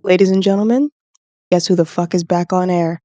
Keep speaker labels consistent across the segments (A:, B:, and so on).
A: Ladies and gentlemen, guess who the fuck is back on air?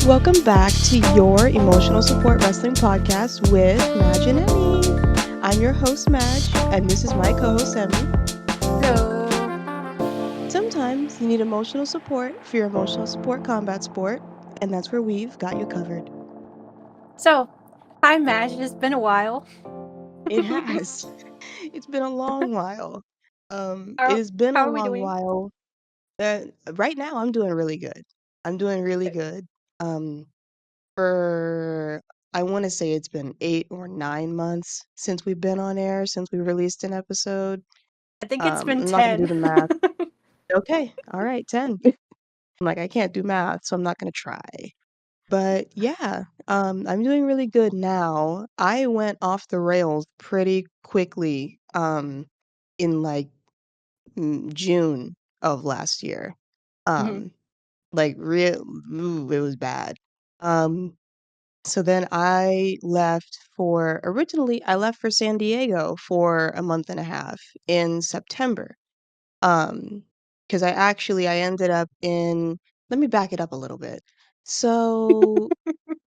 A: Welcome back to your Emotional Support Wrestling Podcast with Maj and Emi. I'm your host, Maj, and this is my co-host, Emi.
B: Hello.
A: Sometimes you need emotional support for your emotional support combat sport, and that's where we've got you covered.
B: So, hi, Madge. It's been a while.
A: It has. It's been a long while. It
B: how,
A: has been a
B: how are we
A: long
B: doing?
A: while. Right now, I'm doing really good. I'm doing really
B: Good.
A: good. Um, for I want to say it's been 8 or 9 months since we've been on air, since we released an episode.
B: I think it's been
A: I'm not gonna do
B: 10.
A: the math. Okay, all right, 10. I'm like, I can't do math, so I'm not gonna try. But yeah, I'm doing really good now. I went off the rails pretty quickly, in like June of last year.
B: Mhm,
A: Um, like real, ooh, it was bad. Um, So then originally I left for San Diego for a month and a half in September. Um, because I ended up let me back it up a little bit. So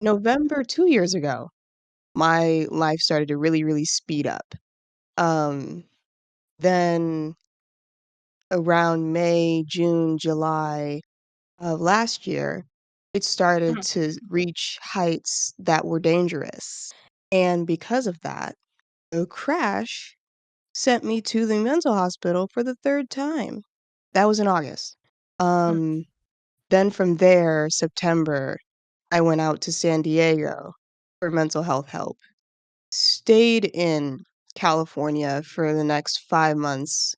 A: November 2 years ago, my life started to really, really speed up. Um, then around May, June, July of last year, it started
B: mhm.
A: to reach heights that were dangerous. And because of that, a crash sent me to the mental hospital for the third time. That was in August.
B: Mm.
A: Um, then from there, September, I went out to San Diego for mental health help. Stayed in California for the next 5 months.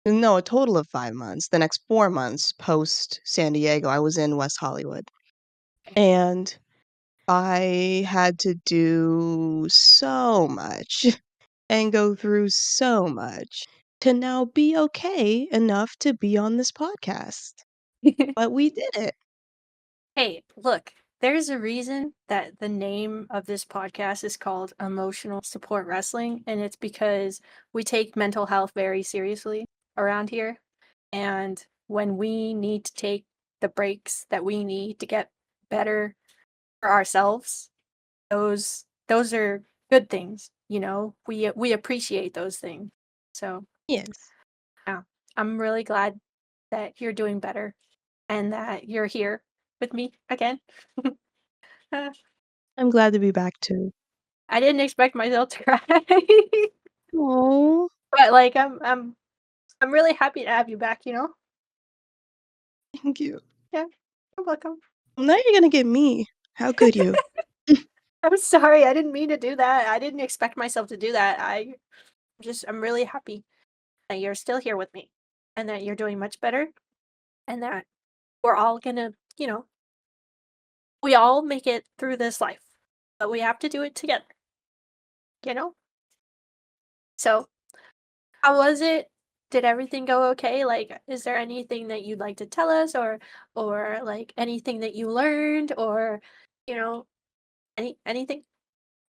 A: No, a total of 5 months. The next 4 months post San Diego, I was in West Hollywood. And I had to do so much and go through so much to now be okay enough to be on this podcast. But we did it.
B: Hey, look, there's a reason that the name of this podcast is called Emotional Support Wrestling, and it's because we take mental health very seriously around here. And when we need to take the breaks that we need to get better for ourselves, those are good things, we appreciate those things. So
A: Yes.
B: yeah, I'm really glad that you're doing better and that you're here with me again. Uh,
A: I'm glad to be back too.
B: I didn't expect myself to cry.
A: Oh,
B: But like I'm really happy to have you back.
A: thank you.
B: Yeah, you're welcome.
A: Now you're gonna get me. How could you?
B: I'm sorry, I didn't mean to do that. I didn't expect myself to do that. I'm really happy that you're still here with me and that you're doing much better and that we're all gonna, we all make it through this life, but we have to do it together, you know? So, how was it? Did everything go okay? Like, is there anything that you'd like to tell us or like anything that you learned or, you know, anything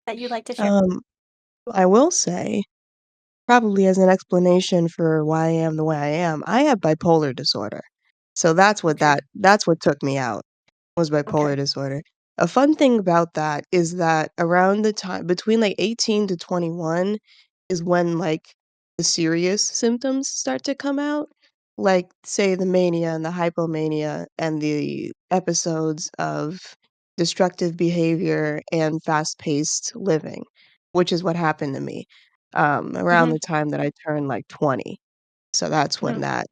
B: that you'd like to share?
A: Um, I will say, probably as an explanation for why I am the way I am, I have bipolar disorder. So
B: Okay.
A: that's what took me out. Was bipolar
B: Okay.
A: disorder. A fun thing about that is that around the time between like 18 to 21 is when like the serious symptoms start to come out, like say the mania and the hypomania and the episodes of destructive behavior and fast-paced living, which is what happened to me around
B: Mhm.
A: the time that I turned like 20. So that's when
B: Mhm.
A: that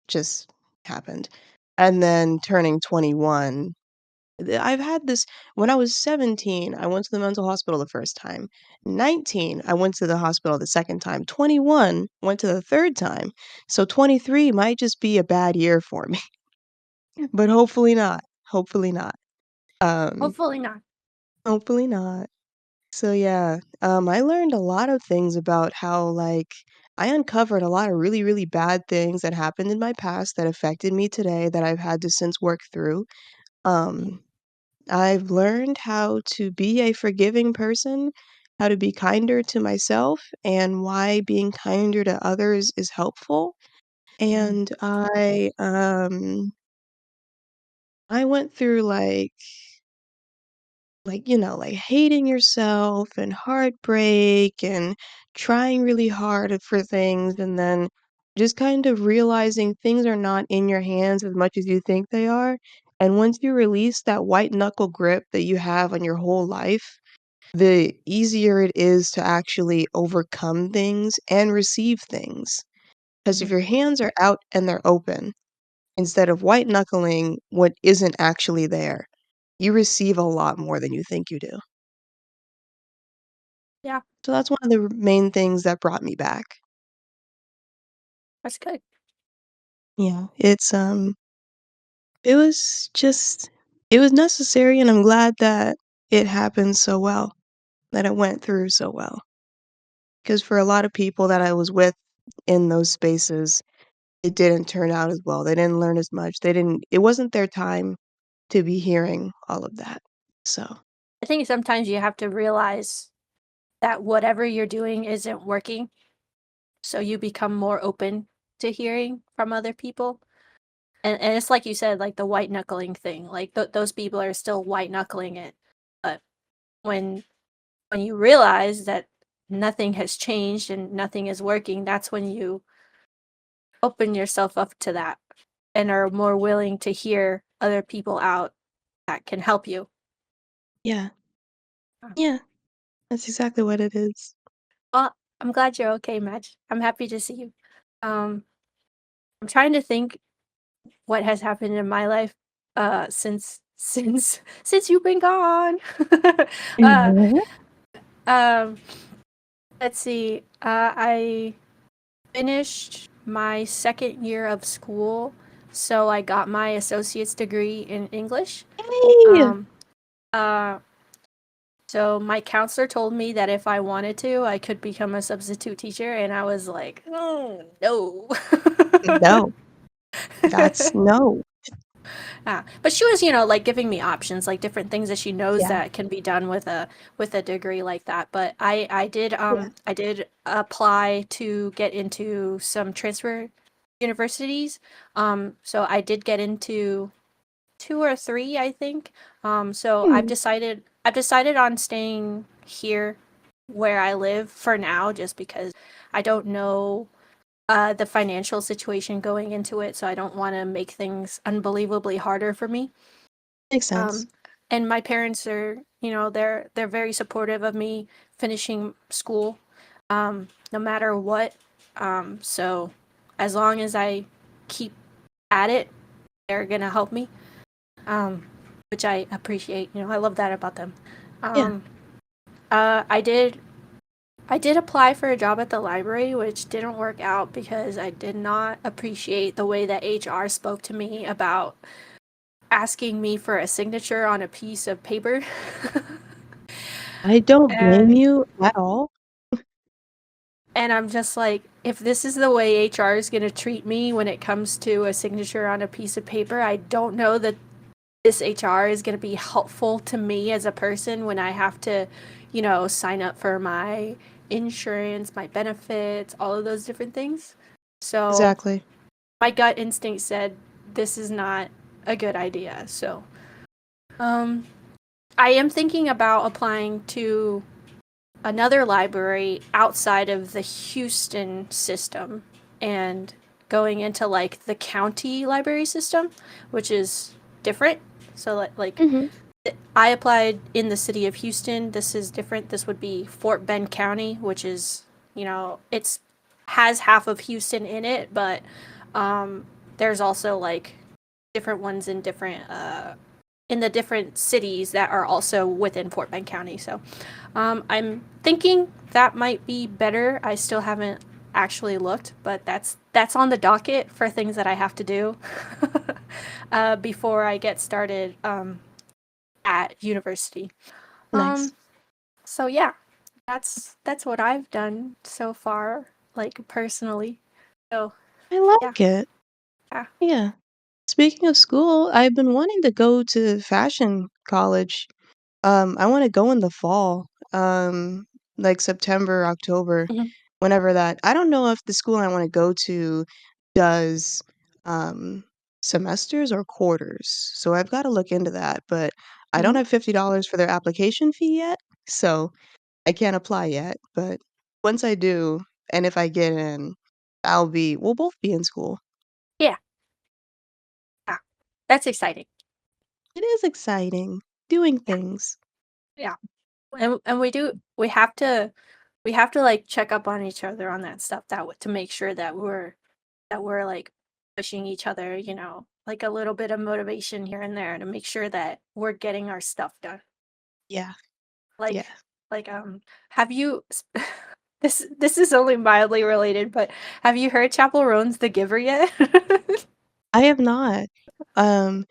A: just happened. And then turning 21. I've had this when I was 17, I went to the mental hospital the first time. 19, I went to the hospital the second time. 21, went to the third time. So 23 might just be a bad year for me, but hopefully not. Hopefully not. Um,
B: Hopefully not.
A: hopefully not. So yeah, I learned a lot of things about how like I uncovered a lot of really, really bad things that happened in my past that affected me today that I've had to since work through. Um, I've learned how to be a forgiving person, how to be kinder to myself, and why being kinder to others is helpful. And I went through like hating yourself and heartbreak and trying really hard for things and then just kind of realizing things are not in your hands as much as you think they are. And once you release that white knuckle grip that you have on your whole life, the easier it is to actually overcome things and receive things. Because if
B: Mhm.
A: your hands are out and they're open, instead of white knuckling what isn't actually there, you receive a lot more than you think you do.
B: Yeah,
A: So that's one of the main things that brought me back.
B: that's good.
A: Yeah, it was just it was necessary and I'm glad that it happened so well, that it went through so well. Because for a lot of people that I was with in those spaces, it didn't turn out as well. They didn't learn as much. It wasn't their time to be hearing all of that. So,
B: I think sometimes you have to realize that whatever you're doing isn't working, so you become more open to hearing from other people. And it's like you said, like the white knuckling thing. Like those people are still white knuckling it. But when when you realize that nothing has changed and nothing is working, that's when you open yourself up to that and are more willing to hear other people out that can help you.
A: yeah.
B: Uh,
A: Yeah, that's exactly what it is.
B: Well, I'm glad you're okay, Madge. I'm happy to see you. Um, I'm trying to think what has happened in my life since you've been gone. uh
A: Mhm.
B: um let's see. I finished my second year of school, so I got my associate's degree in English.
A: Hey!
B: um uh so my counselor told me that if I wanted to, I could become a substitute teacher, and I was like, oh, no.
A: No, that's no.
B: But she was, like giving me options, like different things that she knows
A: Yeah,
B: that can be done with a degree like that. But
A: yeah.
B: I did apply to get into some transfer universities. So I did get into two or three, I think. So
A: Hmm,
B: I've decided on staying here where I live for now, just because I don't know the financial situation going into it, so I don't want to make things unbelievably harder for me.
A: makes sense.
B: Um, and my parents are, they're very supportive of me finishing school, no matter what. So as long as I keep at it, they're gonna help me, um, which I appreciate. I love that about them.
A: Yeah.
B: Um, uh, I did I did apply for a job at the library, which didn't work out because I did not appreciate the way that HR spoke to me about asking me for a signature on a piece of paper.
A: I don't blame
B: and
A: you at all.
B: and I'm just like, if this is the way HR is going to treat me when it comes to a signature on a piece of paper, I don't know that this HR is going to be helpful to me as a person when I have to, sign up for my insurance, my benefits, all of those different things. So
A: Exactly.
B: my gut instinct said this is not a good idea. So, um, I am thinking about applying to another library outside of the Houston system and going into like the county library system, which is different. So
A: Mhm.
B: I applied in the city of Houston. This is different. This would be Fort Bend County, which is, it's has half of Houston in it, but there's also like different ones in different in the different cities that are also within Fort Bend County. So I'm thinking that might be better. I still haven't actually looked, but that's on the docket for things that I have to do before I get started at university.
A: Nice.
B: Um, so yeah, that's what I've done so far, like personally. So
A: I
B: yeah,
A: like it.
B: yeah.
A: Yeah. Speaking of school, I've been wanting to go to fashion college. I want to go in the fall, like September, October,
B: Mhm,
A: whenever that. I don't know if the school I want to go to does um, semesters or quarters, so I've got to look into that. But I don't
B: mhm.
A: have $50 for their application fee yet, so I can't apply yet. But once I do, and if I get in, we'll both be in school.
B: Yeah, yeah. That's exciting.
A: It is exciting doing things.
B: Yeah. And we have to like check up on each other on that stuff to make sure that we're like pushing each other, like a little bit of motivation here and there to make sure that we're getting our stuff done.
A: Yeah, yeah.
B: Like like have you this is only mildly related, but have you heard Chapel Roan's The Giver yet?
A: I have not. Um,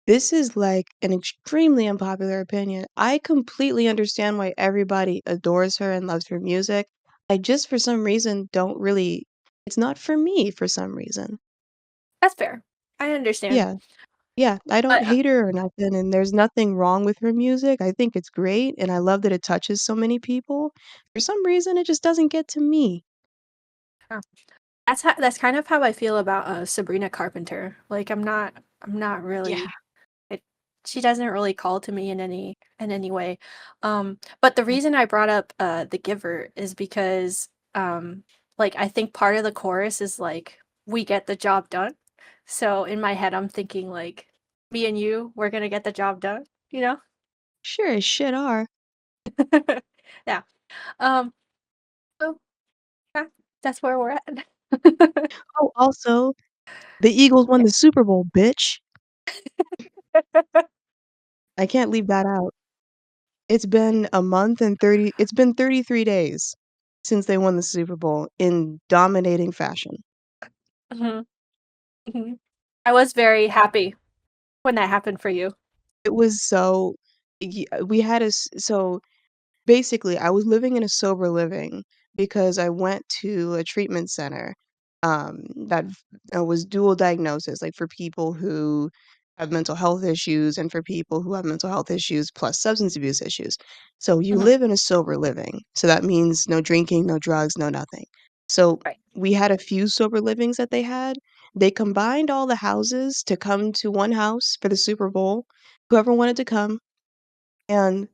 A: this is like an extremely unpopular opinion. I completely understand why everybody adores her and loves her music. I just, for some reason, don't really, it's not for me for some reason.
B: That's fair. I understand.
A: Yeah, yeah, I don't
B: But
A: hate her or nothing, and there's nothing wrong with her music. I think it's great, and I love that it touches so many people. For some reason, it just doesn't get to me.
B: that's kind of how I feel about Sabrina Carpenter. Like I'm not
A: Yeah.
B: really it she doesn't really call to me in any way. But the reason I brought up The Giver is because like I think part of the chorus is like we get the job done. So in my head I'm thinking like me and you, we're gonna get the job done, you know?
A: Sure as shit are.
B: Yeah. Um so yeah, that's where we're at.
A: Oh, also, the Eagles won the Super Bowl, bitch. I can't leave that out. It's been 33 days since they won the Super Bowl in dominating fashion.
B: Mhm, mhm. I was very happy when that happened for you.
A: It was so we had so basically, I was living in a sober living because I went to a treatment center, that was dual diagnosis, like, for people who have mental health issues and for people who have mental health issues plus substance abuse issues. So you
B: Mhm,
A: live in a sober living. So that means no drinking, no drugs, no nothing. So
B: right.
A: we had a few sober livings that they had. They combined all the houses to come to one house for the Super Bowl. Whoever wanted to come, and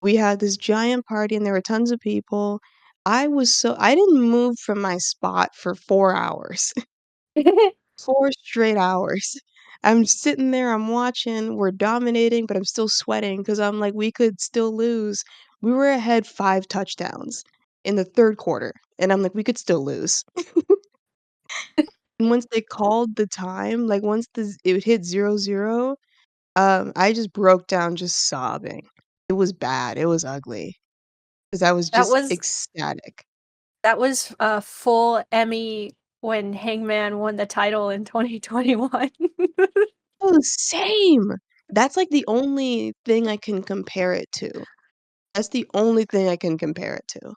A: we had this giant party and there were tons of people. I didn't move from my spot for 4 hours. 4 straight hours. I'm sitting there, I'm watching, we're dominating, but I'm still sweating because 'cause I'm like, "We could still lose." We were ahead 5 touchdowns in the 3rd quarter, and I'm like, "We could still lose." And once they called the time, like, once it hit 0-0, I just broke down just sobbing. It was bad, it was ugly. 'Cause I was
B: That
A: just
B: was
A: ecstatic.
B: that was a full Emmy when Hangman won the title in 2021.
A: Oh, same! That's, like, the only thing I can compare it to. That's the only thing I can compare it to.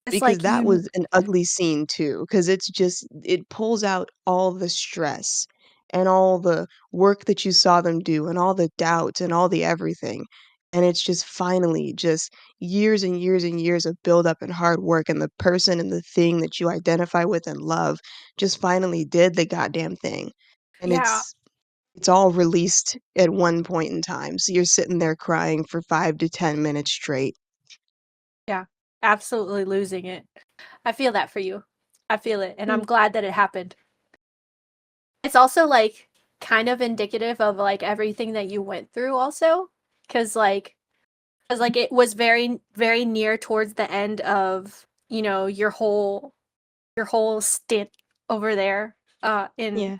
B: It's
A: Because
B: like
A: that
B: you
A: was an ugly scene too. Because it's just it pulls out all the stress and all the work that you saw them do and all the doubt and all the everything, and it's just finally just years and years and years of buildup and hard work, and the person and the thing that you identify with and love just finally did the goddamn thing, and
B: Yeah,
A: it's all released at one point in time, so you're sitting there crying for 5 to 10 minutes straight.
B: yeah, absolutely losing it. I feel that for you. I feel it, and
A: Mm,
B: I'm glad that it happened. It's also, like, kind of indicative of, like, everything that you went through also, 'cause, like 'cause, like, it was very, very near towards the end of, your whole stint over there,
A: yeah.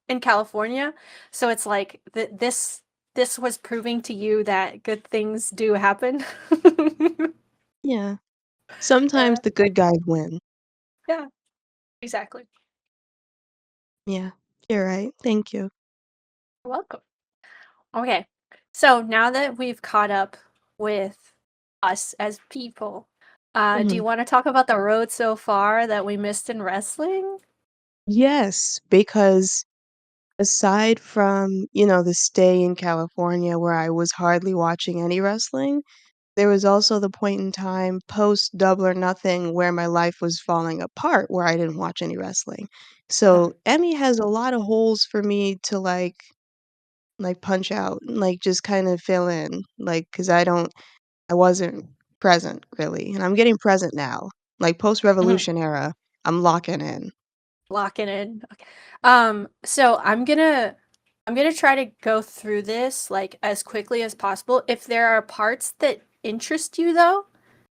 B: in California, so it's like this this was proving to you that good things do happen.
A: Yeah. Sometimes
B: Uh,
A: the good guys win.
B: yeah, exactly.
A: Yeah. You're right. Thank you.
B: You're welcome. Okay. So now that we've caught up with us as people, do
A: Mhm.
B: you want to talk about the road so far that we missed in wrestling?
A: Yes, because aside from, the stay in California where I was hardly watching any wrestling, there was also the point in time post Double or Nothing where my life was falling apart, where I didn't watch any wrestling.
B: Uh-huh.
A: So Emmy has a lot of holes for me to punch out, and, just kind of fill in, 'cause I wasn't present really, and I'm getting present now. Like post
B: Mhm.
A: Revolution era, I'm locking in.
B: Locking in. Okay. So I'm gonna try to go through this like as quickly as possible. If there are parts that interest you though,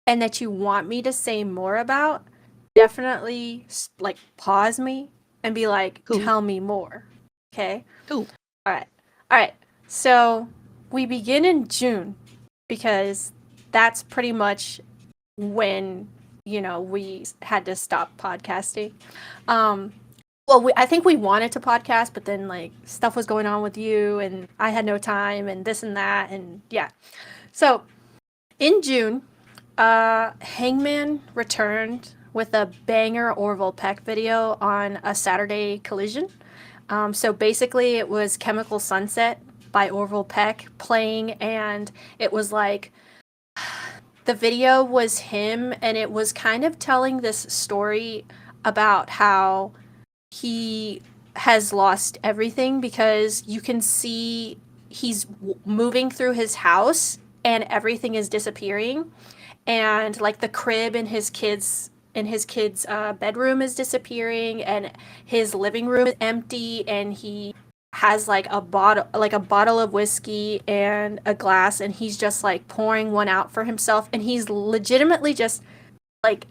B: and that you want me to say more about, definitely like pause me and be like,
A: Cool,
B: tell me more. Okay?
A: cool.
B: All right. All right. So we begin in June because that's pretty much when, we had to stop podcasting. Um, well, I think we wanted to podcast, but then like stuff was going on with you, and I had no time, and this and that, and yeah. So in June, Hangman returned with a banger Orville Peck video on a Saturday Collision. So basically, it was Chemical Sunset by Orville Peck playing, and it was like the video was him, and it was kind of telling this story about how he has lost everything because you can see he's moving through his house and everything is disappearing, and like the crib in his kids bedroom is disappearing, and his living room is empty, and he has like a bottle of whiskey and a glass, and he's just like pouring one out for himself, and he's legitimately just like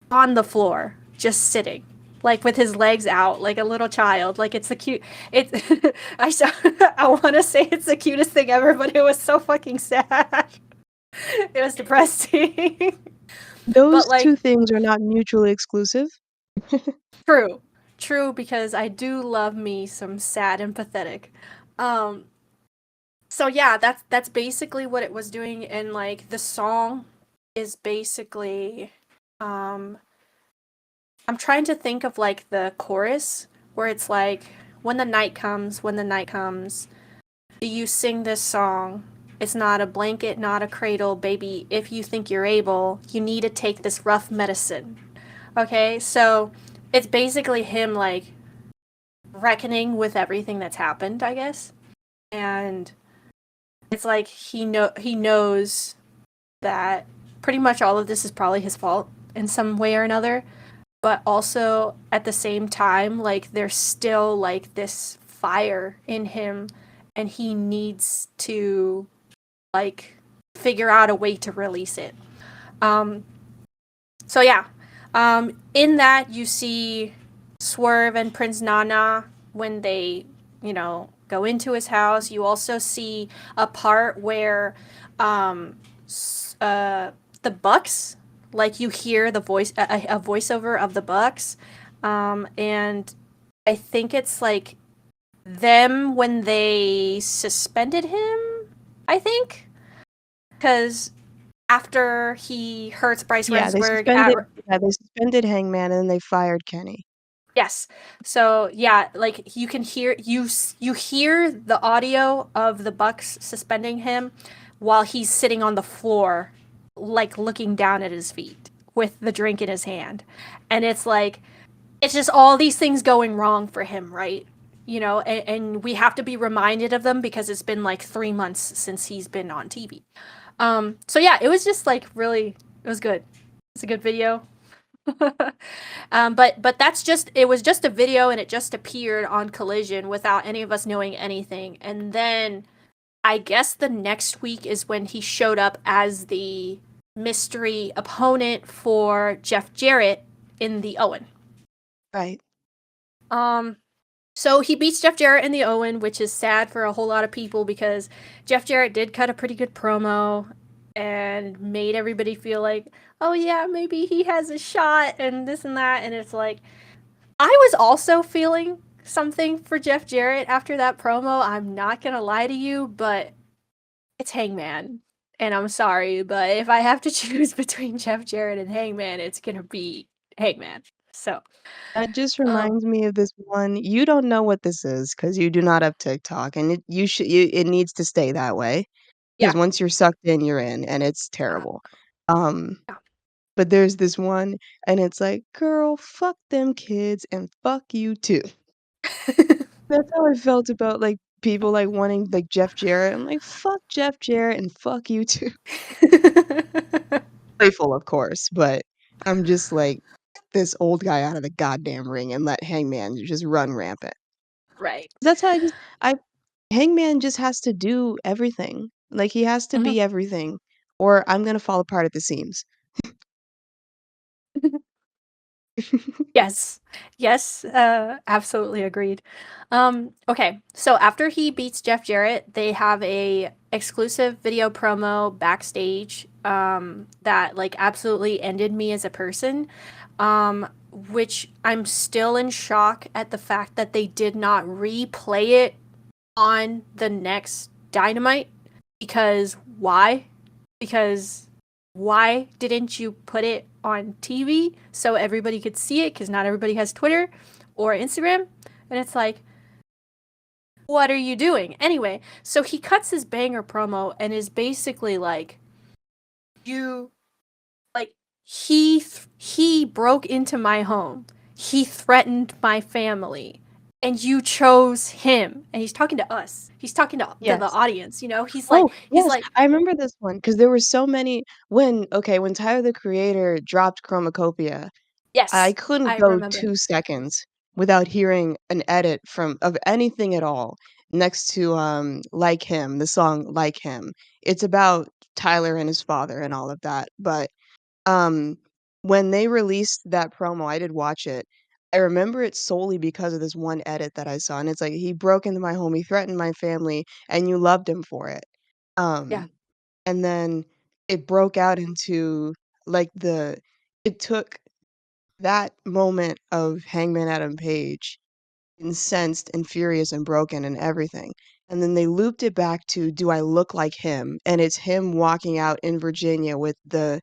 B: on the floor just sitting like with his legs out like a little child. Like it's the cute it's I want to say it's the cutest thing ever, but it was so fucking sad. It was depressing. But
A: Those
B: like
A: 2 things are not mutually exclusive.
B: true. True, because I do love me some sad and pathetic. Um so yeah, that's basically what it was doing, and like the song is basically um I'm trying to think of like the chorus where it's like, when the night comes, do you sing this song? It's not a blanket, not a cradle, baby. If you think you're able, you need to take this rough medicine. Okay, so it's basically him like reckoning with everything that's happened, I guess. And it's like he knows that pretty much all of this is probably his fault in some way or another, but also at the same time like there's still like this fire in him, and he needs to like figure out a way to release it. um so yeah, in that you see Swerve and Prince Nana when they go into his house. You also see a part where um the Bucks, like you hear the voice, a voiceover of the Bucks, and I think it's like them when they suspended him, I think, because after he hurts Bryce
A: Yeah,
B: Remsburg at
A: they suspended Hangman and then they fired Kenny.
B: yes. So yeah, like you can hear you hear the audio of the Bucks suspending him while he's sitting on the floor, like looking down at his feet with the drink in his hand. And it's like it's just all these things going wrong for him, right? And we have to be reminded of them because it's been like 3 months since he's been on TV. So yeah, it was just like really, it was good. It's a good video. But it was just a video, and it just appeared on Collision without any of us knowing anything. And then I guess the next week is when he showed up as the mystery opponent for Jeff Jarrett in the Owen.
A: Right.
B: Um So he beats Jeff Jarrett in the Owen, which is sad for a whole lot of people because Jeff Jarrett did cut a pretty good promo and made everybody feel like, oh yeah, maybe he has a shot and this and that. And it's like, I was also feeling something for Jeff Jarrett after that promo. I'm not going to lie to you, but it's Hangman. And I'm sorry, but if I have to choose between Jeff Jarrett and Hangman, it's going to be Hangman. So,
A: That just
B: um,
A: reminds me of this one. You don't know what this is because you do not have TikTok, and it needs to stay that way. Because
B: yeah.
A: once you're sucked in, you're in, and it's
B: Uh,
A: terrible. Um,
B: yeah.
A: but there's this one, and it's like, "Girl, fuck them kids and fuck you too." That's how I felt about, like, people, like, wanting, like, Jeff Jarrett. I'm like, "Fuck Jeff Jarrett and fuck you too." Playful, of course, but I'm just like, "Get this old guy out of the goddamn ring and let Hangman just run rampant."
B: Right.
A: That's how I Hangman just has to do everything. Like, he has to
B: Mhm.
A: be everything, or I'm gonna fall apart at the seams.
B: Yes. Yes, absolutely agreed. Okay, so after he beats Jeff Jarrett, they have a exclusive video promo backstage, that, like, absolutely ended me as a person, which I'm still in shock at the fact that they did not replay it on the next Dynamite, because why? Because why didn't you put it on TV so everybody could see it? Because not everybody has Twitter or Instagram. And it's like, what are you doing? Anyway, so he cuts his banger promo and is basically like, you, like, he broke into my home. He threatened my family. And you chose him. And he's talking to us. He's talking to the
A: Yes.
B: audience, you know? He's like,
A: Oh, yes, I remember this one because there were so many when Tyler, the Creator, dropped Chromacopia, I
B: yes,
A: couldn't
B: I
A: go
B: remember.
A: 2 seconds without hearing an edit from of anything at all next to, "Like Him," the song "Like Him." It's about Tyler and his father and all of that, but, um, when they released that promo, I did watch it. I remember it solely because of this one edit that I saw, and it's like, "He broke into my home, he threatened my family, and you loved him for it."
B: Yeah.
A: Um, and then it broke out into, like, the it took that moment of Hangman Adam Page, incensed and furious and broken and everything, and then they looped it back to "Do I look like him?" And it's him walking out in Virginia with the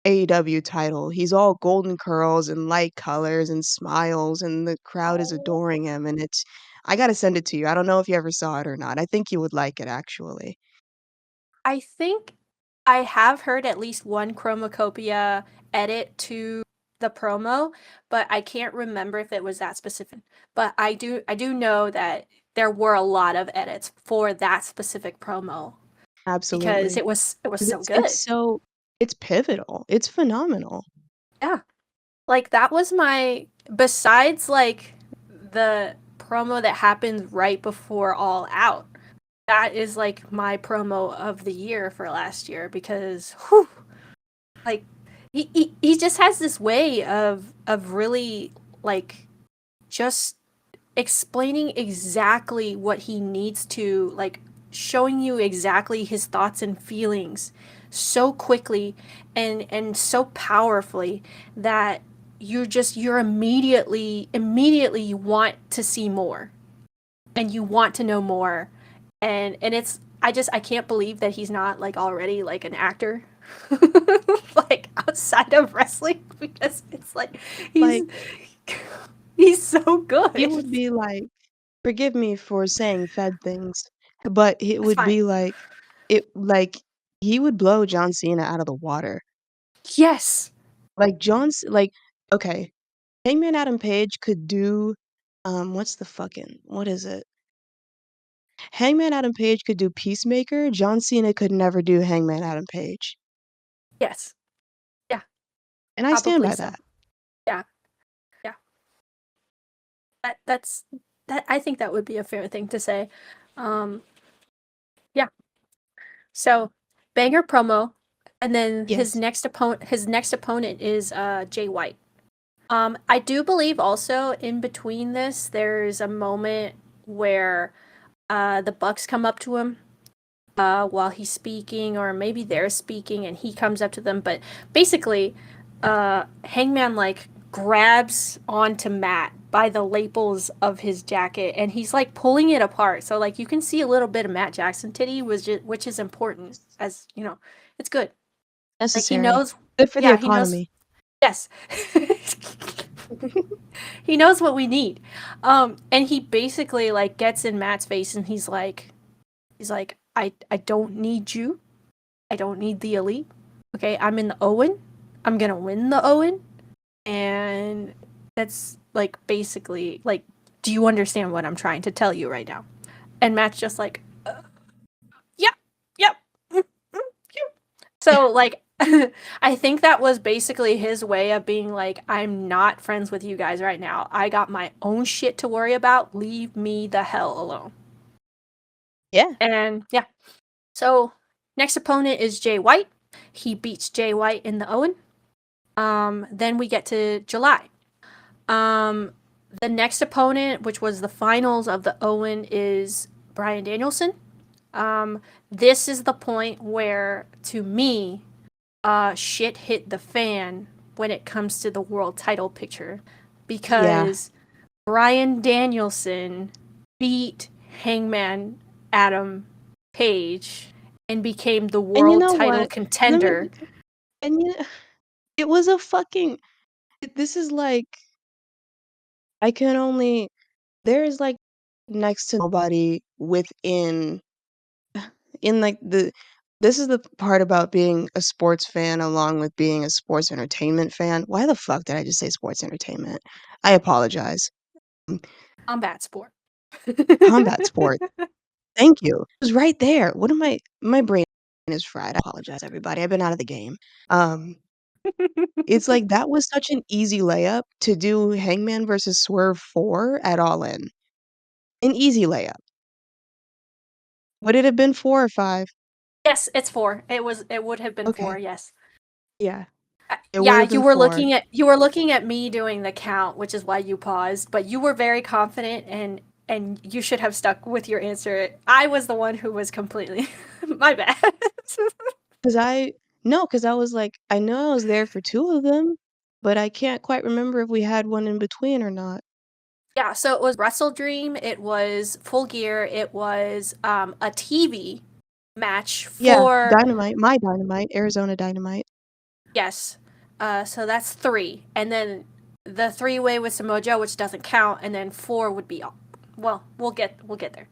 A: AEW title. He's all golden curls and light colors and smiles, and the crowd is
B: Oh.
A: adoring him, and it's I gotta send it to you. I don't know if you ever saw it or not. I think you would like it, actually.
B: I think I have heard at least one Chromacopia edit to the promo, but I can't remember if it was that specific. But I do know that there were a lot of edits for that specific promo because
A: Absolutely.
B: it was
A: 'Cause
B: so
A: it's
B: good.
A: so it's pivotal. It's phenomenal.
B: Yeah. Like that was my besides like the promo that happened right before All Out. That is like my promo of the year for last year because whew, like he just has this way of really like just explaining exactly what he needs to, like showing you exactly his thoughts and feelings so quickly and so powerfully that you're immediately you want to see more and you want to know more, and it's I can't believe that he's not like already like an actor like outside of wrestling because it's like he's
A: Like,
B: he's so
A: he
B: good.
A: would be like forgive me for saying Fed things, but it
B: That's
A: would
B: fine.
A: be like, he would blow John Cena out of the water.
B: Yes.
A: Like, okay, Hangman Adam Page could do, what is it? Hangman Adam Page could do Peacemaker, John Cena could never do Hangman Adam Page,
B: Yes. Yeah.
A: and I stand
B: Probably
A: by
B: so.
A: that.
B: Yeah. Yeah. That's that. I think that would be a fair thing to say. Um. Yeah. So banger promo, and then
A: Yes.
B: his next opponent is Jay White. I do believe also in between this, there's a moment where the Bucks come up to him while he's speaking, or maybe they're speaking and he comes up to them. But basically, Hangman like grabs onto Matt by the lapels of his jacket and he's like pulling it apart. So like you can see a little bit of Matt Jackson titty, which is important, as you know, it's good. Like he
A: Necessary.
B: knows,
A: Good for the
B: yeah, he knows.
A: economy.
B: Yes. He knows what we need. And he basically like gets in Matt's face and he's like, I don't need you. I don't need the elite. Okay, I'm in the Owen. I'm gonna win the Owen. And that's like basically like, do you understand what I'm trying to tell you right now? And Matt's just like, yep, yep. Mm, mm, yep. So like I think that was basically his way of being like, I'm not friends with you guys right now. I got my own shit to worry about. Leave me the hell alone.
A: Yeah.
B: And yeah. So next opponent is Jay White. He beats Jay White in the Owen. Then we get to July. Um, the next opponent, which was the finals of the Owen, is Bryan Danielson. This is the point where, to me, shit hit the fan when it comes to the world title picture,
A: Yeah.
B: because Bryan Danielson beat Hangman Adam Page and became the
A: And you
B: world
A: know
B: title
A: what? Let me
B: contender.
A: and you it was a fucking this is like I can only there is like next to nobody within in like the this is the part about being a sports fan along with being a sports entertainment fan. Why the fuck did I just say sports entertainment? I apologize.
B: Combat sport.
A: Combat sport. Thank you. It was right there. What am I my brain is fried. I apologize, everybody. I've been out of the game. Um, it's like that was such an easy layup to do Hangman versus Swerve 4 at All In. An easy layup. Would it have been 4 or 5?
B: Yes, it's four. It would have been four,
A: Okay.
B: yes.
A: Yeah. It would
B: Yeah,
A: have been 4.
B: you were looking at me doing the count, which is why you paused, but you were very confident and you should have stuck with your answer. I was the one who was completely my bad.
A: 'Cause I no, 'cause I was like, I know I was there for 2 of them, but I can't quite remember if we had one in between or not.
B: Yeah, so it was Wrestle Dream, it was Full Gear, it was a TV match
A: Yeah,
B: for,
A: Dynamite, my Dynamite, Arizona Dynamite.
B: yes. So that's three. And then the three-way with Samoa Joe, which doesn't count, and then four would be all. Well, we'll get there.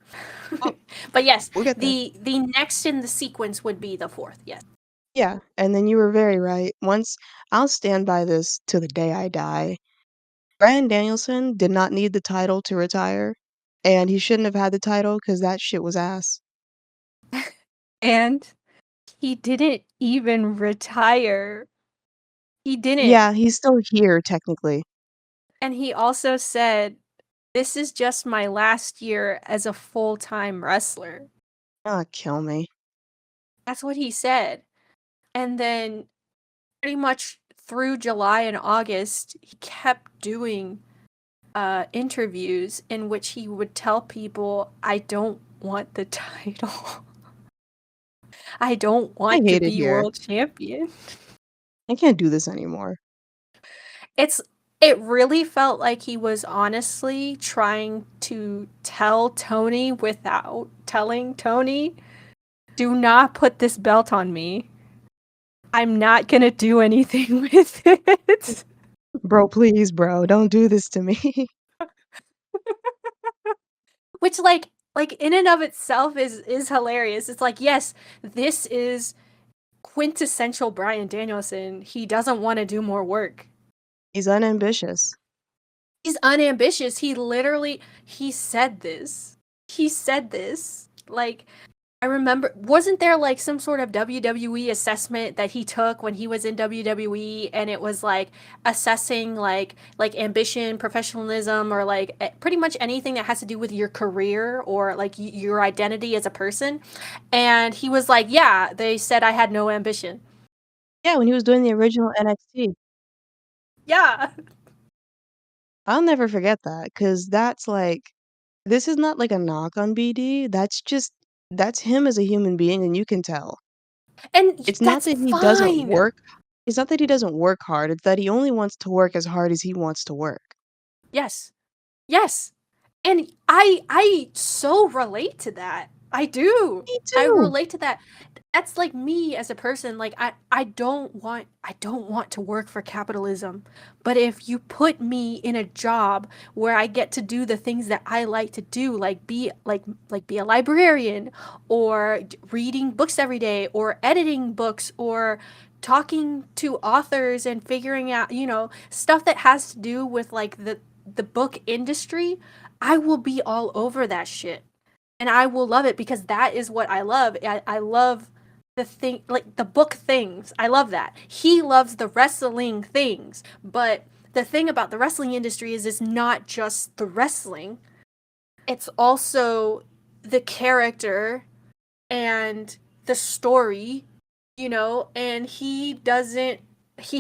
A: Oh,
B: But yes,
A: we'll get there.
B: the next in the sequence would be the fourth. Yes.
A: Yeah, and then you were very right. Once I'll stand by this till the day I die. Bryan Danielson did not need the title to retire, and he shouldn't have had the title because that shit was ass.
B: And he didn't even retire. He didn't.
A: Yeah, he's still here technically.
B: And he also said, "This is just my last year as a full-time wrestler."
A: Ah, kill me.
B: That's what he said. And then pretty much through July and August, he kept doing interviews in which he would tell people, I don't want the title. I don't
A: I
B: want to
A: hate it
B: be
A: here.
B: world champion.
A: I can't do this anymore.
B: It's it really felt like he was honestly trying to tell Tony without telling Tony, do not put this belt on me. I'm not gonna do anything with it.
A: Bro, please, bro, don't do this to me.
B: Which like in and of itself is hilarious. It's like, yes, this is quintessential Bryan Danielson. He doesn't want to do more work.
A: He's unambitious.
B: He's unambitious. He said this. He said this. Like, I remember, wasn't there like some sort of WWE assessment that he took when he was in WWE, and it was like assessing like ambition, professionalism, or like pretty much anything that has to do with your career or like your identity as a person. And he was like, "Yeah, they said I had no ambition."
A: Yeah, when he was doing the original NXT.
B: Yeah.
A: I'll never forget that because that's like this is not like a knock on BD. That's him as a human being, and you can tell.
B: And
A: It's not
B: that's
A: that he doesn't
B: fine.
A: work. It's not that he doesn't work hard. It's that he only wants to work as hard as he wants to work.
B: Yes. Yes. And I so relate to that. I do.
A: Me
B: I
A: too.
B: relate to that. That's like me as a person. Like I don't want to work for capitalism. But if you put me in a job where I get to do the things that I like to do, like be a librarian or reading books every day or editing books or talking to authors and figuring out, stuff that has to do with like the book industry, I will be all over that shit. And I will love it because that is what I love. I love the thing, like the book things. I love that. He loves the wrestling things. But the thing about the wrestling industry is it's not just the wrestling, it's also the character and the story, and he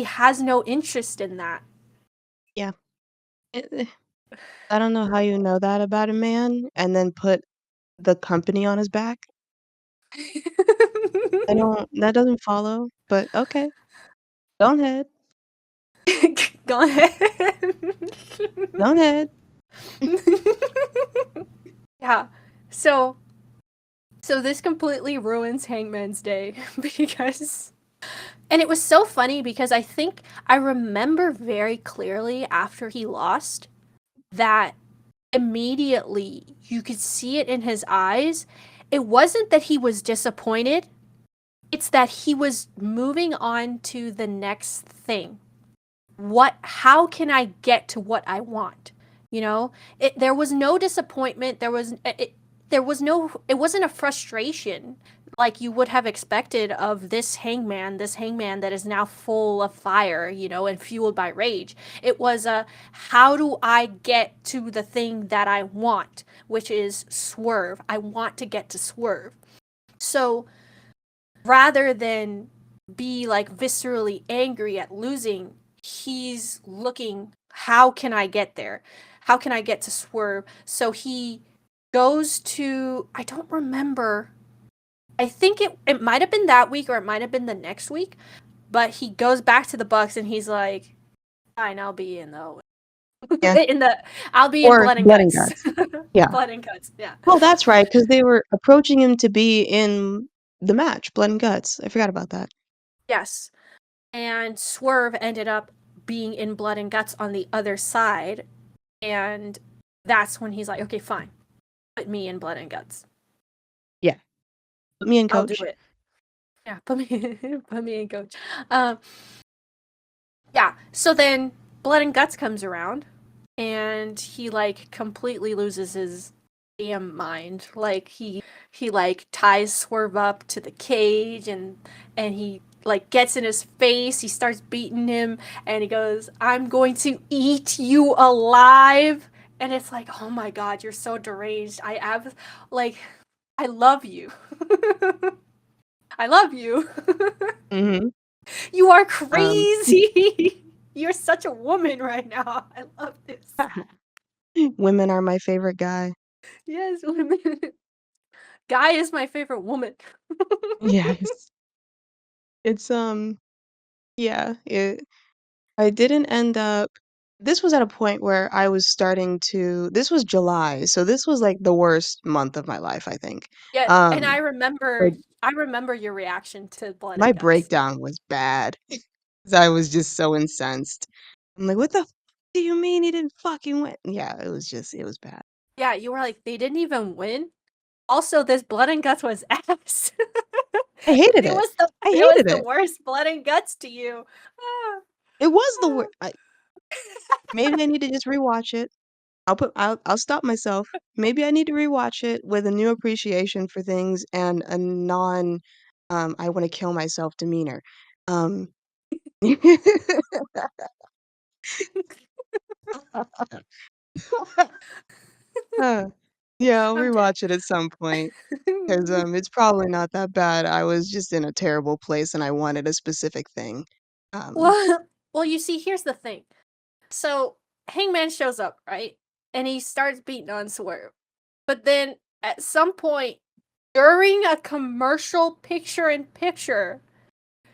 B: has no interest in that.
A: Yeah. I don't know how you know that about a man and then put the company on his back. I don't that doesn't follow, but okay. Go ahead.
B: Go ahead.
A: Go ahead.
B: Yeah. So so this completely ruins Hangman's Day because and it was so funny because I think I remember very clearly after he lost that immediately you could see it in his eyes. It wasn't that he was disappointed, it's that he was moving on to the next thing. How can I get to what I want? There was no disappointment. There was no, it wasn't a frustration like you would have expected of this hangman that is now full of fire, and fueled by rage. It was a, how do I get to the thing that I want, which is Swerve. I want to get to Swerve. So rather than be like viscerally angry at losing, he's looking, how can I get there? How can I get to Swerve? So he goes to, I don't remember. I think it might have been that week or it might have been the next week, but he goes back to the Bucks and he's like, fine, I'll be in the
A: Yeah.
B: in the I'll be in
A: Or
B: blood and
A: blood and
B: guts.
A: guts. Yeah.
B: Blood and guts. Yeah.
A: Well, that's right, because they were approaching him to be in the match, Blood and Guts. I forgot about that.
B: Yes. And Swerve ended up being in blood and guts on the other side. And that's when he's like, okay, fine, put me in blood and guts.
A: Yeah. Put me in,
B: I'll do
A: coach.
B: it. Yeah, put me put me in, coach. Um, yeah. So then blood and guts comes around, and he like completely loses his damn mind. Like he like ties Swerve up to the cage, and he like gets in his face. He starts beating him, and he goes, "I'm going to eat you alive." And it's like, oh my god, you're so deranged. I have like, I love you. I love you.
A: Mhm.
B: You are
A: Um,
B: crazy. You're such a woman right now. I love this.
A: women are my favorite guy.
B: Yes, women. Guy is my favorite woman.
A: Yes. It's, yeah, I didn't end up this was at a point where I was starting to this was July, so this was, like, the worst month of my life, I think.
B: Yeah, and
A: Um, like,
B: I remember your reaction to Blood
A: my
B: and Guts.
A: breakdown was bad 'cause I was just so incensed. I'm like, "What the f do you mean he didn't fucking win?" Yeah, it was bad.
B: Yeah, you were like, they didn't even win. Also, this Blood and Guts was ass.
A: I hated it. I
B: It was
A: hated
B: the
A: it.
B: worst Blood and Guts to you. Ah,
A: It was the
B: ah.
A: wor I maybe I need to just rewatch it. I'll stop myself. Maybe I need to rewatch it with a new appreciation for things and a non, I wanna kill myself demeanor. Um, uh, yeah, I'll
B: I'm dead.
A: rewatch it at some point 'cause, it's probably not that bad. I was just in a terrible place and I wanted a specific thing. Um,
B: Well, well, you see, here's the thing. So Hangman shows up, right? And he starts beating on Swerve. But then at some point during a commercial picture-in-picture,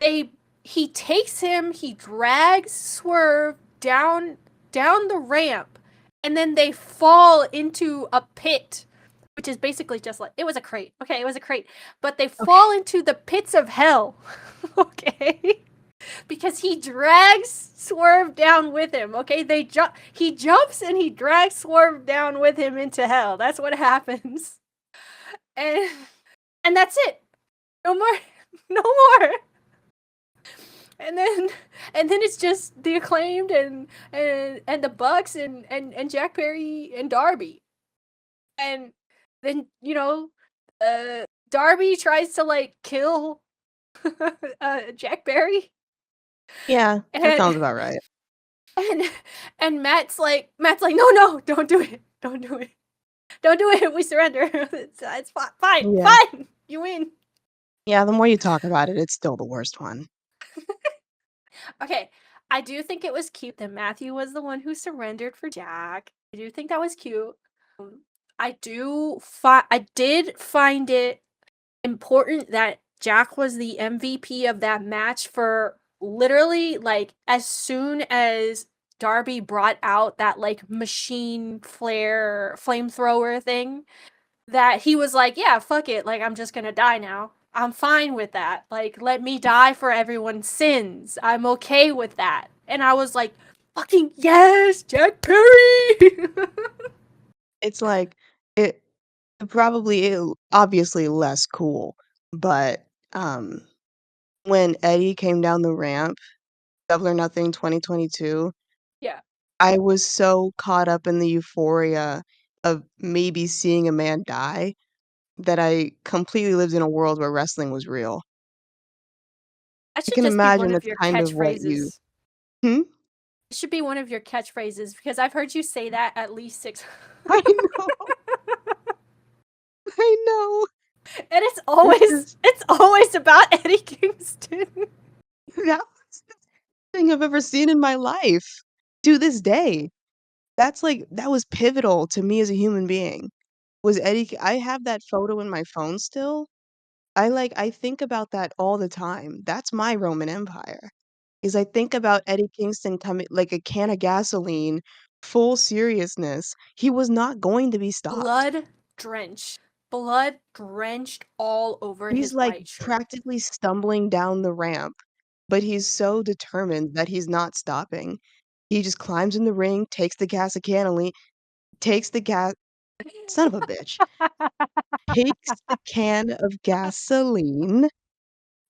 B: he takes him, he drags Swerve down the ramp, and then they fall into a pit, which is basically just like, it was a crate. Okay, it was a crate. But they fall
A: Okay.
B: into the pits of hell. Okay? Because he drags Swerve down with him. Okay, he jumps and he drags Swerve down with him into hell. That's what happens. And that's it. No more. No more. And then it's just the Acclaimed and the Bucks and Jack Perry and Darby. And then, Darby tries to like kill Jack Perry.
A: Yeah, that
B: And
A: sounds about right.
B: and Matt's like, no, don't do it. Don't do it. Don't do it. We surrender. It's fine.
A: Yeah.
B: Fine. You win.
A: Yeah, the more you talk about it, it's still the worst one.
B: Okay. I do think it was cute that Matthew was the one who surrendered for Jack. I do think that was cute. Um, I did find it important that Jack was the MVP of that match for literally like as soon as Darby brought out that like machine flare flamethrower thing, that he was like, yeah, fuck it, like I'm just gonna die now. I'm fine with that. Like, let me die for everyone's sins. I'm okay with that. And I was like, fucking yes, Jack Perry!
A: It's like it obviously less cool, but when Eddie came down the ramp, Double or Nothing 2022,
B: Yeah.
A: I was so caught up in the euphoria of maybe seeing a man die that I completely lived in a world where wrestling was real.
B: That
A: I
B: should
A: can
B: just be one
A: imagine
B: of
A: that's
B: your
A: kind of what you.
B: catchphrases.
A: Hmm?
B: It should be one of your catchphrases because I've heard you say that at least six.
A: I know, I know.
B: And it's
A: It's
B: always
A: just
B: it's always about Eddie Kingston.
A: that was the thing I've ever seen in my life to this day. That was pivotal to me as a human being. Was I have that photo in my phone still. I think about that all the time. That's my Roman Empire. Is I think about Eddie Kingston coming like a can of gasoline, full seriousness. He was not going to be stopped.
B: Blood drenched. Blood drenched all over
A: He's
B: his
A: like
B: white shirt.
A: practically stumbling down the ramp, but he's so determined that he's not stopping. He just climbs in the ring, takes the gas son of a bitch, takes the can of gasoline,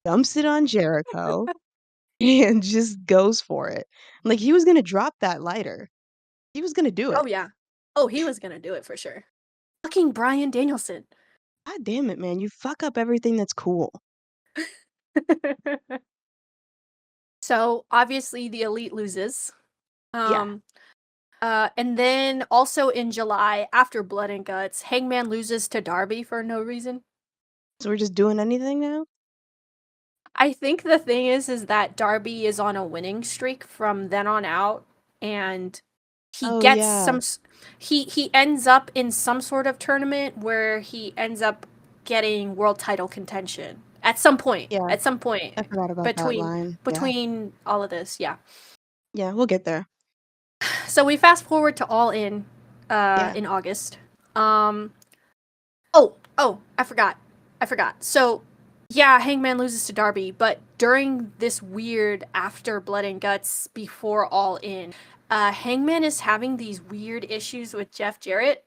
A: dumps it on Jericho, and just goes for it. Like, he was gonna drop that lighter. He was gonna do
B: Oh
A: it.
B: yeah. Oh, he was gonna do it for sure. Fucking Brian Danielson.
A: God damn it, man, you fuck up everything that's cool.
B: So obviously the elite loses.
A: Yeah.
B: Um and then also in July, after Blood and Guts, Hangman loses to Darby for no reason.
A: So we're just doing anything now?
B: I think the thing is that Darby is on a winning streak from then on out, and he
A: Oh,
B: gets
A: yeah.
B: some. He ends up in some sort of tournament where he ends up getting world title contention at some point.
A: Yeah,
B: At some point
A: I forgot about that
B: between
A: line. Yeah.
B: between all of this, yeah.
A: Yeah, we'll get there.
B: So we fast forward to All
A: Yeah.
B: in August. Um, oh, I forgot. So, yeah, Hangman loses to Darby, but during this weird after Blood and Guts, before All In, Hangman is having these weird issues with Jeff Jarrett,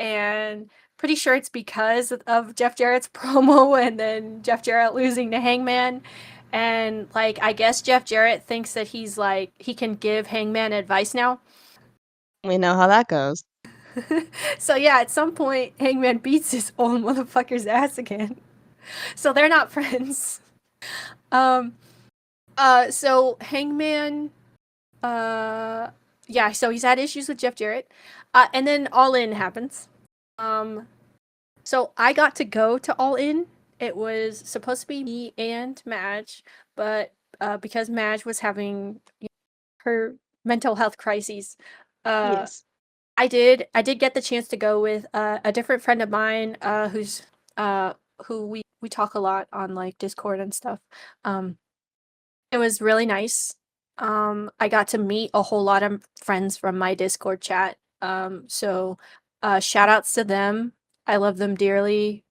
B: and pretty sure it's because of Jeff Jarrett's promo and then Jeff Jarrett losing to Hangman. And, like, I guess Jeff Jarrett thinks that he's like, he can give Hangman advice now.
A: We know how that goes.
B: So yeah, at some point, Hangman beats his own motherfucker's ass again. So they're not friends. Um. So Hangman. Uh. Yeah. So he's had issues with Jeff Jarrett. And then All In happens. Um. So I got to go to All In. It was supposed to be me and Madge, but because Madge was having her mental health crises. Uh,
A: Yes.
B: I did get the chance to go with a different friend of mine, uh who we talk a lot on like Discord and stuff. Um, it was really nice. I got to meet a whole lot of friends from my Discord chat. So shout outs to them. I love them dearly.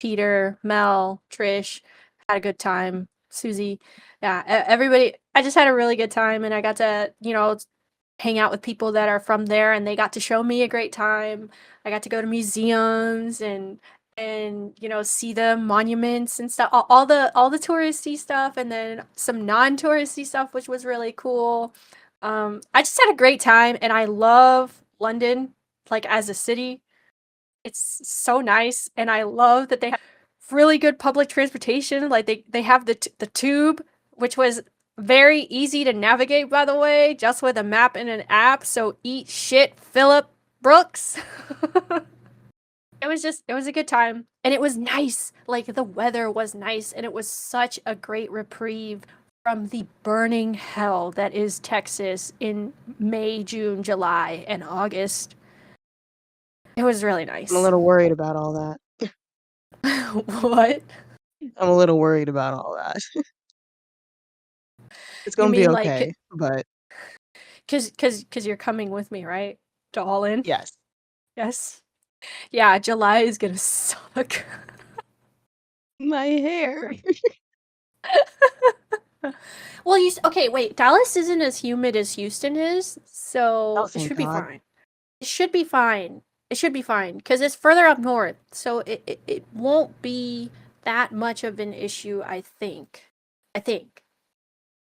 B: Peter, Mel, Trish, had a good time. Susie, yeah, everybody. I just had a really good time, and I got to, hang out with people that are from there, and they got to show me a great time. I got to go to museums and see the monuments and stuff, all the touristy stuff, and then some non-touristy stuff, which was really cool. I just had a great time, and I love London, like as a city. It's so nice, and I love that they have really good public transportation. Like they have the tube, which was very easy to navigate, by the way, just with a map and an app. So eat shit, Philip Brooks. It was a good time, and it was nice. Like the weather was nice, and it was such a great reprieve from the burning hell that is Texas in May, June, July, and August. It was really
A: I'm a
B: nice.
A: little worried about all that.
B: What?
A: I'm a little worried about all that. It's
B: You
A: gonna be
B: mean like
A: okay, but
B: cause you're coming with me, right? To All In?
A: yes.
B: Yes. Yeah, July is gonna suck.
A: My hair.
B: Well, okay, wait. Dallas isn't as humid as Houston is,
A: Oh,
B: so it
A: thank
B: should be
A: God.
B: fine. It should be fine. It should be fine because it's further up north, so it won't be that much of an issue, I think. I think.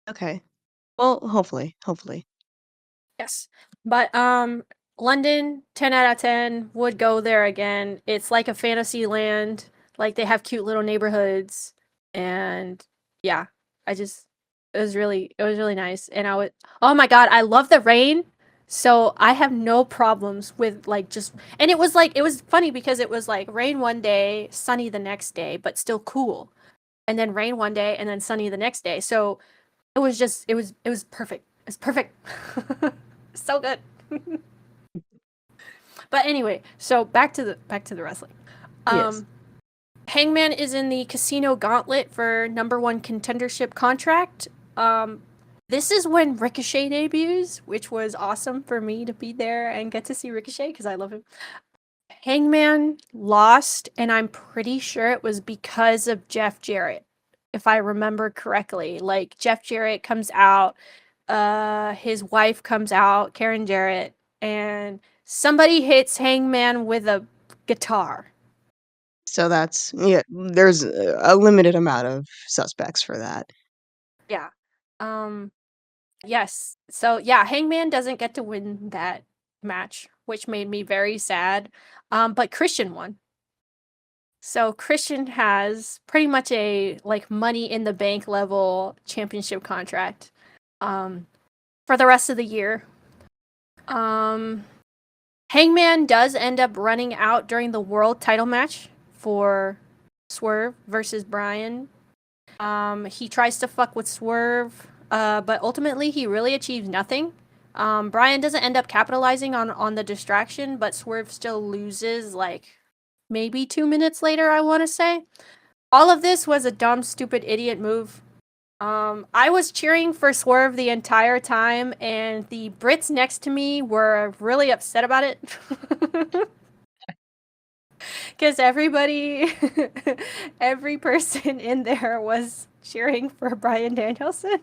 A: Okay. Well, hopefully.
B: Yes. But London, 10 out of 10, would go there again. It's like a fantasy land. Like they have cute little neighborhoods and yeah, I just it was really nice and I would oh my God, I love the rain. So I have no problems with like just and it was funny because it was like rain one day, sunny the next day, but still cool. And then rain one day and then sunny the next day. So it was perfect. It's perfect. So good. But anyway, so back to the wrestling.
A: Yes.
B: Um Hangman is in the Casino Gauntlet for number 1 contendership contract. Um this is when Ricochet debuts, which was awesome for me to be there and get to see Ricochet because I love him. Hangman lost, and I'm pretty sure it was because of Jeff Jarrett, if I remember correctly. Like Jeff Jarrett comes out, his wife comes out, Karen Jarrett, and somebody hits Hangman with a guitar.
A: So that's yeah, there's a limited amount of suspects for that.
B: Yeah. Um yes. So yeah, Hangman doesn't get to win that match, which made me very sad. But Christian won. So Christian has pretty much a like money in the bank level championship contract um for the rest of the year. Um Hangman does end up running out during the world title match for Swerve versus Bryan. He tries to fuck with Swerve, but ultimately he really achieves nothing. Bryan doesn't end up capitalizing on the distraction, but Swerve still loses like maybe 2 minutes later, I want to say. All of this was a dumb, stupid, idiot move. I was cheering for Swerve the entire time, and the Brits next to me were really upset about it. Because everybody, every person in there was cheering for Bryan Danielson.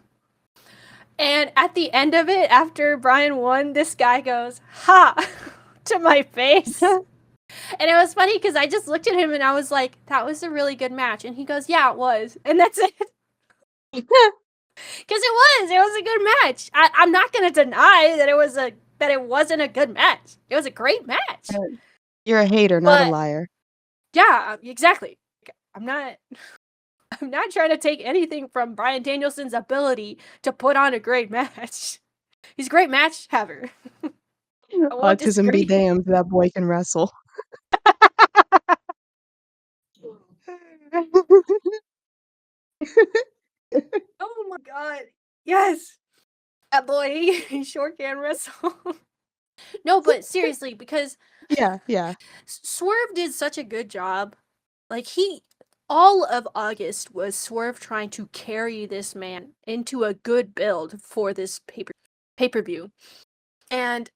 B: And at the end of it, after Bryan won, this guy goes, "Ha!" to my face. And it was funny because I just looked at him and I was like, "That was a really good match." And he goes, "Yeah, it was." And that's it. Because it was a good match. I'm not gonna deny that it wasn't a good match. It was a great match.
A: You're a hater, not a
B: But
A: liar.
B: yeah, exactly. I'm not I'm not trying to take anything from Bryan Danielson's ability to put on a great match. He's a great match haver. I won't
A: Autism be
B: disagree.
A: damned, that boy can wrestle.
B: Oh my god. Yes. That boy, he sure can wrestle. No, but seriously, because
A: Yeah.
B: Swerve did such a good job. Like all of August was Swerve trying to carry this man into a good build for this pay-per-view. And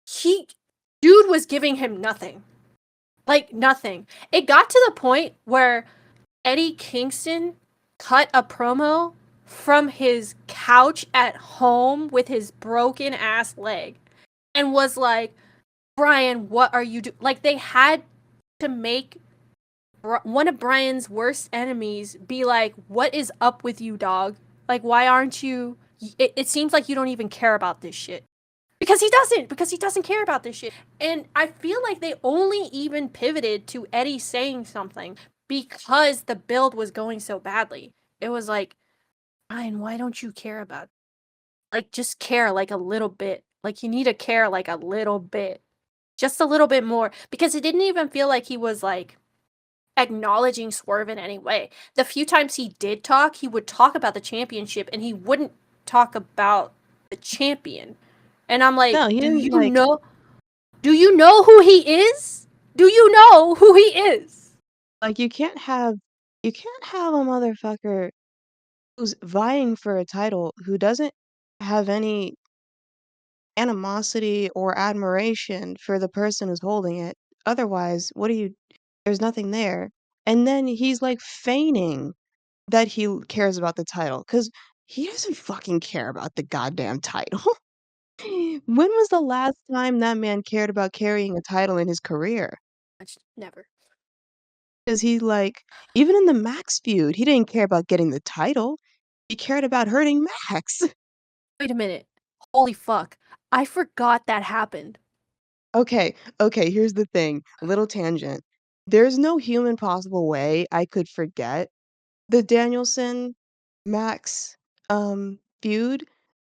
B: he dude was giving him nothing. Like nothing. It got to the point where Eddie Kingston cut a promo from his couch at home with his broken ass leg and was like, "Brian, what are you doing?" Like they had to make one of Brian's worst enemies be like, "What is up with you, dog? Like why aren't you it seems like you don't even care about this shit." Because he doesn't care about this shit. And I feel like they only even pivoted to Eddie saying something because the build was going so badly. It was like, Ryan, why don't you care about it? Like just care like a little bit. Like you need to care like a little bit. Just a little bit more. Because it didn't even feel like he was like acknowledging Swerve in any way. The few times he did talk, he would talk about the championship and he wouldn't talk about the champion. And I'm like,
A: No, he didn't like
B: do you know who he is? Do you know who he is?
A: you can't have a motherfucker who's vying for a title who doesn't have any animosity or admiration for the person who's holding it. Otherwise, there's nothing there. And then he's like feigning that he cares about the title because he doesn't fucking care about the goddamn title. When was the last time that man cared about carrying a title in his career?
B: Never.
A: Because even in the Max feud, he didn't care about getting the title. He cared about hurting Max.
B: Wait a minute. Holy fuck. I forgot that happened.
A: Okay, here's the thing. Little tangent. There's no human possible way I could forget the Danielson Max feud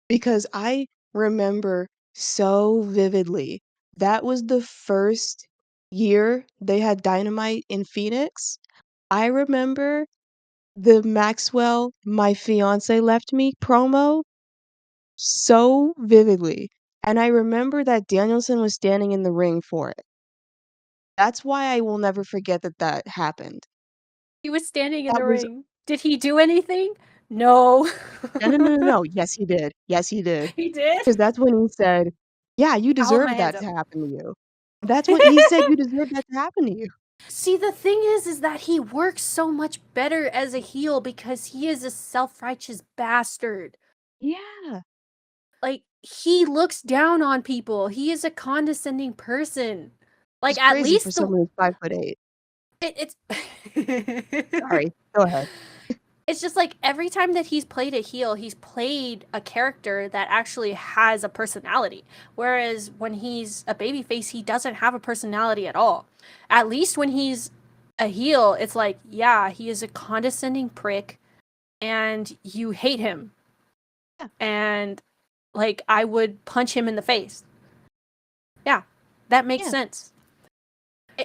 A: because I remember so vividly. That was the first year they had Dynamite in Phoenix. I remember the Maxwell "My fiance left me" promo so vividly, and I remember that Danielson was standing in the ring for it. That's why I will never forget that that happened.
B: He was standing in
A: That
B: the
A: was
B: ring. Did he do anything? No.
A: no. Yes, he did. Yes, he did.
B: He did?
A: Because that's when he said, "Yeah, you
B: I'll hold my
A: deserve
B: hands
A: that
B: up.
A: to happen to you." That's what he said, "You deserve that to happen to you."
B: See, the thing is that he works so much better as a heel because he is a self-righteous bastard.
A: Yeah.
B: Like, he looks down on people. He is a condescending person.
A: It's
B: Like, at
A: crazy for
B: least
A: someone who's 5'8".
B: it's
A: Sorry, go ahead.
B: it's just like every time that he's played a heel, he's played a character that actually has a personality. Whereas when he's a babyface, he doesn't have a personality at all. At least when he's a heel, it's like, yeah, he is a condescending prick and you hate him.
A: Yeah,
B: And like I would punch him in the face. Yeah, that makes
A: yeah.
B: sense.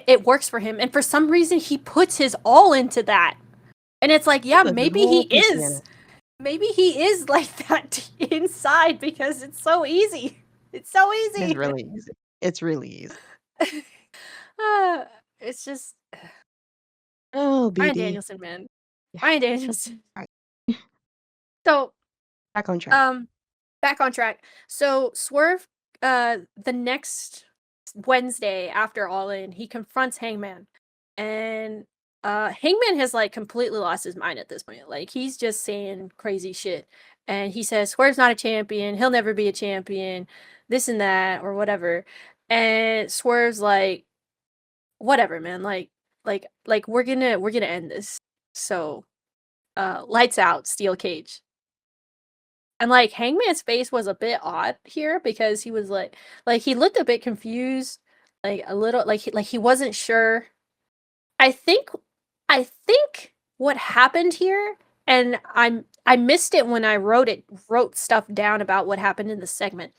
B: It works for him. And for some reason, he puts his all into that. And it's like,
A: He
B: yeah,
A: puts his
B: maybe he
A: whole pussy in
B: is.
A: it.
B: Maybe he is like that inside because it's so easy. It's so
A: It's
B: easy.
A: really easy. It's really easy.
B: uh, it's just
A: Oh,
B: Ryan
A: BD.
B: Danielson, man.
A: Yeah.
B: Ryan Danielson.
A: Alright,
B: So,
A: back on track.
B: um, back on track. So Swerve, the next Wednesday after All In, he confronts Hangman, and Hangman has like completely lost his mind at this point. Like he's just saying crazy shit, and he says Swerve's not a champion. He'll never be a champion. This and that or whatever. And Swerve's like, whatever, man. Like we're gonna end this. So, lights out, steel cage. And like Hangman's face was a bit odd here because he was like he looked a bit confused, like a little like he wasn't sure. I think I think what happened here, and I missed it when I wrote stuff down about what happened in the segment.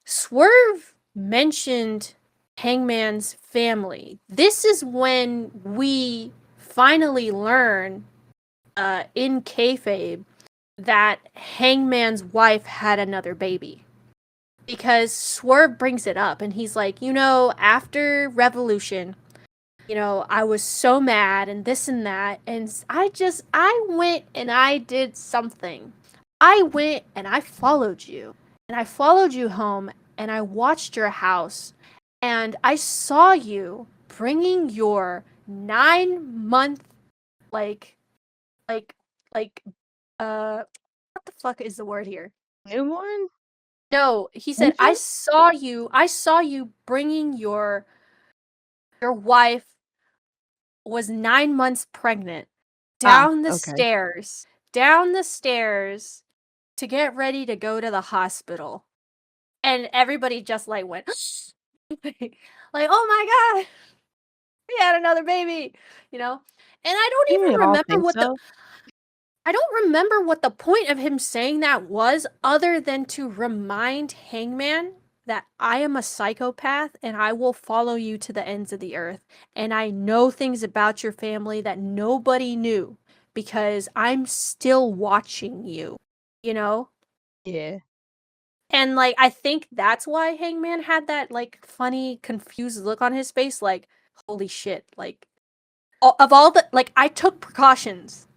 B: Swerve mentioned Hangman's family. This is when we finally learn in kayfabe that Hangman's wife had another baby. Because Swerve brings it up and he's like, after Revolution, I was so mad and this and that. And I went and I did something. I went and I followed you. And I followed you home and I watched your house. And I saw you bringing your 9-month, like, like, like, what the fuck is the word here?
A: Newborn?
B: No, he said,
A: Infant?
B: I saw you bringing your wife was 9 months pregnant
A: Ah,
B: down the
A: okay.
B: stairs, down the stairs to get ready to go to the hospital. And everybody just like went like, oh my god, we had another baby, you know? And
A: Didn't we all think so?
B: I don't remember what the point of him saying that was, other than to remind Hangman that I am a psychopath and I will follow you to the ends of the earth. And I know things about your family that nobody knew because I'm still watching you, you know?
A: Yeah.
B: And like, I think that's why Hangman had that like funny, confused look on his face, like, holy shit, like, of all the, like, I took precautions,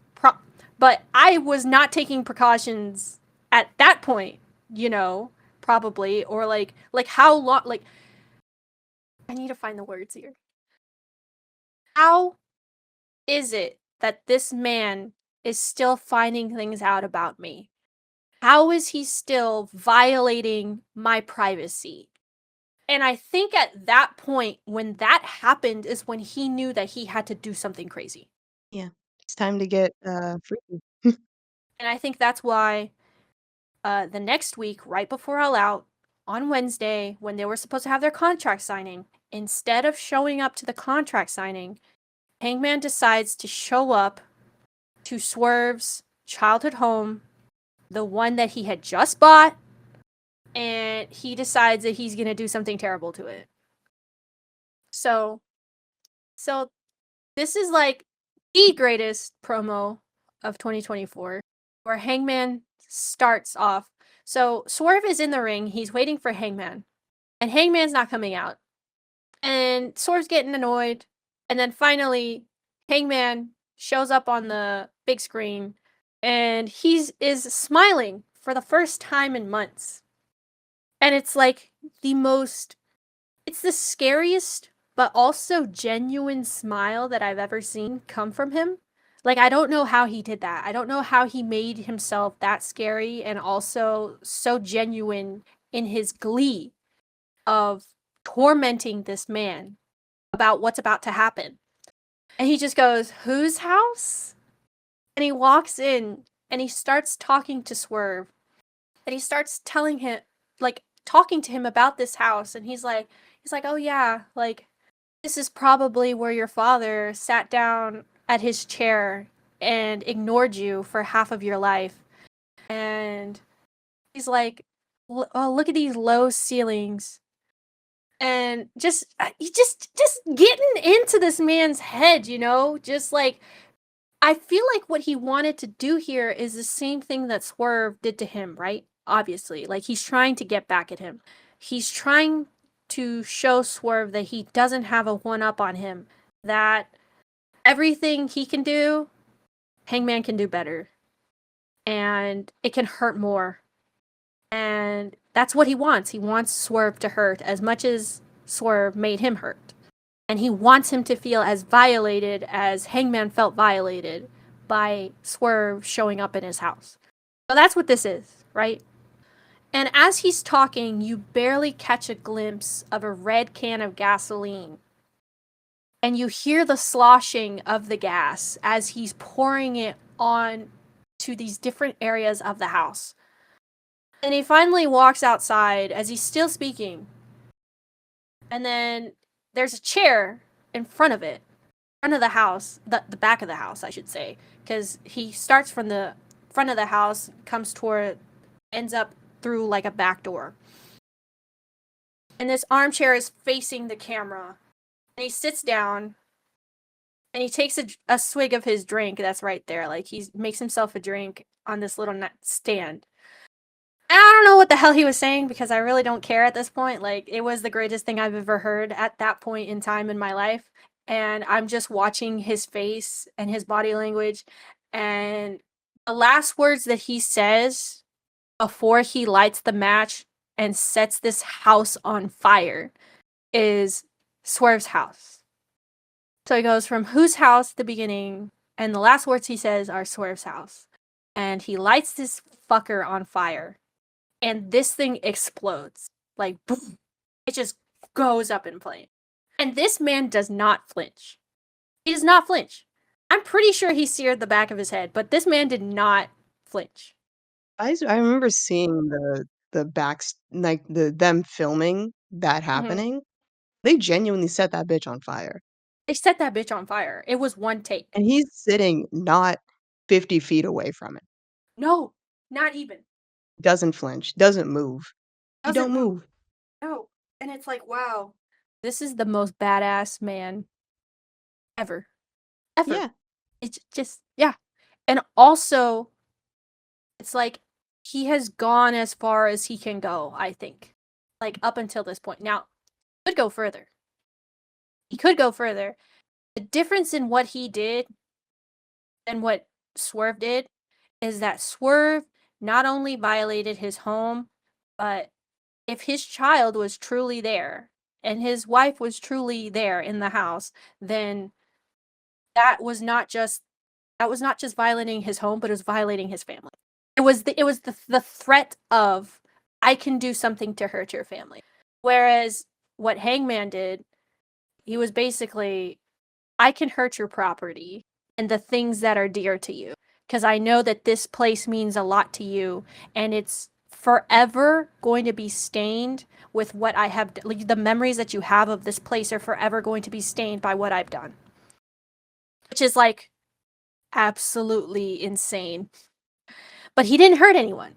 B: but I was not taking precautions at that point, you know, probably, or like how long, like, I need to find the words here. How is it that this man is still finding things out about me? How is he still violating my privacy? And I think at that point, when that happened, is when he knew that he had to do something crazy.
A: Yeah. It's time to get, freaky.
B: And I think that's why the next week, right before All Out, on Wednesday, when they were supposed to have their contract signing, instead of showing up to the contract signing, Hangman decides to show up to Swerve's childhood home, the one that he had just bought, and he decides that he's going to do something terrible to it. So, so this is like the greatest promo of 2024, where Hangman starts off. So Swerve is in the ring. He's waiting for Hangman, and Hangman's not coming out. And Swerve's getting annoyed. And then finally, Hangman shows up on the big screen, and is smiling for the first time in months. And it's like the most it's the scariest, but also genuine smile that I've ever seen come from him. Like, I don't know how he did that. I don't know how he made himself that scary and also so genuine in his glee of tormenting this man about what's about to happen. And he just goes, "Whose house?" And he walks in and he starts talking to Swerve. And he starts telling him, like, talking to him about this house. And he's like, "Oh yeah, like, this is probably where your father sat down at his chair and ignored you for half of your life." And he's like, "Oh, look at these low ceilings." And just getting into this man's head, just like, I feel like what he wanted to do here is the same thing that Swerve did to him, right? Obviously, like, he's trying to get back at him. He's trying to show Swerve that he doesn't have a one up on him, that everything he can do, Hangman can do better, and it can hurt more. And that's what he wants. He wants Swerve to hurt as much as Swerve made him hurt. And he wants him to feel as violated as Hangman felt violated by Swerve showing up in his house. So that's what this is, right? And as he's talking, you barely catch a glimpse of a red can of gasoline. And you hear the sloshing of the gas as he's pouring it on to these different areas of the house. And he finally walks outside as he's still speaking. And then there's a chair in front of it, front of the house, the back of the house, I should say, because he starts from the front of the house, comes toward, ends up through like a back door. And this armchair is facing the camera. And he sits down And he takes a swig of his drink that's right there. Like, he makes himself a drink on this little stand. I don't know what the hell he was saying because I really don't care at this point. Like, it was the greatest thing I've ever heard at that point in time in my life. And I'm just watching his face and his body language. And the last words that he says before he lights the match and sets this house on fire is Swerve's house. So he goes from whose house at the beginning, and the last words he says are Swerve's house. And he lights this fucker on fire. And this thing explodes. Like, boom. It just goes up in flames. And this man does not flinch. He does not flinch. I'm pretty sure he seared the back of his head, but this man did not flinch.
A: I remember seeing the backs like them filming that
B: Mm-hmm.
A: happening. They genuinely set that bitch on fire.
B: They set that bitch on fire. It was one take.
A: And he's sitting not 50 feet away from it.
B: No, not even.
A: Doesn't flinch, doesn't move. He
B: Doesn't
A: don't
B: move.
A: move.
B: No. And it's like, wow, this is the most badass man ever. Ever.
A: Yeah.
B: It's just, yeah. And also, it's like he has gone as far as he can go, I think. Like, up until this point. Now, he could go further. He could go further. The difference in what he did and what Swerve did is that Swerve not only violated his home, but if his child was truly there and his wife was truly there in the house, then that was not just violating his home, but it was violating his family. It was the threat of I can do something to hurt your family. Whereas what Hangman did, he was basically I can hurt your property and the things that are dear to you because I know that this place means a lot to you and it's forever going to be stained with what I have like, the memories that you have of this place are forever going to be stained by what I've done. Which is like absolutely insane. But he didn't hurt anyone.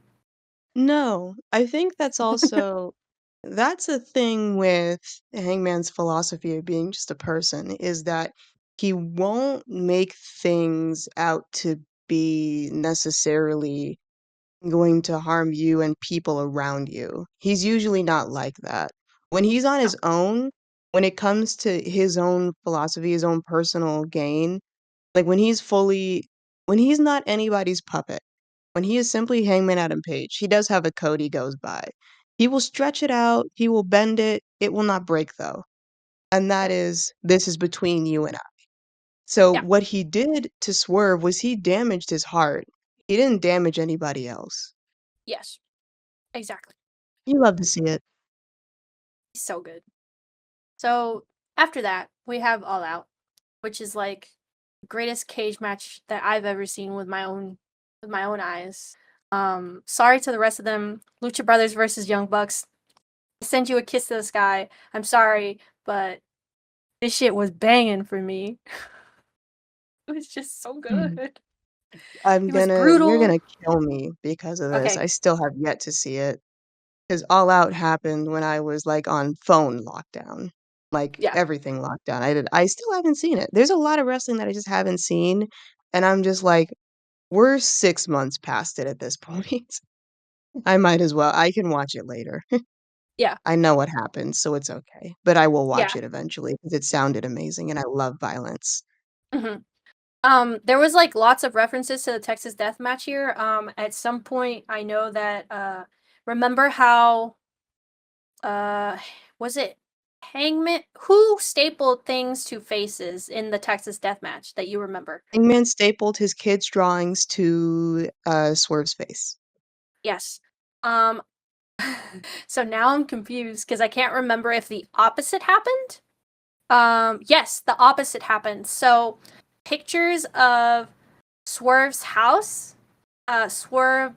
A: No, I think that's a thing with Hangman's philosophy of being just a person, is that he won't make things out to be necessarily going to harm you and people around you. He's usually not like that. When he's on
B: No.
A: his own, when it comes to his own philosophy, his own personal gain, like when he's not anybody's puppet, when he is simply Hangman Adam Page, he does have a code he goes by. He will stretch it out, he will bend it, it will not break though. And that
B: No.
A: is, this is between you and I. So
B: Yeah.
A: what he did to Swerve was he damaged his heart. He didn't damage anybody else.
B: Yes. Exactly.
A: You love to see it.
B: He's so good. So after that, we have All Out, which is like the greatest cage match that I've ever seen with my own eyes. Sorry to the rest of them. Lucha Brothers versus Young Bucks. I send you a kiss to the sky. I'm sorry, but this shit was banging for me. It was just so
A: Mm.
B: good. It was
A: You're
B: brutal.
A: gonna kill me because of this.
B: Okay.
A: I still have yet to see it. Because All Out happened when I was, like, on phone lockdown, like,
B: Yeah.
A: everything lockdown. I still haven't seen it. There's a lot of wrestling that I just haven't seen, and I'm just like, "We're 6 months past it at this point. I might as well I can watch it later.
B: Yeah.
A: I know what happens, so it's okay, but I will watch
B: Yeah.
A: it eventually because it sounded amazing, and I love violence."
B: Mhm. There was like lots of references to the Texas Death Match here. At some point, I know that remember how uh was it Hangman who stapled things to faces in the Texas Death Match that you remember?
A: Hangman stapled his kids' drawings to, Swerve's face.
B: Yes. Um, so now I'm confused because I can't remember if the opposite happened. Yes, the opposite happened. So pictures of Swerve's house, Swerve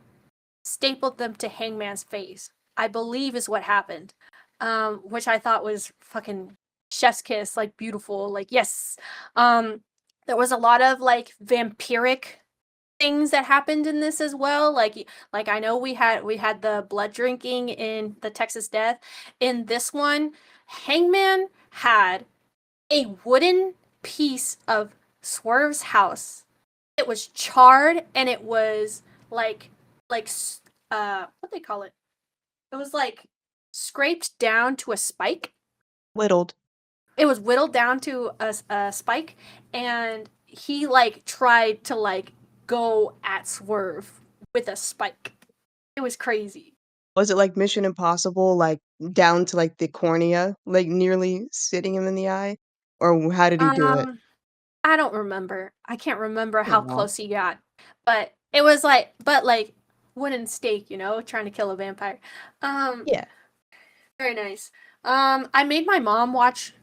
B: stapled them to Hangman's face. I believe is what happened. Which I thought was fucking chef's kiss, like beautiful, like yes. Um, there was a lot of like vampiric things that happened in this as well. Like I know we had the blood drinking in the Texas Death. In this one, Hangman had a wooden piece of Swerve's house. It was charred and it was like like what they call it? It was like scraped down to a spike.
A: Whittled.
B: It was whittled down to a spike, and he like tried to like go at Swerve with a spike. It was crazy.
A: Was it like Mission Impossible, like down to like the cornea, like nearly sitting him in the eye? Or how did he do it?
B: Um, I don't remember. I can't remember how
A: Aw.
B: close he got, but it was like, but like wooden stake, you know, trying to kill a vampire. Um,
A: Yeah.
B: very nice. I made my mom watch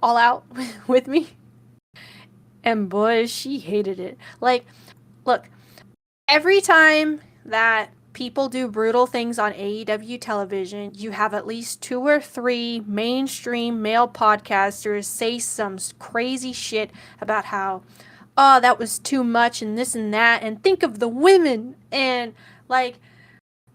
B: All Out with me, and boy, she hated it. Like, look, every time that people do brutal things on AEW television, you have at least 2 or 3 mainstream male podcasters say some crazy shit about how, oh, that was too much and this and that, and think of the women. And like,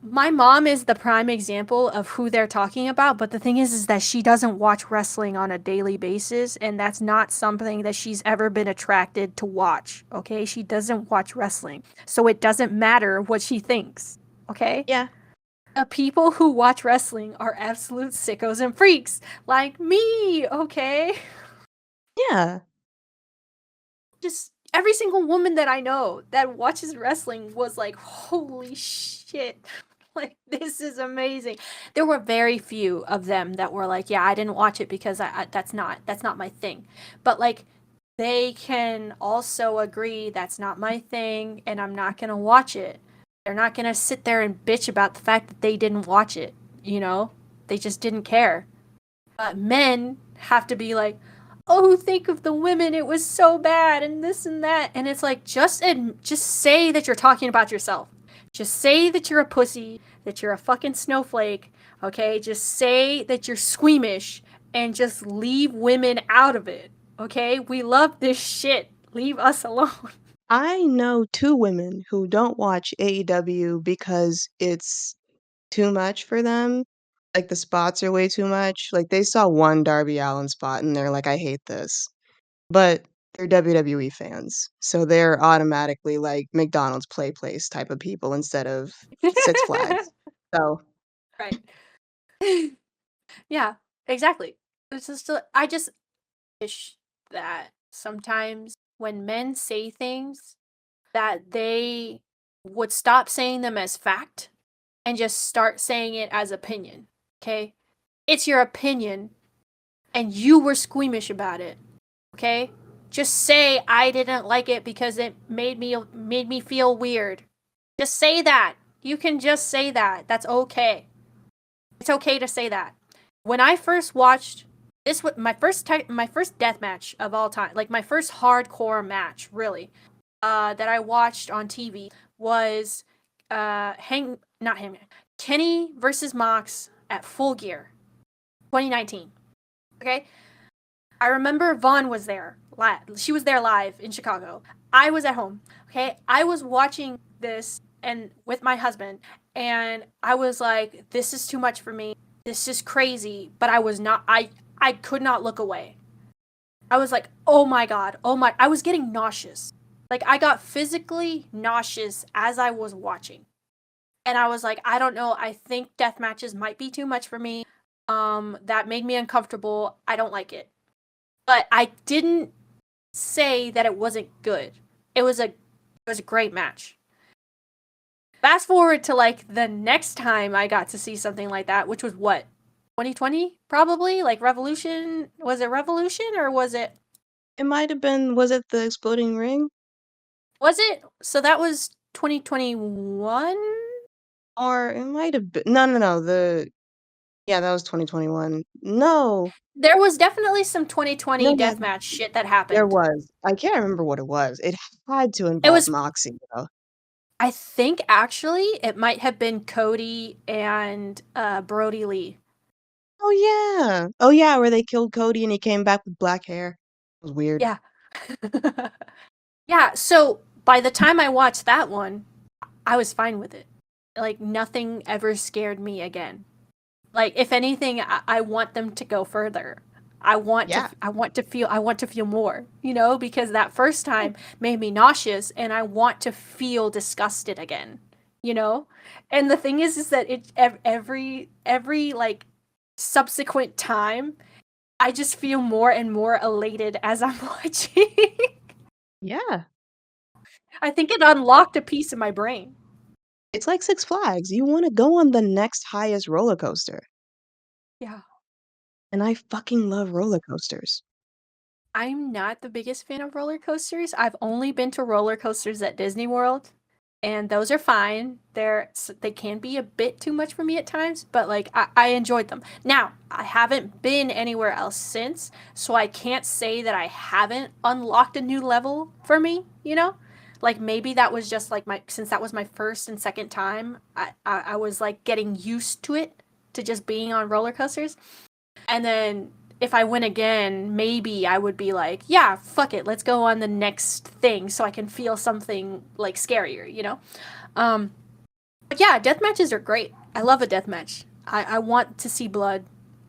B: my mom is the prime example of who they're talking about, but the thing is that she doesn't watch wrestling on a daily basis, and that's not something that she's ever been attracted to watch. Okay, she doesn't watch wrestling, so it doesn't matter what she thinks. Okay,
A: Yeah.
B: the people who watch wrestling are absolute sickos and freaks like me. Okay,
A: Yeah.
B: just every single woman that I know that watches wrestling was like, holy shit. Like, this is amazing. There were very few of them that were like, yeah, I didn't watch it because that's not my thing. But like, they can also agree that's not my thing and I'm not going to watch it. They're not going to sit there and bitch about the fact that they didn't watch it, you know? They just didn't care. But men have to be like, oh, think of the women, it was so bad and this and that. And it's like, just say that you're talking about yourself. Just say that you're a pussy, that you're a fucking snowflake. Okay, just say that you're squeamish and just leave women out of it. Okay, we love this shit, leave us alone.
A: I know 2 women who don't watch AEW because it's too much for them. Like, the spots are way too much. Like, they saw one Darby Allin spot and they're like, "I hate this." But they're WWE fans, so they're automatically, like, McDonald's play place type of people instead of Six Flags. So,
B: Right. Yeah, exactly. It's just I just wish that sometimes when men say things that they would stop saying them as fact and just start saying it as opinion. Okay? It's your opinion and you were squeamish about it. Okay? Just say I didn't like it because it made me feel weird. Just say that. You can just say that. That's okay. It's okay to say that. When I first watched this was my first death match of all time, like my first hardcore match, really, that I watched on TV was Hang not Hangman Kenny versus Mox at Full Gear, 2019. Okay, I remember Vaughn was there. She was there live in Chicago. I was at home. Okay, I was watching this and with my husband, and I was like, "This is too much for me. This is crazy." But I was not. I could not look away. I was like, "Oh my god! Oh my!" I was getting nauseous. Like I got physically nauseous as I was watching, and I was like, "I don't know. I think death matches might be too much for me. That made me uncomfortable. I don't like it." But I didn't say that it wasn't good. It was a great match. Fast forward to like the next time I got to see something like that, which was what? 2020 probably? Like Revolution? Was it Revolution or
A: it might have been, was it the Exploding Ring?
B: was it? So that was 2021?
A: Or it might have been, no, no, no, yeah, that was 2021. No.
B: There was definitely some 2020
A: No, no,
B: deathmatch shit that
A: there
B: happened.
A: was. I can't remember what it was. It had to
B: It
A: involve
B: was
A: Moxie, though.
B: I think actually it might have been Cody and Brody Lee.
A: Oh, yeah. Oh, yeah, where they killed Cody and he came back with black hair. It was weird.
B: Yeah. Yeah, so by the time I watched that one, I was fine with it. Like nothing ever scared me again. Like if anything, I want them to go further.
A: Yeah.
B: I want to feel more, you know, because that first time made me nauseous and I want to feel disgusted again, you know? And the thing is that every like subsequent time I just feel more and more elated as I'm watching.
A: Yeah.
B: I think it unlocked a piece of my brain.
A: It's like Six Flags. You wanna go on the next highest roller coaster,
B: Yeah.
A: and I fucking love roller coasters.
B: I'm not the biggest fan of roller coasters. I've only been to roller coasters at Disney World, and those are fine. They can be a bit too much for me at times, but like I enjoyed them. Now, I haven't been anywhere else since, so I can't say that I haven't unlocked a new level for me, you know? Like maybe that was just like my since that was my first and second time, I was like getting used to it, to just being on roller coasters. And then if I win again, maybe I would be like, yeah, fuck it, let's go on the next thing so I can feel something like scarier, you know? Um, but yeah, death matches are great. I love a death match. I want to see blood.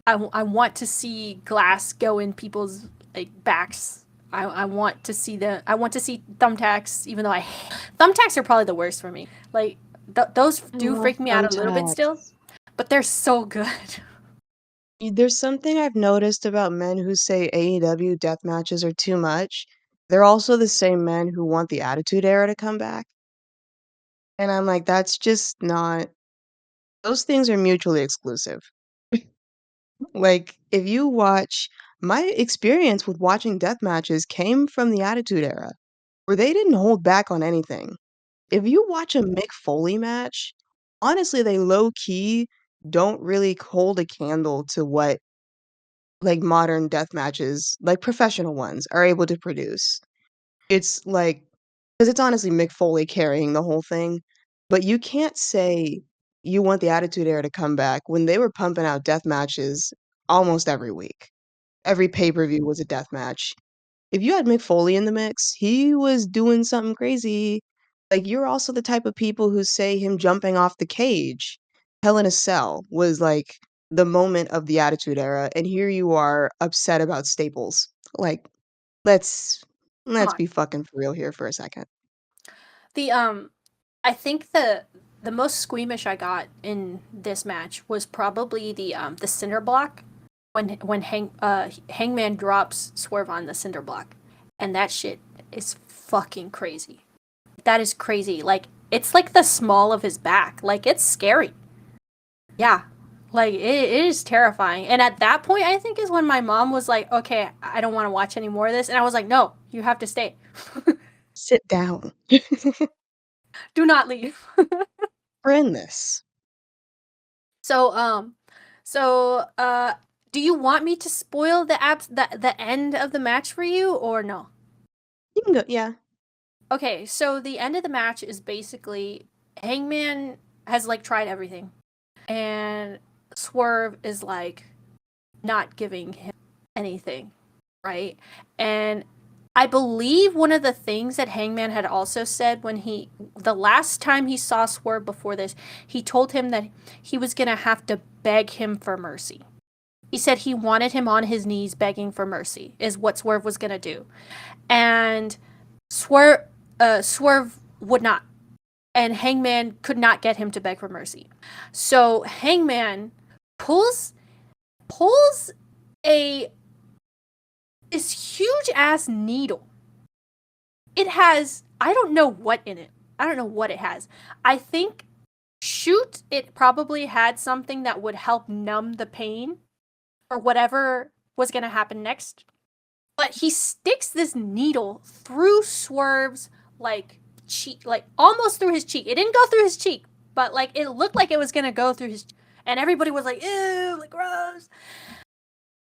B: I want to see glass go in people's like backs. I want to see I want to see thumbtacks, even though thumbtacks are probably the worst for me. Like those
A: I
B: do
A: love
B: freak me out a little bit still,
A: thumbtacks.
B: but they're so good.
A: There's something I've noticed about men who say AEW death matches are too much. They're also the same men who want the Attitude Era to come back, and I'm like, that's just not those things are mutually exclusive. Like, if you watch my experience with watching death matches came from the Attitude Era, where they didn't hold back on anything. If you watch a Mick Foley match, honestly, they low key don't really hold a candle to what like modern death matches, like professional ones, are able to produce. It's like, because it's honestly Mick Foley carrying the whole thing, but you can't say you want the Attitude Era to come back when they were pumping out death matches almost every week. Every pay-per-view was a death match. If you had Mick Foley in the mix, he was doing something crazy. Like, you're also the type of people who say him jumping off the cage, Hell in a Cell, was, like, the moment of the Attitude Era, and here you are upset about staples. Like, let's
B: Come
A: let's
B: on.
A: be fucking for real here for a second.
B: The I think the most squeamish I got in this match was probably the cinder block when Hangman drops Swerve on the cinder block, and that shit is fucking crazy. That is crazy. Like it's like the small of his back. Like it's scary. Yeah. Like it is terrifying. And at that point, I think is when my mom was like, "Okay, I don't want to watch any more of this," and I was like, "No, you have to stay.
A: Sit down.
B: Do not leave."
A: We're in this.
B: So, do you want me to spoil the end of the match for you or no?
A: You can go yeah.
B: Okay, so the end of the match is basically Hangman has like tried everything, and Swerve is like not giving him anything, right? And I believe one of the things that Hangman had also said when the last time he saw Swerve before this, he told him that he was gonna have to beg him for mercy. He said he wanted him on his knees begging for mercy, is what Swerve was gonna do. And Swerve would not. And Hangman could not get him to beg for mercy. So Hangman pulls pulls a this huge ass needle. It has I don't know what in it. I don't know what it has. I think shoot it probably had something that would help numb the pain or whatever was going to happen next. But he sticks this needle through Swerve's like cheek, like almost through his cheek. It didn't go through his cheek, but like it looked like it was going to go through his and everybody was like, "Ew, like gross."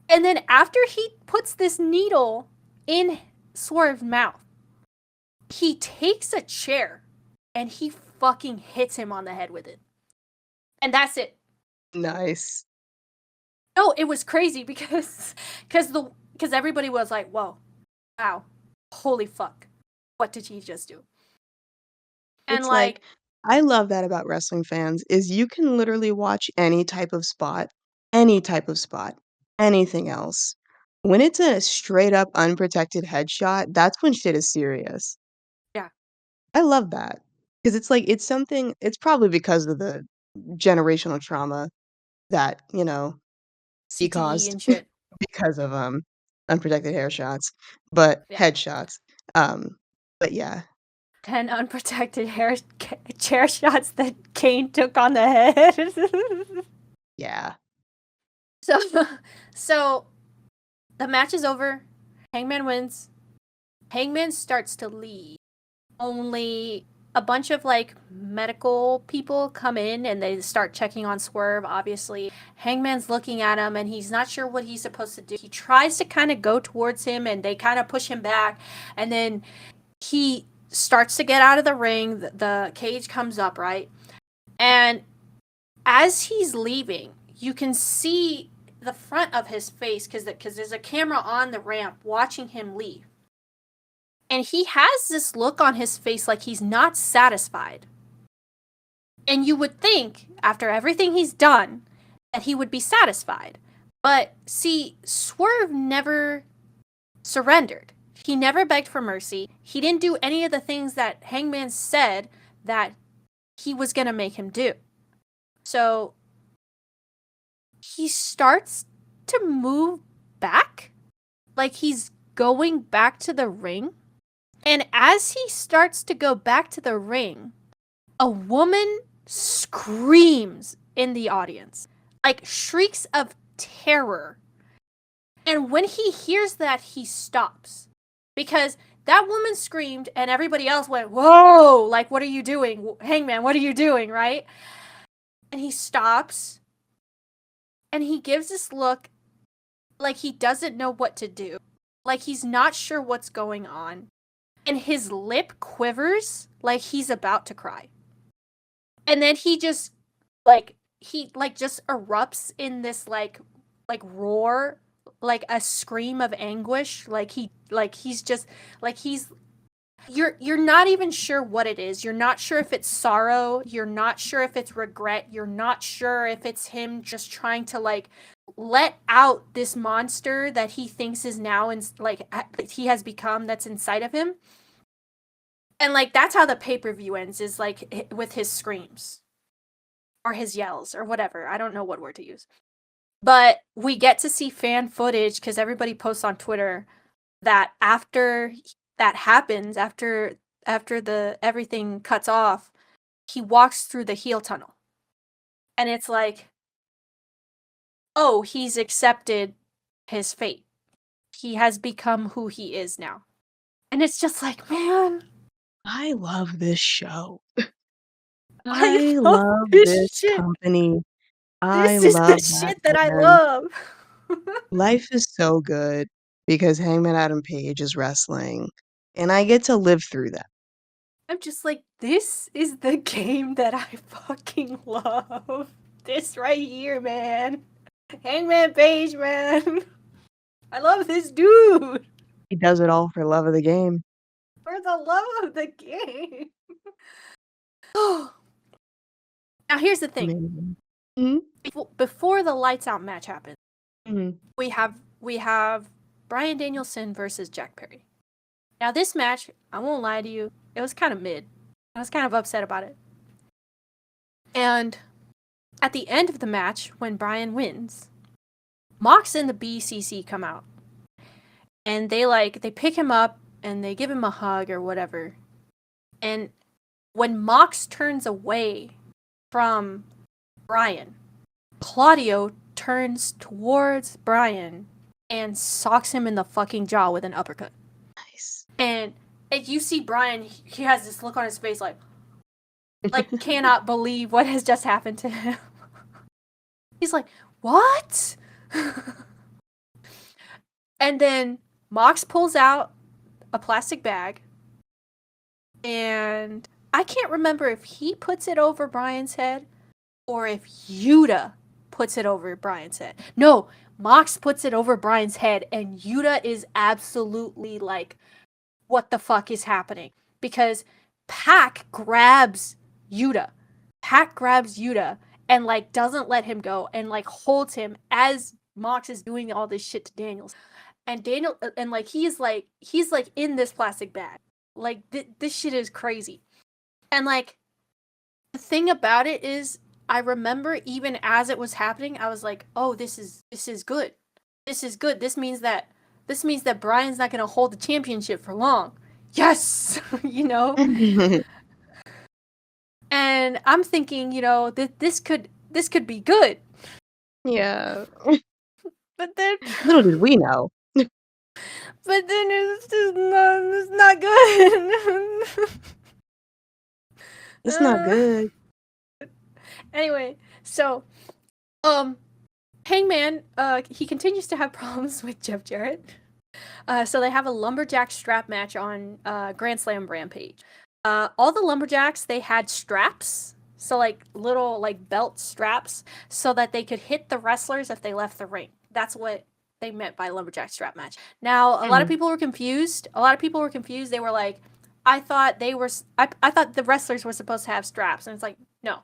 B: And then after he puts this needle in Swerve's mouth, he takes a chair and he fucking hits him on the head with it. And that's it.
A: Nice.
B: No, it was crazy because because everybody was like, "Whoa, wow, holy fuck, what did he just do?" And
A: It's like
B: like,
A: I love that about wrestling fans is you can literally watch any type of spot, anything else. When it's a straight up unprotected headshot, that's when shit is serious.
B: Yeah.
A: I love that because it's like it's something it's probably because of the generational trauma that, he
B: CTE
A: caused
B: and shit.
A: because of, unprotected hair shots, but
B: Yeah.
A: headshots. Um, but yeah.
B: 10 unprotected chair shots that Kane took on the head.
A: Yeah.
B: so, so the match is over. Hangman wins. Hangman starts to leave. Only a bunch of like medical people come in and they start checking on Swerve, obviously. Hangman's looking at him and he's not sure what he's supposed to do. He tries to kind of go towards him and they kind of push him back. And then he starts to get out of the ring. The cage comes up, right? And as he's leaving, you can see the front of his face because there's a camera on the ramp watching him leave. And he has this look on his face like he's not satisfied. And you would think, after everything he's done, that he would be satisfied. But see, Swerve never surrendered. He never begged for mercy. He didn't do any of the things that Hangman said that he was going to make him do. So he starts to move back, like he's going back to the ring. And as he starts to go back to the ring, a woman screams in the audience, like shrieks of terror. And when he hears that, he stops because that woman screamed and everybody else went, "Whoa, like, what are you doing? Hangman, what are you doing?" Right? And he stops and he gives this look like he doesn't know what to do, like he's not sure what's going on. And his lip quivers like he's about to cry. And then he just just erupts in this like roar, like a scream of anguish, he's just like he's you're not even sure what it is. You're not sure if it's sorrow, you're not sure if it's regret, you're not sure if it's him just trying to like let out this monster that he thinks is now in like he has become, that's inside of him. And like that's how the pay-per-view ends, is like with his screams or his yells or whatever. I don't know what word to use. But we get to see fan footage because everybody posts on Twitter that after that happens, after the everything cuts off, he walks through the heel tunnel. And it's like, oh, he's accepted his fate. He has become who he is now. And it's just like, man,
A: I love this show.
B: I
A: I
B: love
A: love
B: this
A: this
B: shit.
A: company. I
B: This is the
A: love that
B: shit that I
A: band.
B: love.
A: Life is so good because Hangman Adam Page is wrestling, and I get to live through that.
B: I'm just like, this is the game that I fucking love. This right here, man. Hangman Page, man. I love this dude.
A: He does it all for love of the game.
B: For the love of the game. Now here's the thing.
A: Amazing. Mhm,
B: Before the lights out match happens,
A: mhm.
B: we have Bryan Danielson versus Jack Perry. Now this match, I won't lie to you, it was kind of mid. I was kind of upset about it. And at the end of the match, when Bryan wins, Mox and the BCC come out. And they pick him up and they give him a hug or whatever. And when Mox turns away from Bryan, Claudio turns towards Bryan and socks him in the fucking jaw with an uppercut.
A: Nice.
B: And you see Bryan, he has this look on his face like cannot believe what has just happened to him. He's like, what? And then Mox pulls out a plastic bag, and I can't remember if he puts it over Bryan's head or if Yuta puts it over Bryan's head. No, Mox puts it over Bryan's head, and Yuta is absolutely like, what the fuck is happening? Because Pac grabs Yuta. Pac grabs Yuta and like doesn't let him go and like holds him as Mox is doing all this shit to Daniels. and Daniel and like he's like in this plastic bag. Like this shit is crazy. And like the thing about it is I remember even as it was happening, I was like, "Oh, this is good. This is good. This means that Brian's not going to hold the championship for long." Yes, you know. And I'm thinking, you know, that this could be good.
A: Yeah.
B: But then
A: Little did we know.
B: but then it's not good.
A: It's not good.
B: Anyway, so um Hangman, he continues to have problems with Jeff Jarrett. So they have a lumberjack strap match on Grand Slam Rampage. All the lumberjacks they had straps, so like little like belt straps, so that they could hit the wrestlers if they left the ring. That's what they meant by lumberjack strap match. Now a lot of
A: Mhm.
B: people were confused. A lot of people were confused. They were like, I thought they were. I thought the wrestlers were supposed to have straps, and it's like no,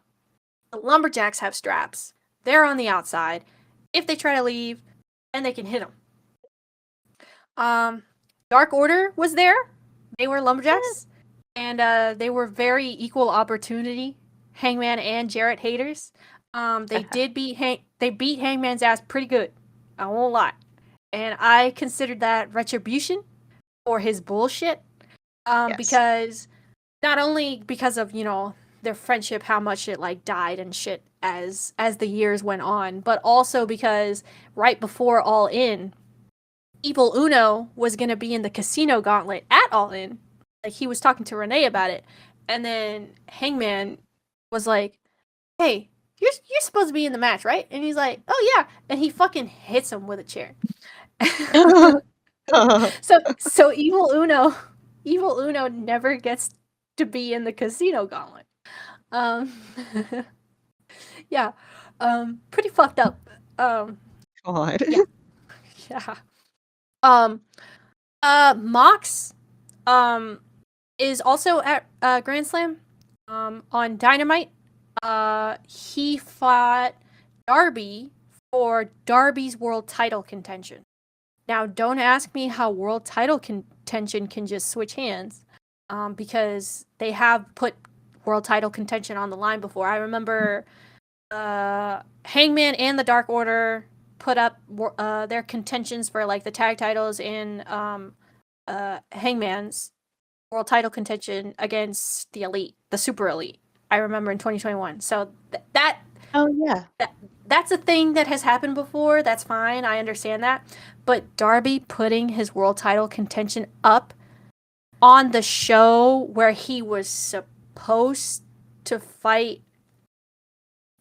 B: the lumberjacks have straps. They're on the outside. If they try to leave, and they can hit them. Um, Dark Order was there. They were lumberjacks, and they were very equal opportunity. Hangman and Jarrett haters. They did beat they beat Hangman's ass pretty good. I won't lie, and I considered that retribution for his bullshit.
A: Yes.
B: Because not only because of their friendship, how much it like died and shit as the years went on, but also because right before All In, Evil Uno was gonna be in the casino gauntlet at All In. Like he was talking to Renee about it, and then Hangman was like, "Hey, you're supposed to be in the match, right?" And he's like, "Oh yeah," and he fucking hits him with a chair. So Evil Uno never gets to be in the casino gauntlet. Um, yeah, pretty fucked up. Um,
A: God.
B: yeah, yeah. Um, Mox, um, is also at Grand Slam. On Dynamite, he fought Darby for Darby's world title contention. Now, don't ask me how world title contention can just switch hands, because they have put world title contention on the line before. I remember Hangman and the Dark Order put up their contentions for like the tag titles in Hangman's world title contention against the Elite, the Super Elite. I remember in 2021. So
A: Oh, yeah.
B: that's a thing that has happened before. That's fine. I understand that. But Darby putting his world title contention up on the show where he was supposed to fight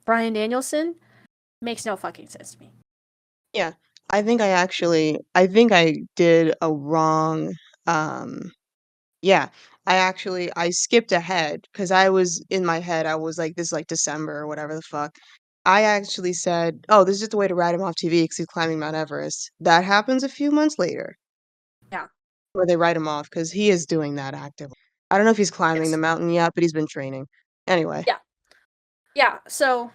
B: Bryan Danielson makes no fucking sense to me.
A: Yeah. I think I did a wrong, um yeah. I skipped ahead because I was in my head, I was like, "This is, like, December," or whatever the fuck. I actually said, "Oh, this is just a way to write him off TV because he's climbing Mount Everest." That happens a few months later,
B: Yeah.
A: where they write him off because he is doing that actively. I don't know if he's climbing the
B: Yes.
A: mountain yet, but he's been training. Anyway.
B: Yeah. Yeah. So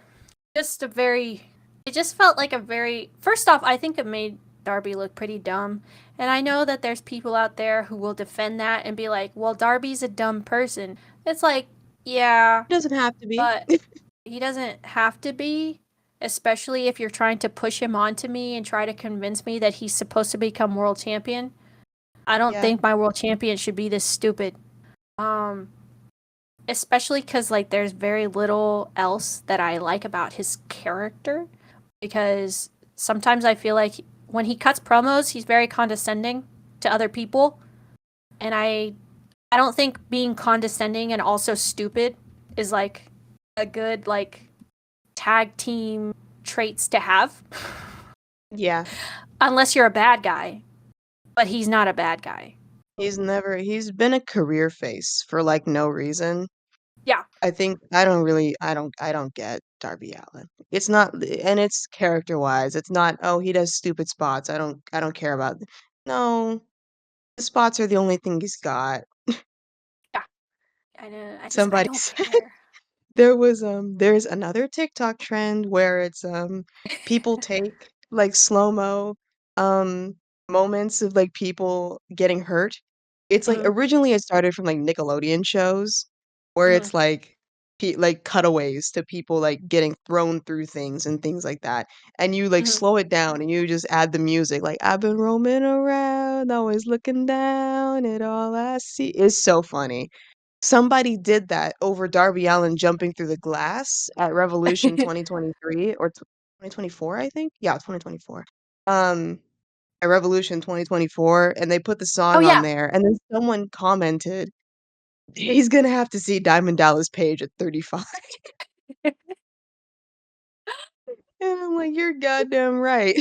B: just a very it just felt like a very first off, I think it made Darby look pretty dumb. And I know that there's people out there who will defend that and be like, well, Darby's a dumb person. It's like, yeah,
A: He doesn't have to be.
B: but he doesn't have to be, especially if you're trying to push him onto me and try to convince me that he's supposed to become world champion. I don't
A: Yeah.
B: think my world champion should be this stupid. Um, Especially because like there's very little else that I like about his character, because sometimes I feel like when he cuts promos he's very condescending to other people, and I don't think being condescending and also stupid is like a good like tag team traits to have.
A: Yeah.
B: Unless you're a bad guy, but he's not a bad guy.
A: He's been a career face for, like, no reason.
B: Yeah.
A: I don't get Darby Allin. It's not and it's character-wise, it's not, "Oh, he does stupid spots, I don't care about." No, the spots are the only thing he's got.
B: Yeah. I know. I
A: Somebody
B: don't
A: said
B: care.
A: there's another TikTok trend where it's, people take, like, slow-mo, um moments of, like, people getting hurt. It's like
B: Mhm,
A: originally it started from, like, Nickelodeon shows where
B: mhm,
A: it's like like cutaways to people, like, getting thrown through things and things like that, and you, like,
B: mhm.
A: slow it down and you just add the music, like, "I've been roaming around, always looking down at all I see." It's so funny. Somebody did that over Darby Allin jumping through the glass at Revolution 2023 or 2024, I think? Yeah, 2024. Um, at Revolution 2024, and they put the
B: Oh,
A: song on
B: yeah.
A: there, and then someone commented, "He's gonna have to see Diamond Dallas Page at 35." And I'm like, "You're goddamn right."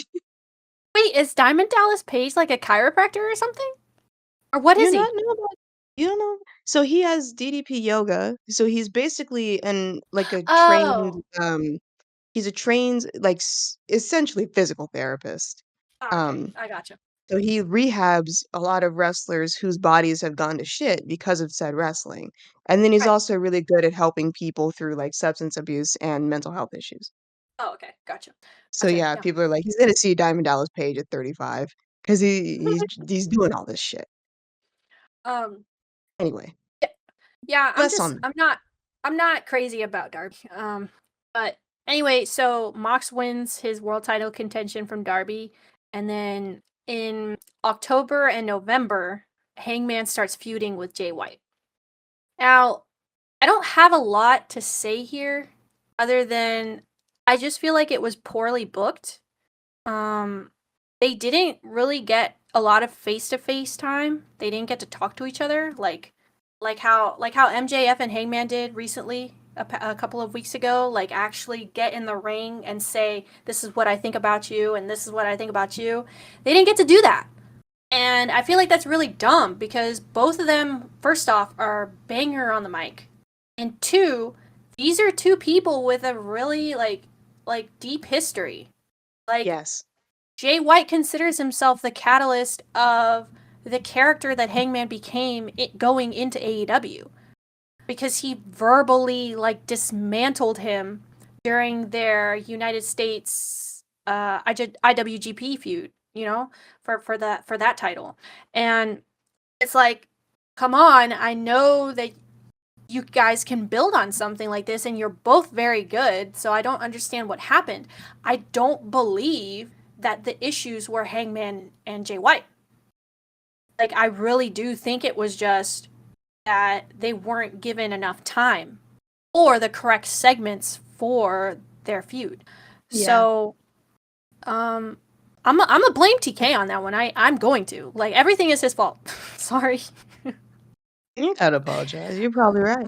B: Wait, is Diamond Dallas Page, like, a chiropractor or something? Or what
A: Do
B: is
A: you not
B: he?
A: know about you don't know? So he has DDP yoga, so he's basically like, a trained,
B: Oh.
A: he's a trained, like, essentially physical therapist.
B: Oh, okay,
A: Um,
B: I gotcha.
A: so he rehabs a lot of wrestlers whose bodies have gone to shit because of said wrestling. And then he's
B: Right.
A: also really good at helping people through, like, substance abuse and mental health issues.
B: Oh, okay, gotcha.
A: So,
B: Gotcha,
A: yeah,
B: yeah.
A: people are like, "He's gonna see Diamond Dallas Page at 35 because he's doing all this shit."
B: Um,
A: Anyway,
B: yeah, yeah,
A: less on
B: I'm not crazy about Darby, but anyway, so Mox wins his world title contention from Darby, and then in October and November, Hangman starts feuding with Jay White. Now, I don't have a lot to say here other than I just feel like it was poorly booked. Um, they didn't really get a lot of face-to-face time. They didn't get to talk to each other like how MJF and Hangman did recently a couple of weeks ago, like actually get in the ring and say this is what I think about you and this is what I think about you. They didn't get to do that. And I feel like that's really dumb because both of them, first off, are banger on the mic. And two, these are two people with a really like deep history. Like
A: yes.
B: Jay White considers himself the catalyst of the character that Hangman became going into AEW because he verbally like dismantled him during their United States IWGP feud, you know, for that title. And it's like, come on, I know that you guys can build on something like this and you're both very good, so I don't understand what happened. I don't believe that the issues were Hangman and Jay White. Like I really do think it was just that they weren't given enough time or the correct segments for their feud.
A: Yeah.
B: So, I'm a blame TK on that one. I'm going to. Like everything is his fault. Sorry.
A: You gotta apologize, you're probably right.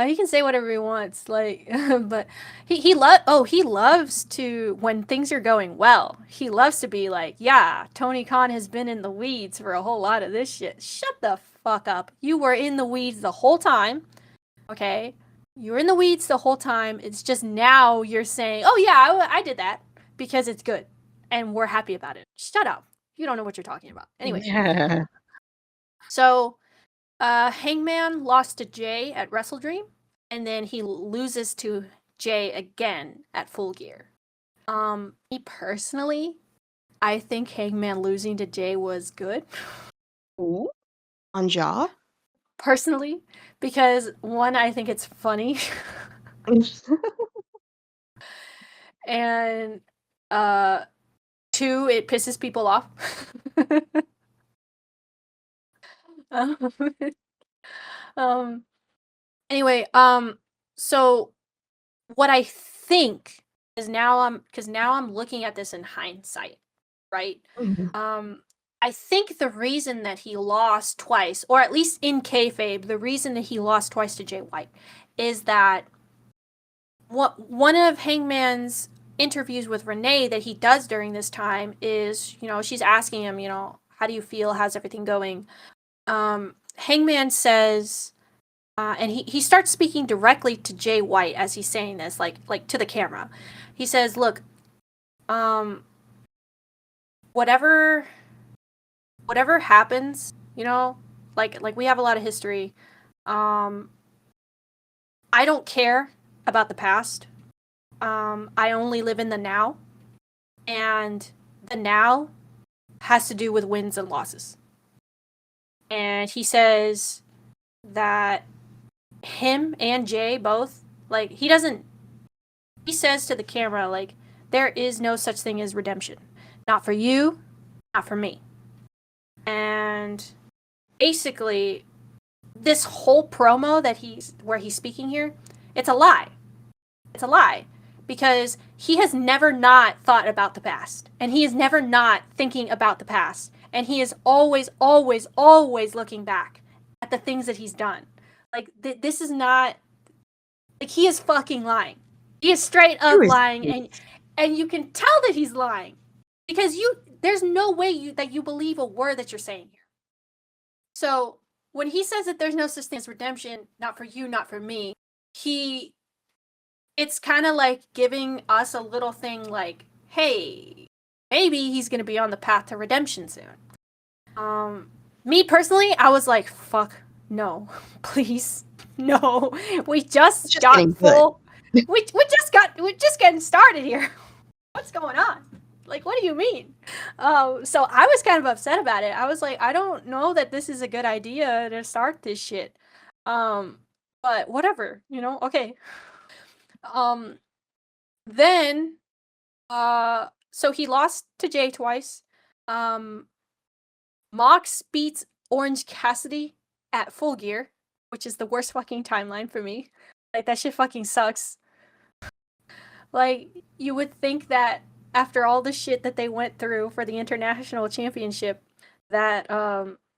B: He can say whatever he wants, like, but he loves to when things are going well. He loves to be like, yeah, Tony Khan has been in the weeds for a whole lot of this shit. Shut the fuck up. You were in the weeds the whole time, okay? You were in the weeds the whole time. It's just now you're saying, oh yeah, I did that because it's good, and we're happy about it. Shut up. You don't know what you're talking about. Anyway,
A: Yeah.
B: so Hangman lost to Jay at Wrestle Dream, and then he loses to Jay again at Full Gear. Me personally, I think Hangman losing to Jay was good.
A: Ooh, on Jaw?
B: Personally, because one, I think it's funny, and uh, two, it pisses people off. um, um, anyway, so what I think is now I'm looking at this in hindsight, right?
A: Mhm.
B: Um, I think the reason that he lost twice, or at least in kayfabe, the reason that he lost twice to Jay White, is that what one of Hangman's interviews with Renee that he does during this time is, she's asking him, how do you feel? How's everything going? Hangman says, and he starts speaking directly to Jay White as he's saying this, like to the camera. He says, "Look, um, whatever whatever happens, like we have a lot of history. Um, I don't care about the past. I only live in the now, and the now has to do with wins and losses. And he says that him and Jay both, like, he says to the camera, like, there is no such thing as redemption. Not for you, not for me. And basically, this whole promo where he's speaking here, it's a lie. It's a lie. Because he has never not thought about the past. And he is never not thinking about the past. And he is always, always, always looking back at the things that he's done. Like, this is not... Like, he is fucking lying. He is straight up lying, and you can tell that he's lying. Because there's no way that you believe a word that you're saying here. So, when he says that there's no such thing as redemption, not for you, not for me, it's kind of like giving us a little thing like, hey, maybe he's going to be on the path to redemption soon. Me personally, I was like, fuck, no, please, no. We just
A: just
B: got
A: getting good.
B: full. We're just getting started here. What's going on? Like, what do you mean? So I was kind of upset about it. I was like, I don't know that this is a good idea to start this shit. But whatever, okay. Um, then, so he lost to Jay twice. Mox beats Orange Cassidy at Full Gear, which is the worst fucking timeline for me. Like, that shit fucking sucks. Like, you would think that after all the shit that they went through for the international championship, that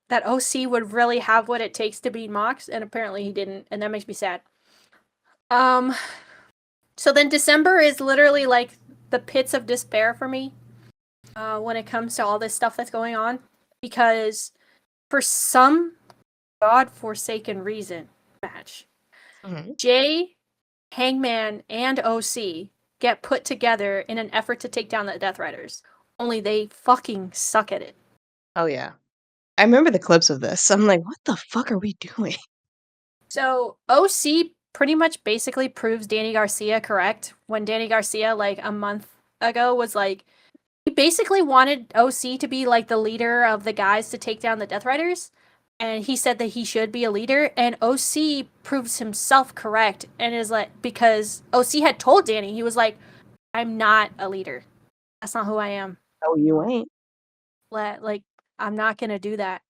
B: that OC would really have what it takes to beat Mox, and apparently he didn't, and that makes me sad. So then December is literally like the pits of despair for me when it comes to all this stuff that's going on, because for some god-forsaken reason, Jay, Hangman, and OC get put together in an effort to take down the Death Riders. Only they fucking suck at it.
A: Oh, yeah. I remember the clips of this. I'm like, what the fuck are we doing?
B: So OC pretty much basically proves Danny Garcia correct when Danny Garcia, like, a month ago was like, he basically wanted OC to be like the leader of the guys to take down the Death Riders. And he said that he should be a leader, and OC proves himself correct and is like, because OC had told Danny, he was like, I'm not a leader. That's not who I am.
A: Oh, you ain't.
B: Like, I'm not gonna do that.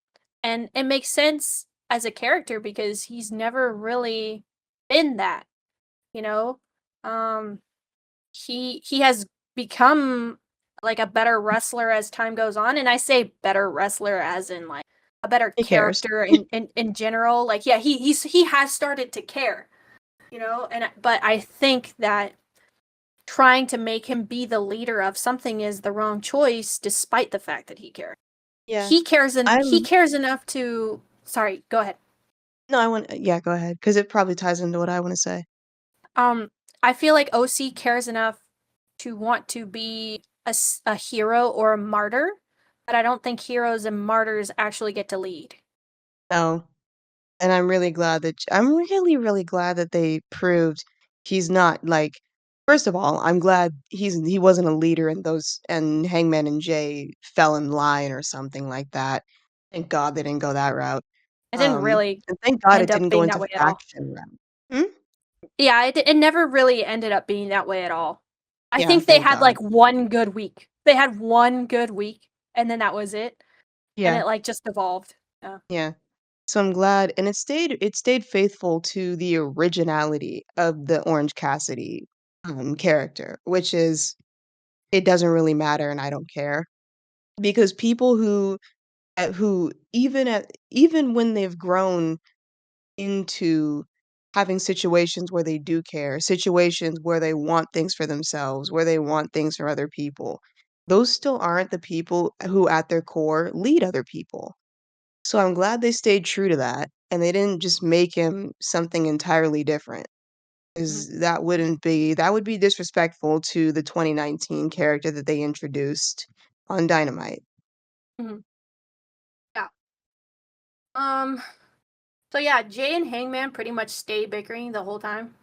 B: And it makes sense as a character because he's never really been that, you know? He has become like a better wrestler as time goes on, and I say better wrestler as in like a better
A: He cares.
B: character in general. Like, yeah, he has started to care, but I think that trying to make him be the leader of something is the wrong choice, despite the fact that he cares.
A: Yeah.
B: He
A: I'm
B: cares enough to... Sorry, go ahead.
A: No, yeah, go ahead, because it probably ties into what I wanna say.
B: I feel like OC cares enough to want to be a hero or a martyr, but I don't think heroes and martyrs actually get to lead.
A: No. And I'm really, really glad that they proved he's not, like first of all, I'm glad he wasn't a leader and Hangman and Jay fell in line or something like that. Thank God they didn't go that route.
B: It didn't really
A: And thank God
B: end
A: it
B: up
A: didn't go
B: being that
A: into
B: way at all.
A: faction route. Hmm?
B: Yeah, it never really ended up being that way at all. I
A: Yeah,
B: think they
A: thank
B: had
A: God.
B: like one good week. They had one good week, and then that was it. And
A: Yeah,
B: it like just evolved. Yeah.
A: yeah. So I'm glad, and it stayed faithful to the originality of the Orange Cassidy, character, which is it doesn't really matter and I don't care. Because people who even when they've grown into having situations where they do care, situations where they want things for themselves, where they want things for other people, those still aren't the people who at their core lead other people. So I'm glad they stayed true to that and they didn't just make him something entirely different.
B: Mhm.
A: 'Cause that would be disrespectful to the 2019 character that they introduced on Dynamite.
B: Mhm. Yeah. Um. So yeah, Jay and Hangman pretty much stay bickering the whole time.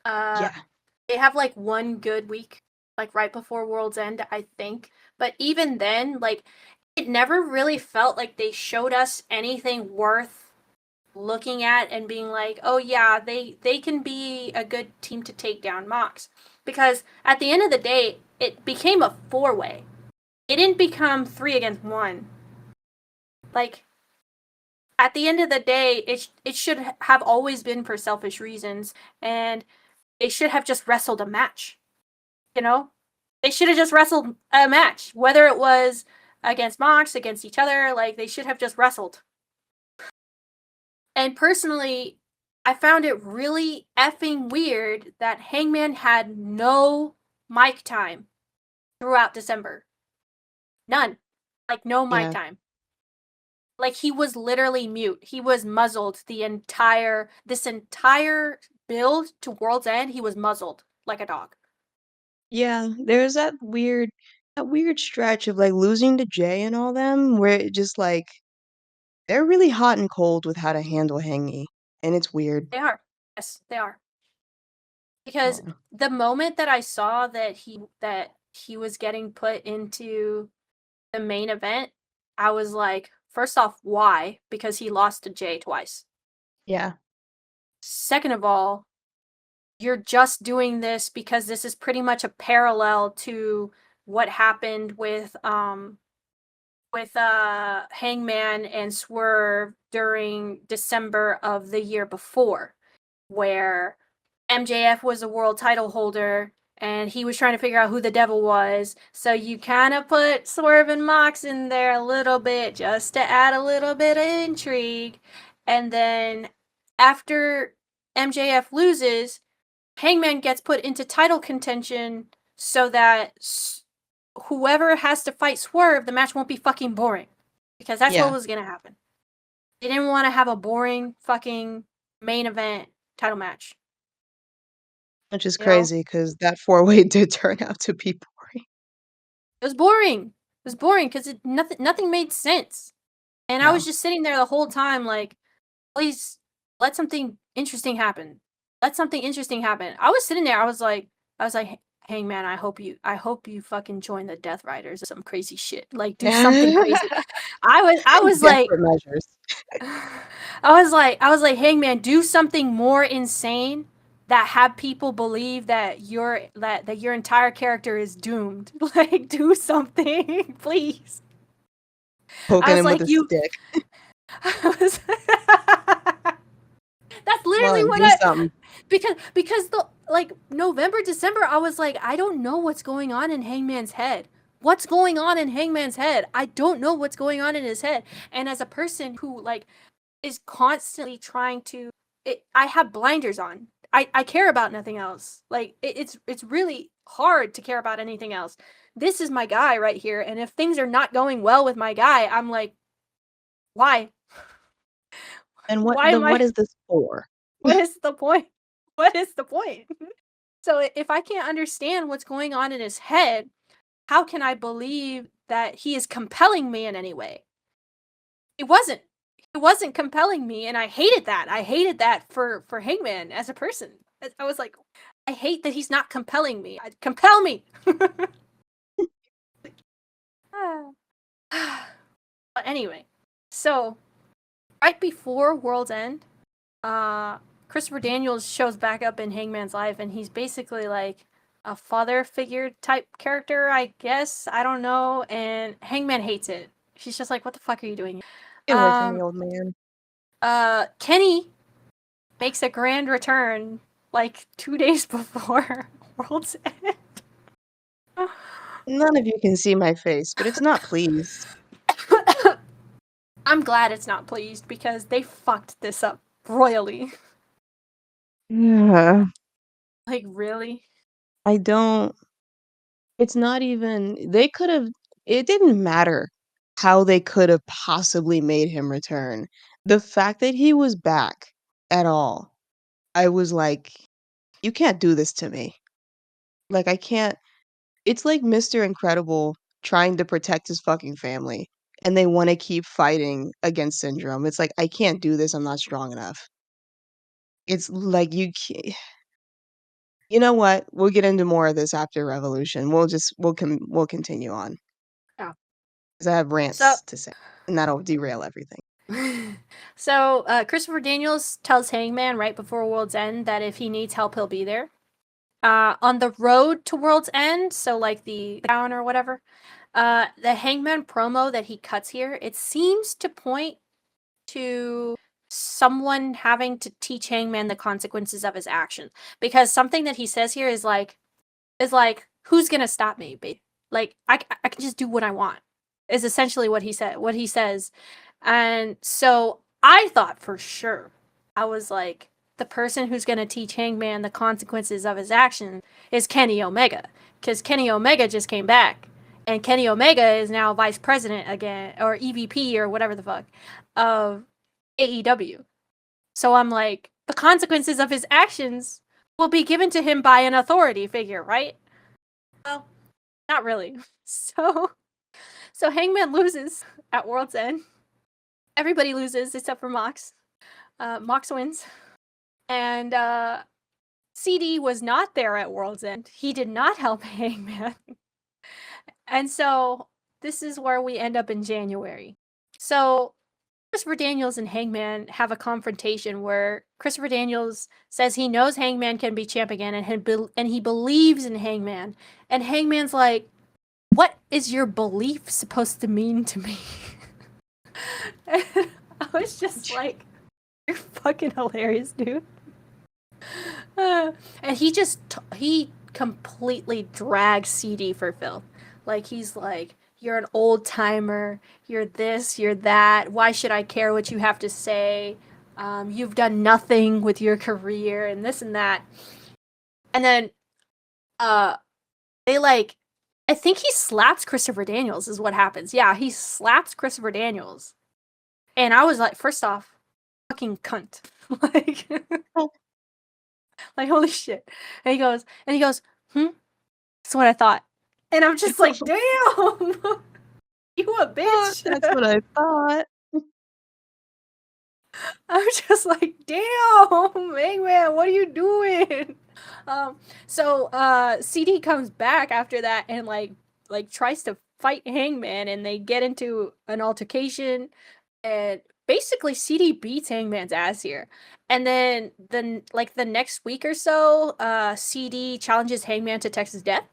B: Uh,
A: Yeah.
B: they have like one good week, like right before World's End, I think. But even then, like, it never really felt like they showed us anything worth looking at and being like, oh yeah, they can be a good team to take down Mox. Because at the end of the day, it became a 4-way. It didn't become 3 against 1. Like, at the end of the day, it should have always been for selfish reasons, and they should have just wrestled a match. You know, they should have just wrestled a match, whether it was against Mox, against each other. Like, they should have just wrestled. And personally, I found it really effing weird that Hangman had no mic time throughout December. None. Like, no mic
A: Yeah.
B: time. Like, he was literally mute. He was muzzled this entire build to World's End. He was muzzled like a dog.
A: Yeah, there's that weird stretch of, like, losing to Jay and all them where it just, like, they're really hot and cold with how to handle Hangy, and it's weird.
B: They are. Yes, they are. Because
A: Yeah.
B: the moment that I saw that he was getting put into the main event, I was like, first off, why? Because he lost to Jay twice.
A: Yeah.
B: Second of all, you're just doing this because this is pretty much a parallel to what happened with Hangman and Swerve during December of the year before, where MJF was a world title holder and he was trying to figure out who the devil was. So you kind of put Swerve and Mox in there a little bit just to add a little bit of intrigue. And then after MJF loses, Hangman gets put into title contention so that whoever has to fight Swerve, the match won't be fucking boring. Because that's what
A: Yeah,
B: was gonna happen. They didn't want to have a boring fucking main event title match.
A: which is
B: You know,
A: crazy because that four-way did turn out to be boring.
B: it was boring. It was boring because nothing made sense. And I was
A: No.
B: just sitting there the whole time, like, please let something interesting happen. Let something interesting happen. I was sitting there. I was like, Hangman, I hope you fucking join the Death Riders or some crazy shit. Like, do something crazy. I was like,
A: Desperate measures.
B: I was like, Hangman, do something more insane that have people believe that your entire character is doomed. Like, do something, please. I
A: Poking
B: was
A: him with
B: like,
A: a
B: you.
A: stick.
B: I was, that's
A: Come
B: literally
A: on,
B: what
A: do
B: I
A: something.
B: because the like November, December, I was like, I don't know what's going on in Hangman's head. What's going on in Hangman's head? I don't know what's going on in his head. And as a person who like is constantly trying to I have blinders on. I care about nothing else. Like it's really hard to care about anything else. This is my guy right here, and if things are not going well with my guy, I'm like, why?
A: And what
B: Why
A: the
B: am
A: what
B: I
A: is this for?
B: what is the point? What is the point? So if I can't understand what's going on in his head, how can I believe that he is compelling me in any way? It wasn't. It wasn't compelling me, and I hated that. I hated that for Hangman as a person. I was like, I hate that he's not compelling me. Compel me. But anyway, so right before World's End, uh, Christopher Daniels shows back up in Hangman's life, and he's basically like a father figure type character, I guess. I don't know. And Hangman hates it. She's just like, "What the fuck are you doing?"
A: Get away from me,
B: Um,
A: old man.
B: Kenny makes a grand return like 2 days before World's End.
A: None of you can see my face, but it's not pleased.
B: I'm glad it's not pleased because they fucked this up royally.
A: Yeah.
B: Like, really?
A: I don't it's not even they could've it didn't matter how they could have possibly made him return. The fact that he was back at all, I was like, "You can't do this to me." Like, I can't it's like Mr. Incredible trying to protect his fucking family, and they wanna keep fighting against Syndrome. It's like, "I can't do this, I'm not strong enough." It's like, you know what? We'll get into more of this after Revolution. We'll continue on.
B: Yeah.
A: 'cause I have
B: So
A: rants to say, and that'll derail everything.
B: so Christopher Daniels tells Hangman right before World's End that if he needs help, he'll be there. On the road to World's End, so like the town or whatever, the Hangman promo that he cuts here, it seems to point to someone having to teach Hangman the consequences of his actions. Because something that he says here is like, who's gonna stop me, babe? Like I can just do what I want. Is essentially what he said. What he says, and so I thought for sure, I was like, the person who's gonna teach Hangman the consequences of his action is Kenny Omega, because Kenny Omega just came back, and Kenny Omega is now vice president again, or EVP or whatever the fuck, of AEW. So I'm like, the consequences of his actions will be given to him by an authority figure, right? Well, not really. So Hangman loses at World's End. Everybody loses except for Mox. Mox wins. And CD was not there at World's End. He did not help Hangman. And so this is where we end up in January. So Christopher Daniels and Hangman have a confrontation where Christopher Daniels says he knows Hangman can be champ again, and he believes in Hangman. And Hangman's like, what is your belief supposed to mean to me? And I was just like, you're fucking hilarious, dude. And he completely drags CD for Phil. Like, he's like, you're an old timer, you're this, you're that, why should I care what you have to say? You've done nothing with your career, and this and that. And then uh they like, I think he slaps Christopher Daniels is what happens. Yeah, he slaps Christopher Daniels. And I was like, first off, fucking cunt. like like holy shit. And he goes, that's what I thought. And I'm just like, damn, you a bitch.
A: That's what I thought.
B: I'm just like, damn, Eggman, what are you doing? So CD comes back after that and like tries to fight Hangman, and they get into an altercation, and basically CD beats Hangman's ass here. And then the next week or so, CD challenges Hangman to Texas Death.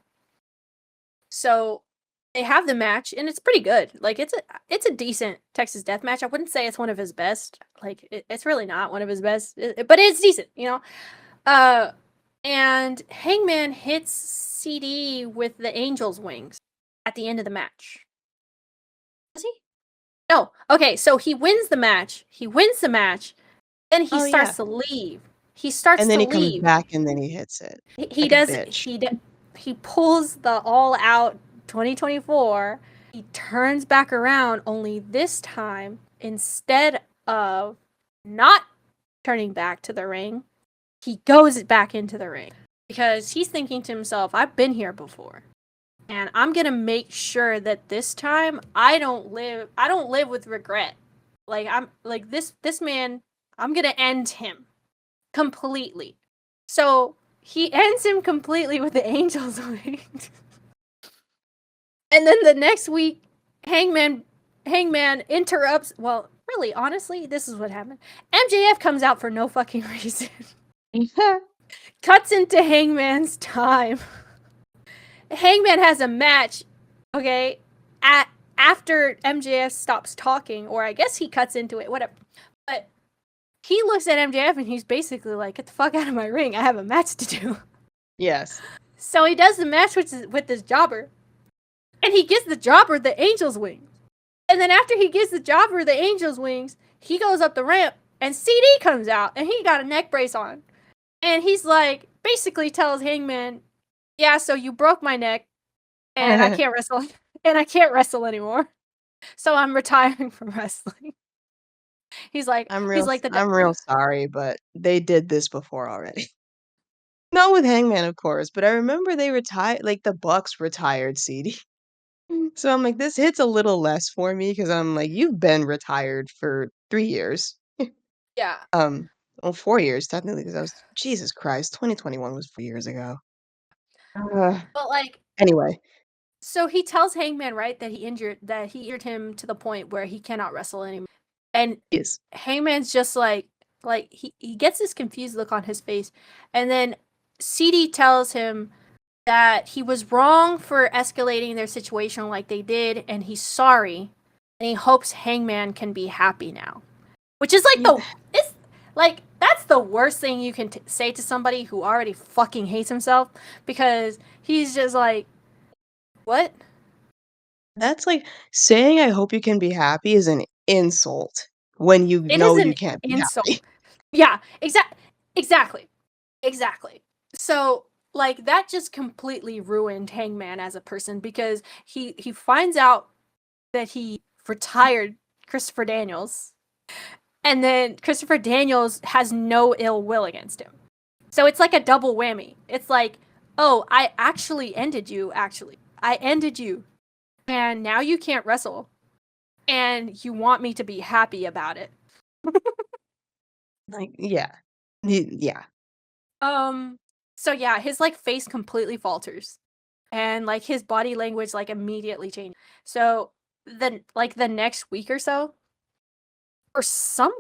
B: So they have the match, and it's pretty good. Like, it's a decent Texas Death Match. I wouldn't say it's one of his best. Like, it's really not one of his best, but it's decent, you know. Uh, and Hangman hits CD with the Angel's wings at the end of the match. Does he? No. Okay, so he wins the match. He wins the match. Then he
A: Oh, yeah.
B: starts to leave. He starts
A: And then
B: to
A: he comes
B: leave.
A: back and then he hits it
B: He
A: like a
B: does
A: bitch.
B: he pulls the all out 2024. He turns back around, only this time, instead of not turning back to the ring, he goes back into the ring because he's thinking to himself, I've been here before, and I'm going to make sure that this time I don't live with regret. Like, I'm like, this man, I'm going to end him completely. So he ends him completely with the Angel's wings. And then the next week, Hangman interrupts. Well, really, honestly, this is what happened. MJF comes out for no fucking reason. Cuts into Hangman's time. Hangman has a match, okay, after MJF stops talking, or I guess he cuts into it, whatever. But he looks at MJF and he's basically like, get the fuck out of my ring. I have a match to do.
A: Yes.
B: So he does the match with this jobber. And he gives the jobber the Angel's wings. And then after he gives the jobber the Angel's wings, he goes up the ramp and CD comes out and he got a neck brace on. And he's like, basically tells Hangman, yeah, so you broke my neck and I can't wrestle. And I can't wrestle anymore. So I'm retiring from wrestling. He's like,
A: I'm real sorry, but they did this before already. Not with Hangman, of course, but I remember they retired, like, the Bucks retired CD. So I'm like, this hits a little less for me because I'm like, you've been retired for 3 years.
B: yeah.
A: Um, well, 4 years technically because I was Jesus Christ, 2021 was 4 years ago. Uh,
B: But like,
A: anyway.
B: So he tells Hangman, right, that he injured him to the point where he cannot wrestle anymore. And
A: Yes.
B: Hangman's just he gets this confused look on his face, and then CD tells him that he was wrong for escalating their situation like they did, and he's sorry, and he hopes Hangman can be happy now. Which is like
A: Yeah,
B: it's like that's the worst thing you can say to somebody who already fucking hates himself, because he's just like, what?
A: that's like saying I hope you can be happy is an insult when you
B: It is
A: know
B: an
A: you can't be
B: insult.
A: happy.
B: Yeah, exactly. Exactly. So, like, that just completely ruined Hangman as a person, because he finds out that he retired Christopher Daniels, and then Christopher Daniels has no ill will against him. So it's like a double whammy. It's like, oh, I actually ended you, actually. I ended you, and now you can't wrestle, and you want me to be happy about it.
A: Like, yeah. Yeah.
B: Um, so yeah, his like face completely falters, and like his body language like immediately changes. So the next week or so, for some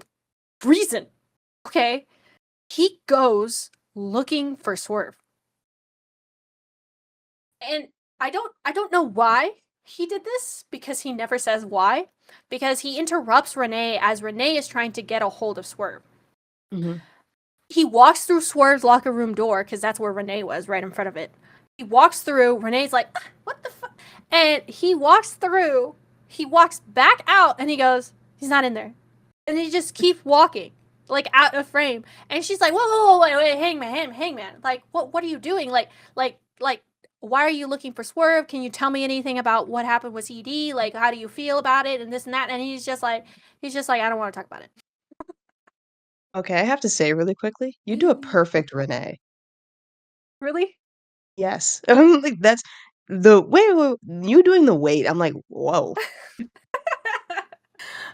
B: reason, okay, he goes looking for Swerve. And I don't know why he did this, because he never says why, because he interrupts Renee as Renee is trying to get a hold of Swerve.
A: Mhm.
B: He walks through Swerve's locker room door, because that's where Renee was, right in front of it. He walks through. Renee's like, "Ah, what the fuck?" And he walks through. He walks back out, and he goes, he's not in there. And he just keeps walking, like out of frame. And she's like, whoa, whoa, whoa, wait, hangman. Like, what are you doing? Like, why are you looking for Swerve? Can you tell me anything about what happened with CD? Like, how do you feel about it? And this and that. And he's just like, I don't want to talk about it.
A: Okay, I have to say really quickly, you do a
B: Mm.
A: perfect Renee.
B: Really?
A: Yes. Like, that's wait, you doing the wait, I'm like, "Whoa."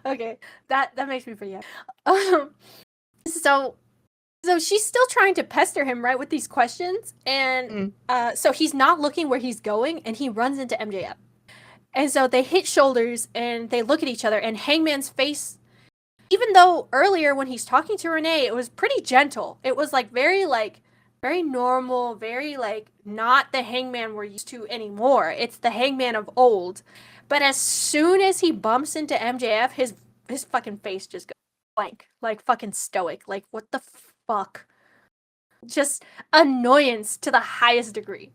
B: Okay, that makes me pretty happy. Um, so so she's still trying to pester him, right, with these questions, and
A: Mm.
B: so he's not looking where he's going, and he runs into MJF, and so they hit shoulders, and they look at each other, and Hangman's face, even though earlier when he's talking to Renee, it was pretty gentle. It was like very normal, very like not the Hangman we're used to anymore. It's the Hangman of old. But as soon as he bumps into MJF, his fucking face just goes blank, like fucking stoic. Like what the fuck? Just annoyance to the highest degree,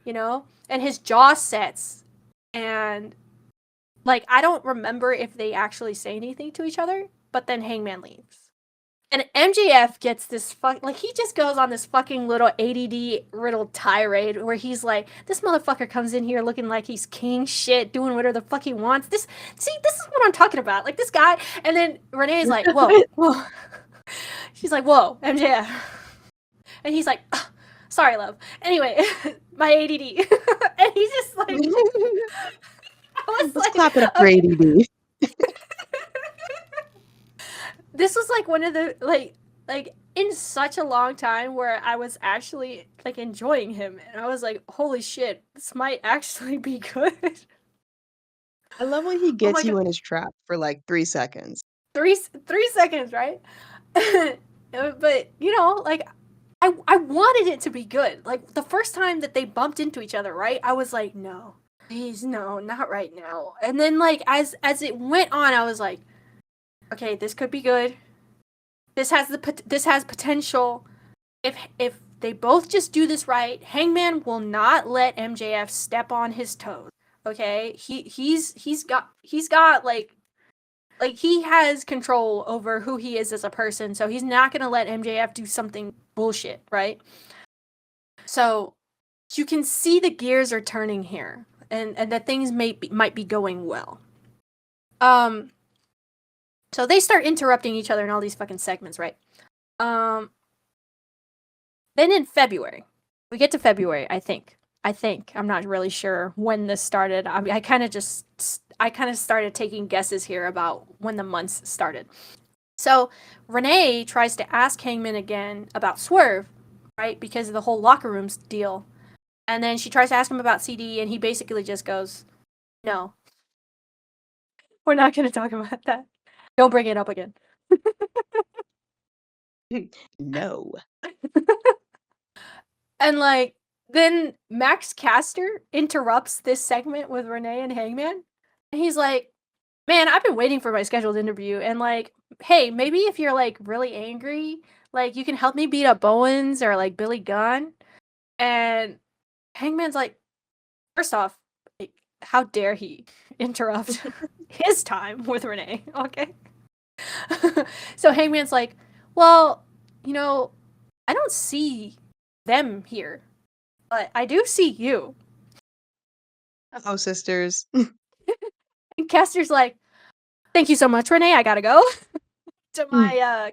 B: you know? And his jaw sets, and like I don't remember if they actually say anything to each other, but then Hangman leaves. And MJF gets this like he just goes on this fucking little ADD riddled tirade where he's like, this motherfucker comes in here looking like he's king shit, doing whatever the fuck he wants. This is what I'm talking about. Like this guy. And then Renee's like, whoa, whoa. She's like, whoa, MJF. And he's like, sorry, love. Anyway, my ADD. And he's just like, I was
A: Let's
B: like,
A: clap it up for
B: okay.
A: ADD.
B: This was like one of the like in such a long time where I was actually like enjoying him, and I was like, holy shit, this might actually be good.
A: I love when he
B: Oh my
A: gets you
B: god.
A: in his trap for, like, 3 seconds.
B: Three seconds, right? But you know, like I wanted it to be good. Like the first time that they bumped into each other, right? I was like, no, please, no, not right now. And then like as it went on, I was like, okay, this could be good. This has potential. If they both just do this right, Hangman will not let MJF step on his toes. Okay, he's got like he has control over who he is as a person, so he's not gonna let MJF do something bullshit, right? So you can see the gears are turning here, and that things might be going well. Um, so they start interrupting each other in all these fucking segments, right? Um, then in February, we get to February, I think. I'm not really sure when this started. I mean, I kind of started taking guesses here about when the months started. So Renee tries to ask Hangman again about Swerve, right? Because of the whole locker rooms deal. And then she tries to ask him about CD, and he basically just goes, "No, we're not going to talk about that. Don't bring it up again."
A: No.
B: And like, then Max Caster interrupts this segment with Renee and Hangman. And he's like, "Man, I've been waiting for my scheduled interview. And like, hey, maybe if you're like really angry, like you can help me beat up Bowens or like Billy Gunn." And Hangman's like, first off, like, how dare he interrupt his time with Renee? Okay. So Hangman's like, well, you know, I don't see them here, but I do see you.
A: Oh, sisters.
B: And Caster's like, thank you so much, Renee. I gotta go to my I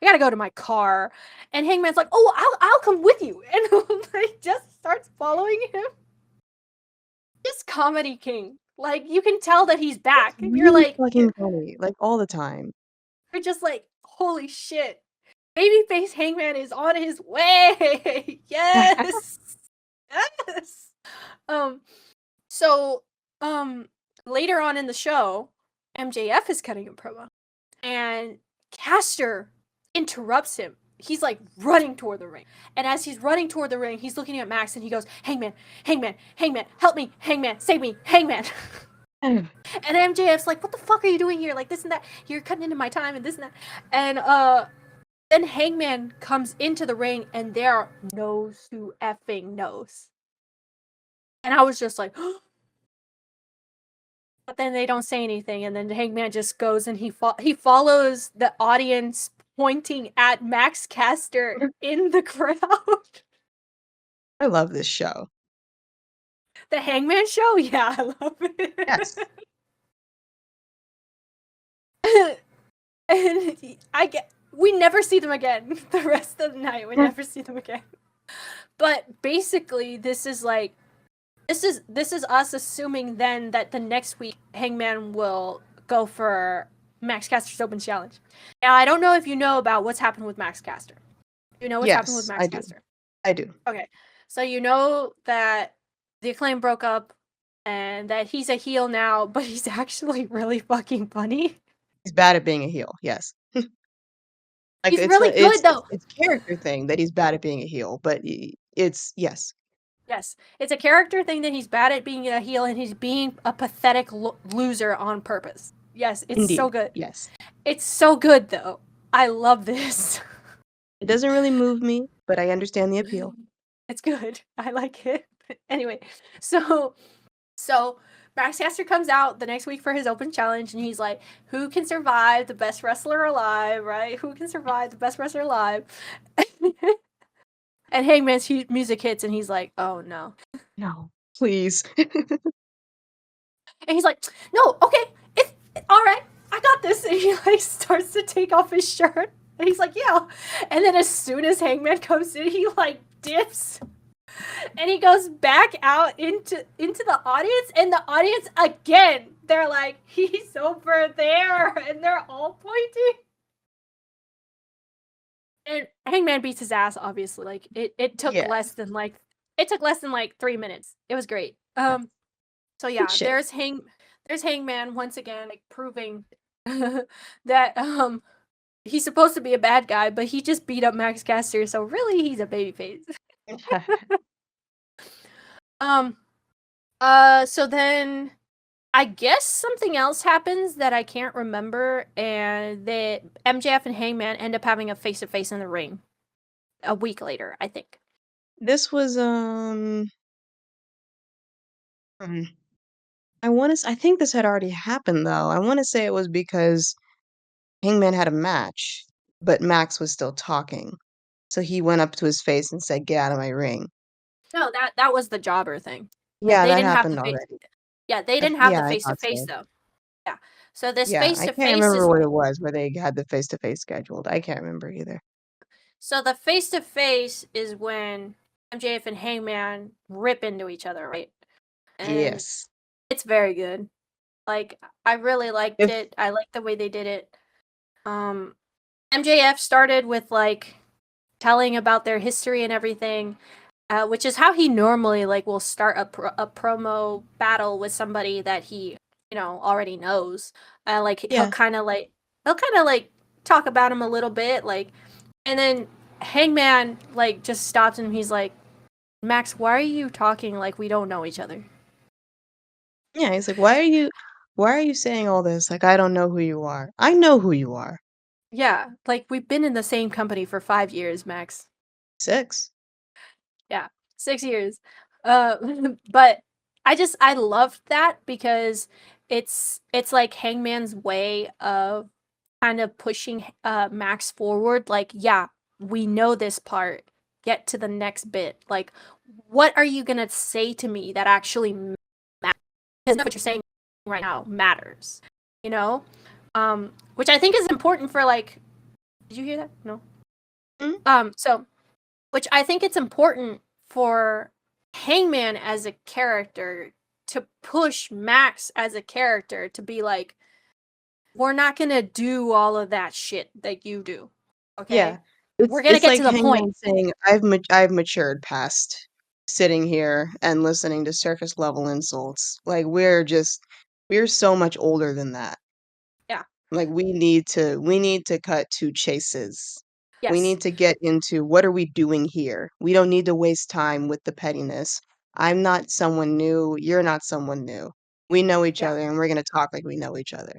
B: gotta go to my car. And Hangman's like, oh, I'll come with you. And like just starts following him. Just comedy king. Like you can tell that he's back. You're
A: Really
B: like
A: fucking funny, like, all the time.
B: you're just like, holy shit. Babyface Hangman is on his way. Yes. Yes. Um so later on in the show, MJF is cutting a promo and Caster interrupts him. He's like running toward the ring. And as he's running toward the ring, he's looking at Max and he goes, Hangman, Hangman, Hangman, help me, Hangman, save me, Hangman. And MJF's like, what the fuck are you doing here? Like this and that. You're cutting into my time and this and that. And then Hangman comes into the ring and there knows who effing knows. And I was just like, but then they don't say anything, and then Hangman just goes and he follows the audience pointing at Max Caster in the crowd.
A: I love this show.
B: The Hangman show? Yeah, I love
A: Yes.
B: it. And we never see them again. The rest of the night, we never see them again. But basically, this is us assuming then that the next week Hangman will go for Max Caster's Open Challenge. Now, I don't know if you know about what's happened with Max Caster. You know what's happened with
A: Yes,
B: Max
A: I do.
B: Caster?
A: I do.
B: Okay. So you know that the Acclaim broke up and that he's a heel now, but he's actually really fucking funny.
A: He's bad at being a heel, yes. Like,
B: He's really good though.
A: it's character thing that he's bad at being a heel, but it's yes.
B: Yes, it's a character thing that he's bad at being a heel and he's being a pathetic loser on purpose. Yes, it's so
A: Indeed,
B: good.
A: yes.
B: It's so good though. I love this.
A: It doesn't really move me, but I understand the appeal.
B: It's good. I like it. Anyway, so Max Caster comes out the next week for his open challenge and he's like, who can survive the best wrestler alive, right? Who can survive the best wrestler alive? And Hangman's music hits and he's like, oh no.
A: No, please.
B: And he's like, no, okay, it's all right. I got this. And he like starts to take off his shirt. And he's like, yeah. And then as soon as Hangman comes in, he like dips. And he goes back out into the audience. And the audience again, they're like, he's over there. And they're all pointing. And Hangman beats his ass, obviously. Like it took
A: Yeah,
B: less than like 3 minutes. It was great.
A: yeah.
B: So
A: Good
B: yeah,
A: shit.
B: there's Hangman once again, like proving that he's supposed to be a bad guy, but he just beat up Max Caster, so really he's a babyface. um so then I guess something else happens that I can't remember, and that MJF and Hangman end up having a face to face in the ring a week later, I think.
A: This was, I think this had already happened, though. I wanna say it was because Hangman had a match, but Max was still talking. So he went up to his face and said, "Get out of my ring."
B: No, that was the jobber thing.
A: Yeah,
B: They
A: that
B: didn't have the
A: happened
B: face.
A: already.
B: Yeah, they didn't have
A: Yeah,
B: the
A: I
B: face to
A: thought
B: face
A: so.
B: though. Yeah. So this
A: Yeah,
B: face
A: I
B: to
A: can't
B: face
A: remember
B: is
A: what it was where they had the face-to-face scheduled. I can't remember either.
B: So the face to face is when MJF and Hangman rip into each other, right? And
A: Yes.
B: it's very good. Like I really liked
A: If
B: it. I liked the way they did it. Um MJF started with like telling about their history and everything, which is how he normally like will start a promo battle with somebody that he already knows. Like
A: Yeah.
B: he'll kind of like talk about him a little bit, like, and then Hangman like just stops him. He's like, Max, why are you talking like we don't know each other?
A: Yeah, he's like, "Why are you saying all this? Like, I don't know who you are. I know who you are."
B: Yeah, like we've been in the same company for 5 years, Max.
A: 6.
B: Yeah, 6 years. Uh, but I loved that because it's like Hangman's way of kind of pushing Max forward. Like, yeah, we know this part. Get to the next bit. Like, what are you gonna say to me that actually matters? Because what you're saying right now matters. You know, which I think is important for like. Did you hear that? No.
A: Mhm.
B: So which I think it's important for Hangman as a character to push Max as a character to be like, we're not gonna do all of that shit that you do.
A: Yeah.
B: Okay?
A: It's
B: We're gonna
A: it's
B: get
A: like
B: to the point.
A: Hangman saying, I've matured past sitting here and listening to surface level insults. Like, we're so much older than that.
B: Yeah.
A: Like, we need to cut to chases. We
B: Yes.
A: need to get into what are we doing here? We don't need to waste time with the pettiness. I'm not someone new, you're not someone new. We know each
B: Yeah.
A: other and we're gonna talk like we know each other.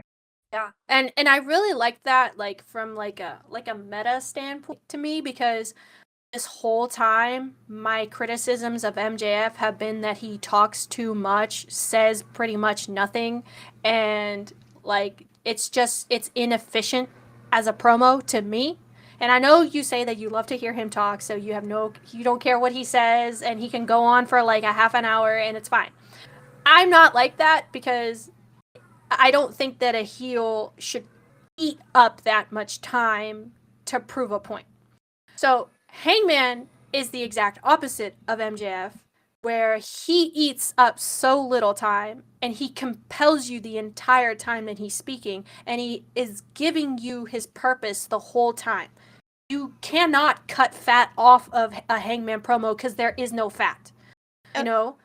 B: Yeah. And I really like that like from like a meta standpoint to me because this whole time, my criticisms of MJF have been that he talks too much, says pretty much nothing, and like it's inefficient as a promo to me. And I know you say that you love to hear him talk, so you don't care what he says and he can go on for like a half an hour and it's fine. I'm not like that because I don't think that a heel should eat up that much time to prove a point. So Hangman is the exact opposite of MJF, where he eats up so little time and he compels you the entire time that he's speaking, and he is giving you his purpose the whole time. You cannot cut fat off of a Hangman promo because there is no fat, you
A: Yep.
B: know?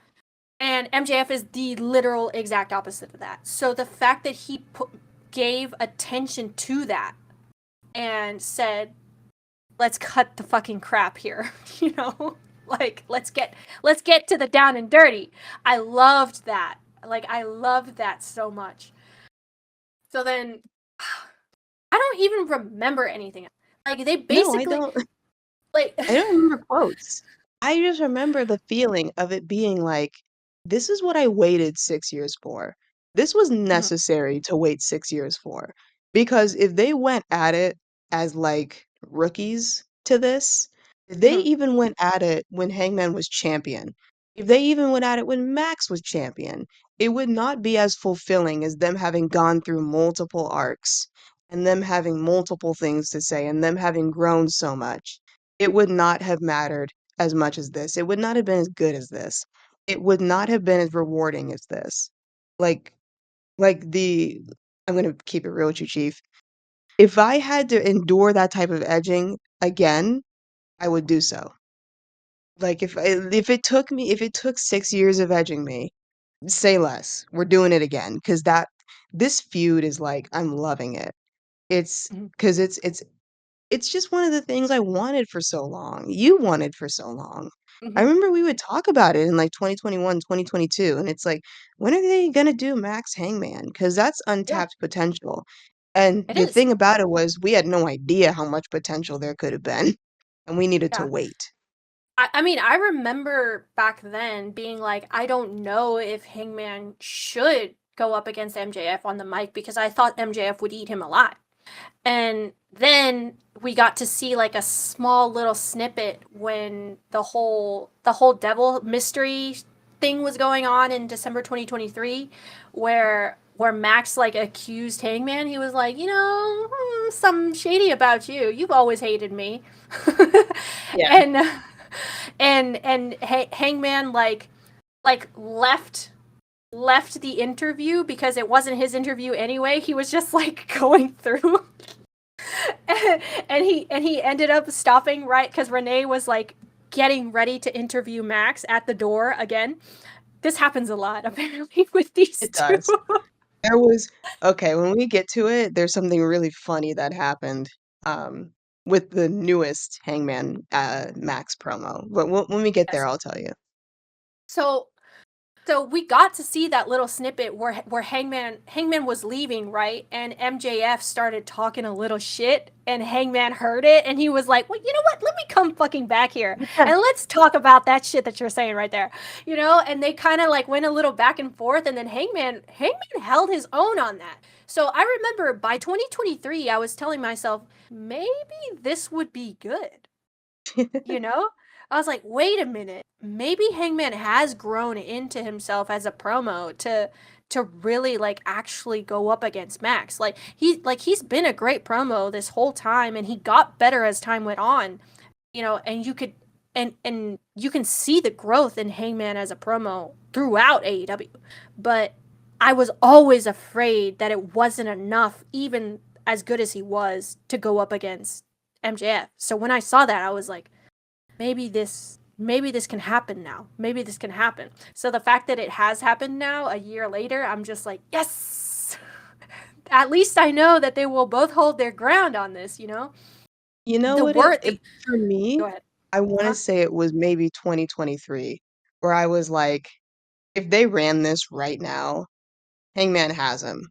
B: And MJF is the literal exact opposite of that. So the fact that gave attention to that and said, let's cut the fucking crap here, you know? Like let's get to the down and dirty. I loved that. Like I loved that so much. So then I don't even remember anything. Like they
A: No, I
B: basically
A: don't.
B: like
A: I don't remember quotes. I just remember the feeling of it being like, "This is what I waited 6 years for. This was
B: Mhm,
A: necessary to wait 6 years for." Because if they went at it as, like, rookies to this, if they
B: mhm,
A: even went at it when Hangman was champion, if they even went at it when Max was champion, it would not be as fulfilling as them having gone through multiple arcs, and them having multiple things to say, and them having grown so much. It would not have mattered as much as this. It would not have been as good as this. It would not have been as rewarding as this. Like like the I'm gonna keep it real with you, Chief. If I had to endure that type of edging again, I would do so. Like if it took 6 years of edging me, say less. We're doing it again because that this feud is like I'm loving it. It's
B: mhm,
A: because it's just one of the things I wanted for so long. You wanted for so long. I
B: mhm.
A: remember we would talk about it in like 2021, 2022, and it's like, when are they gonna do Max Hangman? Because that's
B: Yeah,
A: untapped potential. And
B: it
A: the
B: is.
A: thing about it was we had no idea how much potential there could have been, and we needed to
B: Yeah.
A: wait.
B: I mean, I remember back then being like, I don't know if Hangman should go up against MJF on the mic because I thought MJF would eat him alive. And then we got to see like a small little snippet when the whole devil mystery thing was going on in December 2023 where Max like accused Hangman. He was like, something shady about you. You've always hated me.
A: Yeah.
B: and Hangman like left the interview because it wasn't his interview anyway. He was just like going through and he ended up stopping right because Renee was like getting ready to interview Max at the door again. This happens a lot apparently with these
A: It
B: two.
A: does. There was okay, when we get to it, there's something really funny that happened, um, with the newest Hangman, Max promo, but when we get there,
B: Yes.
A: I'll tell you.
B: So So we got to see that little snippet where Hangman was leaving, right? And MJF started talking a little shit, and Hangman heard it, and he was like, "Well, you know what? Let me come fucking back here, and let's talk about that shit that you're saying right there." You know, and they kind of like went a little back and forth, and then Hangman held his own on that. So I remember by 2023, I was telling myself maybe this would be good. You know? I was like, "Wait a minute. Maybe Hangman has grown into himself as a promo to really like actually go up against Max. He's been a great promo this whole time and he got better as time went on, you know, and you could and you can see the growth in Hangman as a promo throughout AEW. But I was always afraid that it wasn't enough even as good as he was to go up against MJF. So when I saw that, I was like, maybe this can happen now. Maybe this can happen. So the fact that it has happened now a year later, I'm just like, yes. At least I know that they will both hold their ground on this, you know?
A: You know
B: The
A: what
B: word
A: it
B: the
A: for me,
B: Go ahead.
A: I wanna
B: Huh?
A: say it was maybe 2023, where I was like, "If they ran this right now, Hangman has him."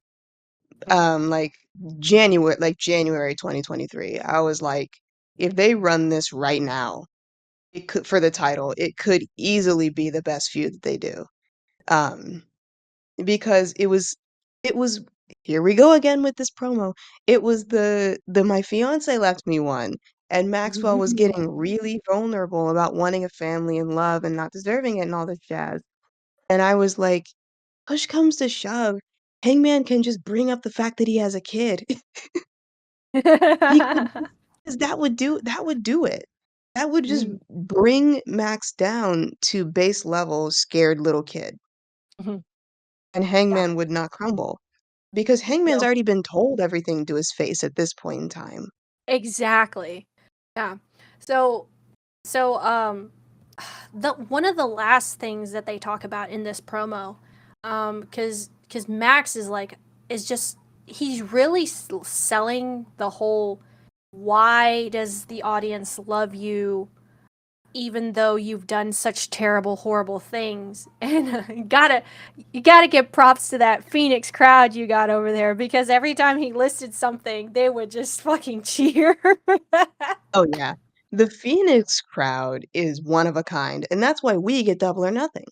B: Mhm.
A: Like, January 2023, I was like, "If they run this right now, it could for the title, it could easily be the best feud that they do." Um Because it was here we go again with this promo. It was the "My fiance left me" one, and Maxwell was getting really vulnerable about wanting a family and love and not deserving it and all this jazz. And I was like, push comes to shove, Hangman can just bring up the fact that he has a kid. He could 'cause that would do it. That would just
B: Mhm.
A: bring Max down to base level scared little kid,
B: Mhm.
A: and
B: Yeah.
A: Hangman would not crumble. Because Hangman's
B: No.
A: already been told everything to his face at this point in time.
B: Exactly. Yeah. So so the one of the last things that they talk about in this promo, because Max is just he's really selling the whole why does the audience love you even though you've done such terrible horrible things. And you gotta give props to that Phoenix crowd you got over there because every time he listed something they would just fucking cheer.
A: Oh, yeah. The Phoenix crowd is one of a kind, and that's why we get Double or Nothing.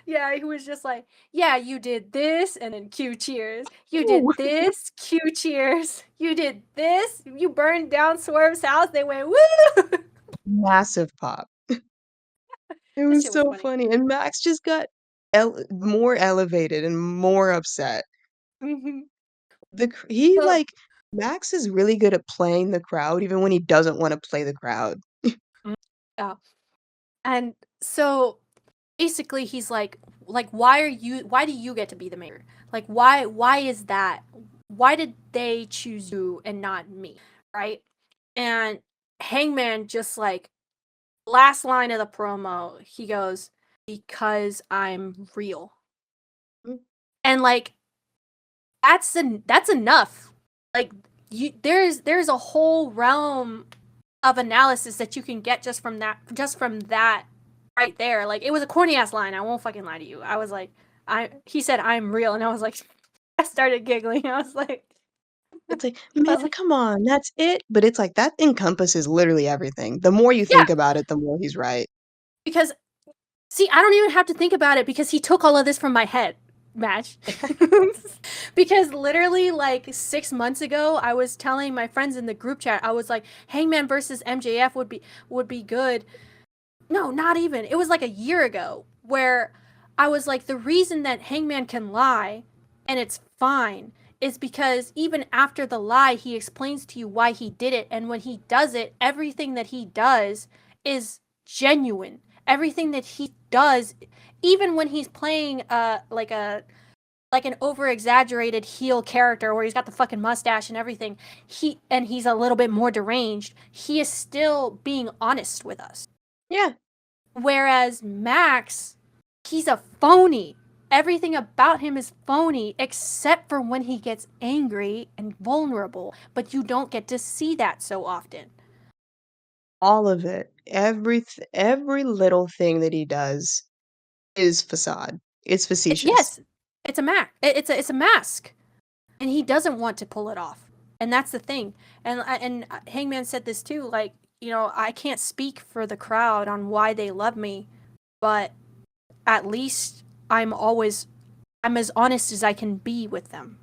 B: Yeah, he was just like, "Yeah, you did this," and then cue cheers. "You
A: Ooh,
B: did this," cue cheers. "You did this," you burned down Swerve's house, they went, "Woo!"
A: massive pop. It
B: That
A: was
B: shit was
A: so
B: funny.
A: funny, and Max just got more elevated and more upset.
B: Mhm.
A: The cr he,
B: So
A: like Max is really good at playing the crowd even when he doesn't wanna play the crowd.
B: mm, yeah, and so, basically, he's like, why do you get to be the mayor? Like, why is that? Why did they choose you and not me?" Right? And Hangman just like last line of the promo, he goes, "Because I'm real."
A: Mm,
B: And like that's enough. Like there's a whole realm of analysis that you can get just from that right there. Like it was a corny ass line. I won't fucking lie to you. I was like, I he said I'm real, and I was like, I started giggling.
A: it's like,
B: I
A: "Man,
B: was like,
A: come on, that's it?" But it's like, that encompasses literally everything. The more you
B: yeah,
A: think about it, the more he's right.
B: because see, I don't even have to think about it because he took all of this from my head. Match. Because literally, like 6 months ago, I was telling my friends in the group chat, I was like, Hangman versus MJF would be good. No, not even. It was like a year ago where I was like, the reason that Hangman can lie and it's fine is because even after the lie, he explains to you why he did it. And when he does it, everything that he does is genuine. Everything that he does, even when he's playing like a like an over exaggerated heel character where he's got the fucking mustache and everything. He's a little bit more deranged. He is still being honest with us.
A: Yeah.
B: Whereas Max, he's a phony. Everything about him is phony except for when he gets angry and vulnerable, but you don't get to see that so often.
A: All of it. Every little thing that he does is facade. It's facetious.
B: Yes, it's a mask. It's a mask, and he doesn't want to pull it off. And that's the thing. And Hangman said this too. Like, I can't speak for the crowd on why they love me, but at least I'm as honest as I can be with them.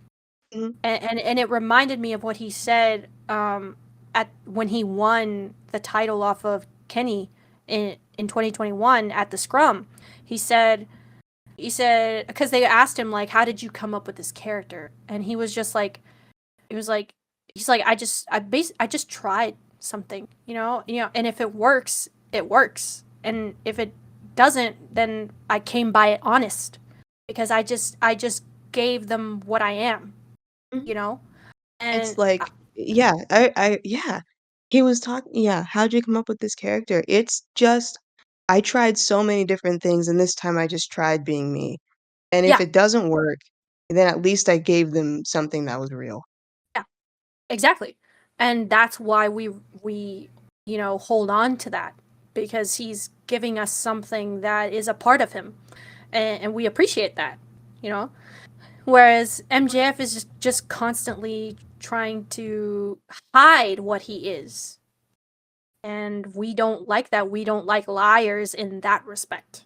A: Mhm,
B: And it reminded me of what he said at when he won the title off of Kenny in 2021 at the Scrum. He said because they asked him like, how did you come up with this character, and he was just like, it was like he's like, I just tried something, and if it works, it works, and if it doesn't, then I came by it honest, because I just gave them what I am,
A: mhm.
B: you know
A: It's
B: and
A: like yeah, yeah. He was talking yeah, how'd you come up with this character? It's just I tried so many different things, and this time I just tried being me. And if
B: yeah,
A: it doesn't work, then at least I gave them something that was real.
B: yeah, exactly. And that's why we hold on to that, because he's giving us something that is a part of him, and we appreciate that, you know whereas MJF is just constantly trying to hide what he is, and we don't like that. We don't like liars in that respect.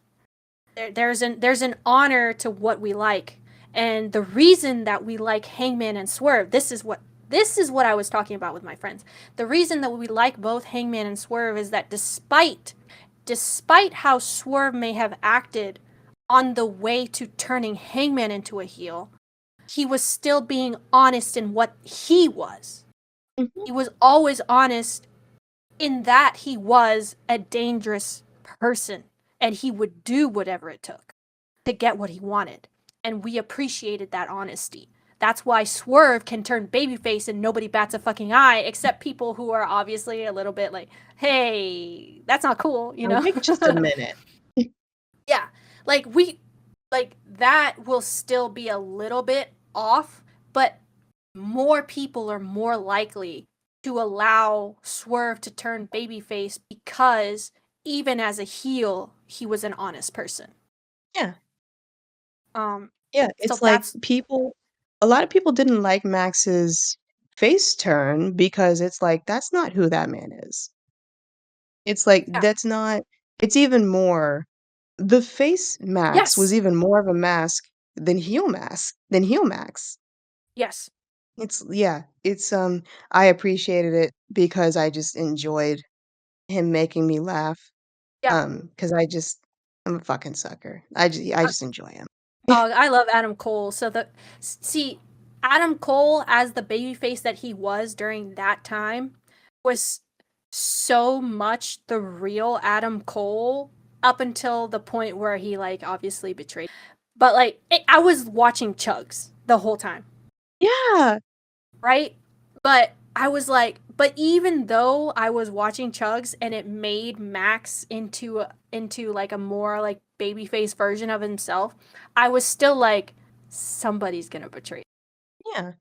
B: There's an honor to what we like, and the reason that we like Hangman and Swerve, this is what I was talking about with my friends. The reason that we like both Hangman and Swerve is that despite how Swerve may have acted on the way to turning Hangman into a heel, he was still being honest in what he was.
A: Mhm.
B: He was always honest in that he was a dangerous person, and he would do whatever it took to get what he wanted. And we appreciated that honesty. That's why Swerve can turn babyface and nobody bats a fucking eye, except people who are obviously a little bit like, hey, that's not cool, you
A: Now
B: know?
A: wait just a minute.
B: Yeah. Like that will still be a little bit off, but more people are more likely to allow Swerve to turn babyface because even as a heel, he was an honest person.
A: Yeah.
B: Um,
A: Yeah,
B: so
A: it's like
B: that's
A: people a lot of people didn't like Max's face turn because it's like, that's not who that man is. It's like,
B: yeah,
A: that's not it's even more the face Max was
B: yes,
A: even more of a mask than heel Max.
B: yes,
A: It's yeah, it's, I appreciated it because I just enjoyed him making me laugh,
B: yeah.
A: 'cause I'm a fucking sucker. I just enjoy him.
B: Oh, I love Adam Cole. So see, Adam Cole as the babyface that he was during that time was so much the real Adam Cole up until the point where he like obviously betrayed. But like I was watching Chugs the whole time,
A: Yeah,
B: right? But I was like, but even though I was watching Chugs and it made Max into like a more like babyface version of himself, I was still like, somebody's gonna betray.
A: yeah.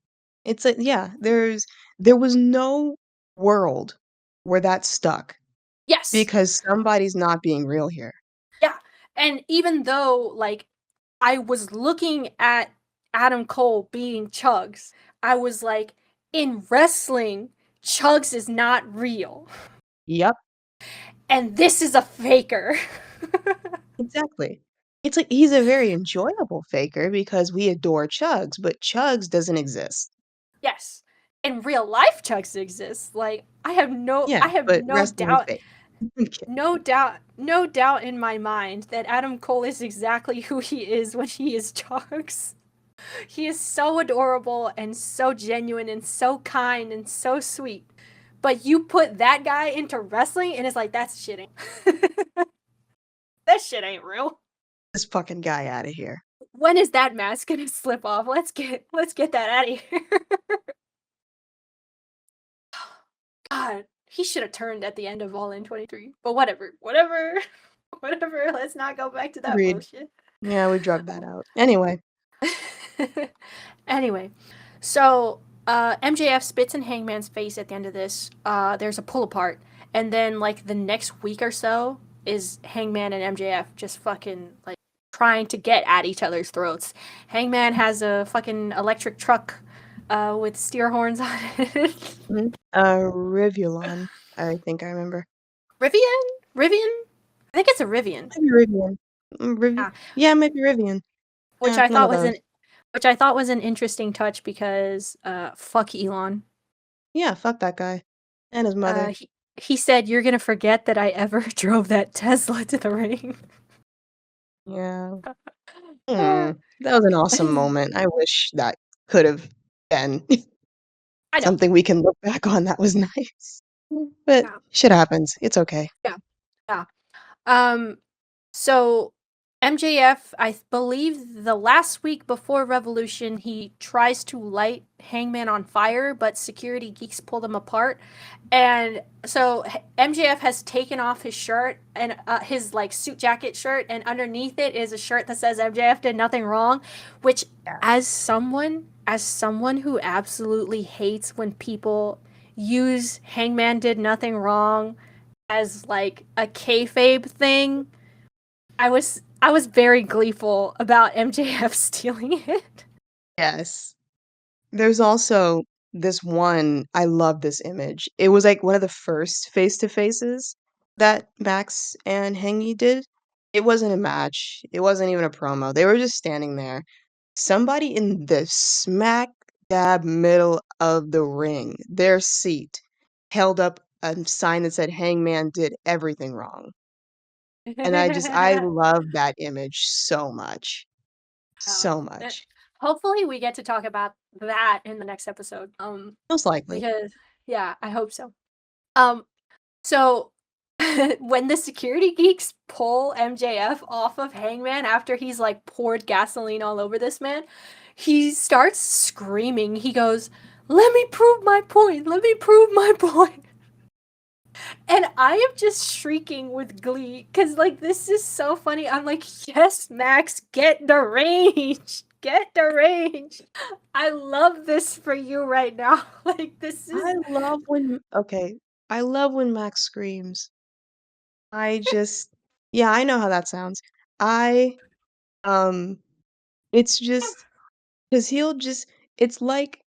A: It's like yeah, there was no world where that stuck
B: Yes,
A: because somebody's not being real here.
B: yeah. And even though like I was looking at Adam Cole being Chugs, I was like, in wrestling, Chugs is not real,
A: Yep,
B: and this is a faker.
A: exactly. It's like he's a very enjoyable faker because we adore Chugs, but Chugs doesn't exist.
B: Yes. In real life, Chugs exists. Like
A: Yeah,
B: I have
A: but
B: no
A: wrestling is
B: doubt,
A: fake.
B: no doubt in my mind that Adam Cole is exactly who he is when he is Chugs. He is so adorable and so genuine and so kind and so sweet. But you put that guy into wrestling and it's like, that's shit ain't that shit ain't real.
A: This fucking guy out of here.
B: when is that mask gonna slip off? Let's get that out of here. God, he should have turned at the end of All In 23. But whatever, whatever, whatever. Let's not go back to that
A: Agreed.
B: bullshit.
A: Yeah, we drug that out. Anyway,
B: Anyway, so MJF spits in Hangman's face at the end of this. There's a pull apart, and then like the next week or so is Hangman and MJF just fucking like trying to get at each other's throats. Hangman has a fucking electric truck with steer horns on it.
A: Rivulon, I think I remember.
B: Rivian? Rivian? I think it's a Rivian.
A: Maybe Rivian.
B: Yeah,
A: Yeah, maybe Rivian.
B: which
A: Yeah,
B: I
A: one
B: thought
A: of
B: was
A: those.
B: an which I thought was an interesting touch because fuck Elon.
A: Yeah, fuck that guy. And his mother.
B: He said, "You're gonna forget that I ever drove that Tesla to the ring."
A: Yeah.
B: Uh,
A: That was an awesome moment. I wish that could have been
B: I know.
A: something we can look back on that was nice. But
B: Yeah,
A: shit happens. It's okay.
B: yeah, yeah. Um, so MJF, I believe the last week before Revolution, he tries to light Hangman on fire, but security geeks pull them apart. And so MJF has taken off his shirt and his like suit jacket shirt, and underneath it is a shirt that says MJF did nothing wrong, which
A: Yeah.
B: as someone who absolutely hates when people use Hangman did nothing wrong as like a kayfabe thing, I was very gleeful about MJF stealing it.
A: Yes. There's also this one, I love this image. It was like one of the first face-to-faces that Max and Hengi did. It wasn't a match. It wasn't even a promo. They were just standing there. Somebody in the smack dab middle of the ring, their seat, held up a sign that said Hangman did everything wrong. And I love that image so much.
B: Uh,
A: So
B: eh,
A: much.
B: Hopefully we get to talk about that in the next episode.
A: Most likely.
B: Because yeah, I hope so. Um, so when the security geeks pull MJF off of Hangman after he's like poured gasoline all over this man, he starts screaming. He goes, "Let me prove my point. Let me prove my point." And I am just shrieking with glee because, like, this is so funny. I'm like, yes, Max, get the range. Get the range. I love this for you right now. Like, this
A: I
B: is.
A: love when okay, I love when Max screams. I just yeah, I know how that sounds. I um it's just 'cause he'll just it's like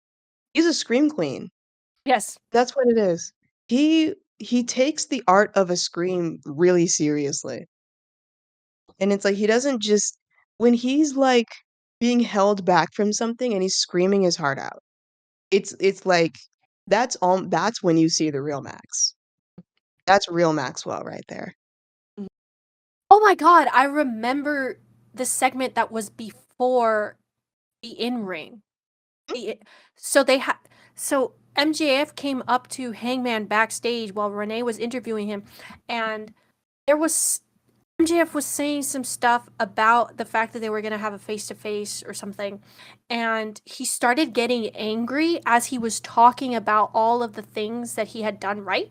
A: he's a scream queen.
B: Yes.
A: That's what it is. He takes the art of a scream really seriously. And it's like he doesn't just when he's like being held back from something and he's screaming his heart out. It's like that's when you see the real Max. That's real Maxwell right there.
B: Oh my God. I remember the segment that was before the in ring. The, so they had. So MJF came up to Hangman backstage while Renee was interviewing him, and there was MJF was saying some stuff about the fact that they were going to have a face to face or something. And he started getting angry as he was talking about all of the things that he had done right.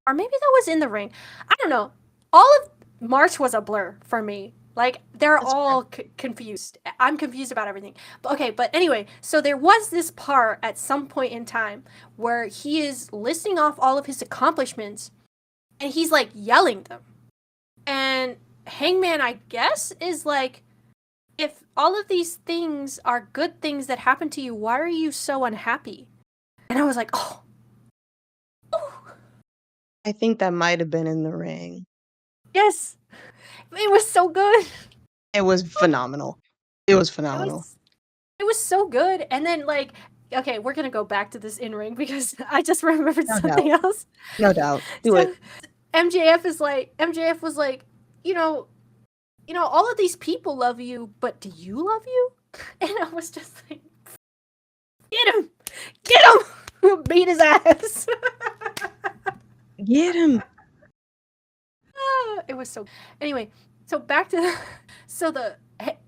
B: Or maybe that was in the ring. I don't know. All of March was a blur for me. Like, they're
A: That's fair.
B: all confused. I'm confused about everything. But okay, but anyway, so there was this part at some point in time where he is listing off all of his accomplishments and he's like yelling them. And Hangman, I guess, is like, if all of these things are good things that happen to you, why are you so unhappy? And I was like, oh,
A: I think that might have been in the ring.
B: yes, it was so good.
A: It was phenomenal. It was
B: It
A: phenomenal.
B: was, it was so good. And then like, okay, we're gonna go back to this in ring because I just remembered
A: No doubt.
B: something else.
A: No doubt. Do it.
B: So MJF was like, you know, all of these people love you, but do you love you? And I was just like, get him, get him, beat his ass.
A: Get him.
B: It was so. Anyway, so back to so the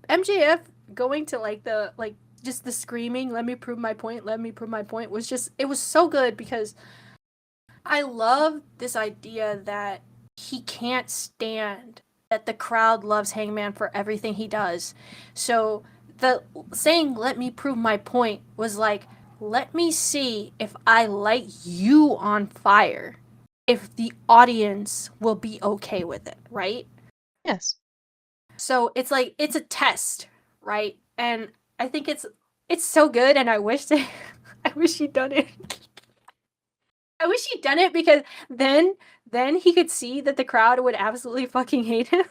B: MJF going to like the like just the screaming, let me prove my point, let me prove my point was just it was so good because I love this idea that he can't stand that the crowd loves Hangman for everything he does. So the saying let me prove my point was like let me see if I light you on fire if the audience will be okay with it, right?
A: Yes.
B: So it's like it's a test, right? And I think it's so good and I wish they I wish he'd done it. I wish he'd done it because then he could see that the crowd would absolutely fucking hate him.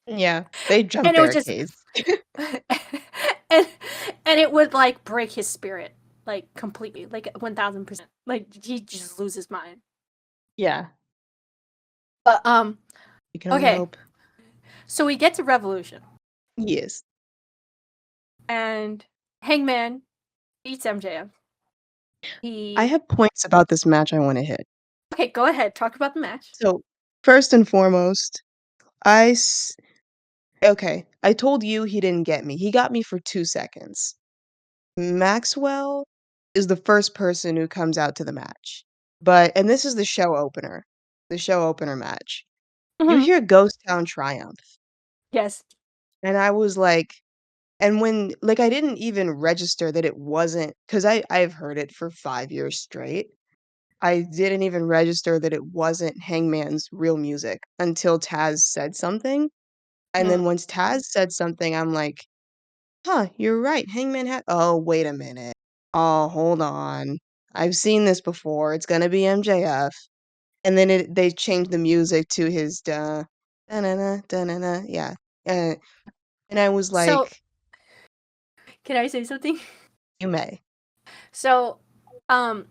A: Yeah, they jump
B: And it would just
A: barricades.
B: and and it would like break his spirit like completely, like 1000%. Like he just lose his mind.
A: Yeah,
B: But
A: you can only
B: okay.
A: hope.
B: So we get to Revolution
A: Yes.
B: and Hangman beats MJF.
A: I
B: He
A: have points about this match I wanna hit.
B: Okay, go ahead. Talk about the match.
A: So, first and foremost, I s okay, I told you he didn't get me. He got me for 2 seconds. Maxwell is the first person who comes out to the match, and this is the show opener match. You
B: Mhm.
A: hear Ghost Town Triumph,
B: Yes.
A: and I was like and when like, I didn't even register that it wasn't because I've heard it for 5 years straight. I didn't even register that it wasn't Hangman's real music until Taz said something, and
B: Mm.
A: then once Taz said something, I'm like, "Huh, you're right, Hangman had oh, wait a minute. Oh, hold on. I've seen this before, it's gonna be MJF." And then they changed the music to his da-na-na, da-na-na, yeah, uh, and I was
B: So,
A: like,
B: can I say something?
A: "You may."
B: So, um,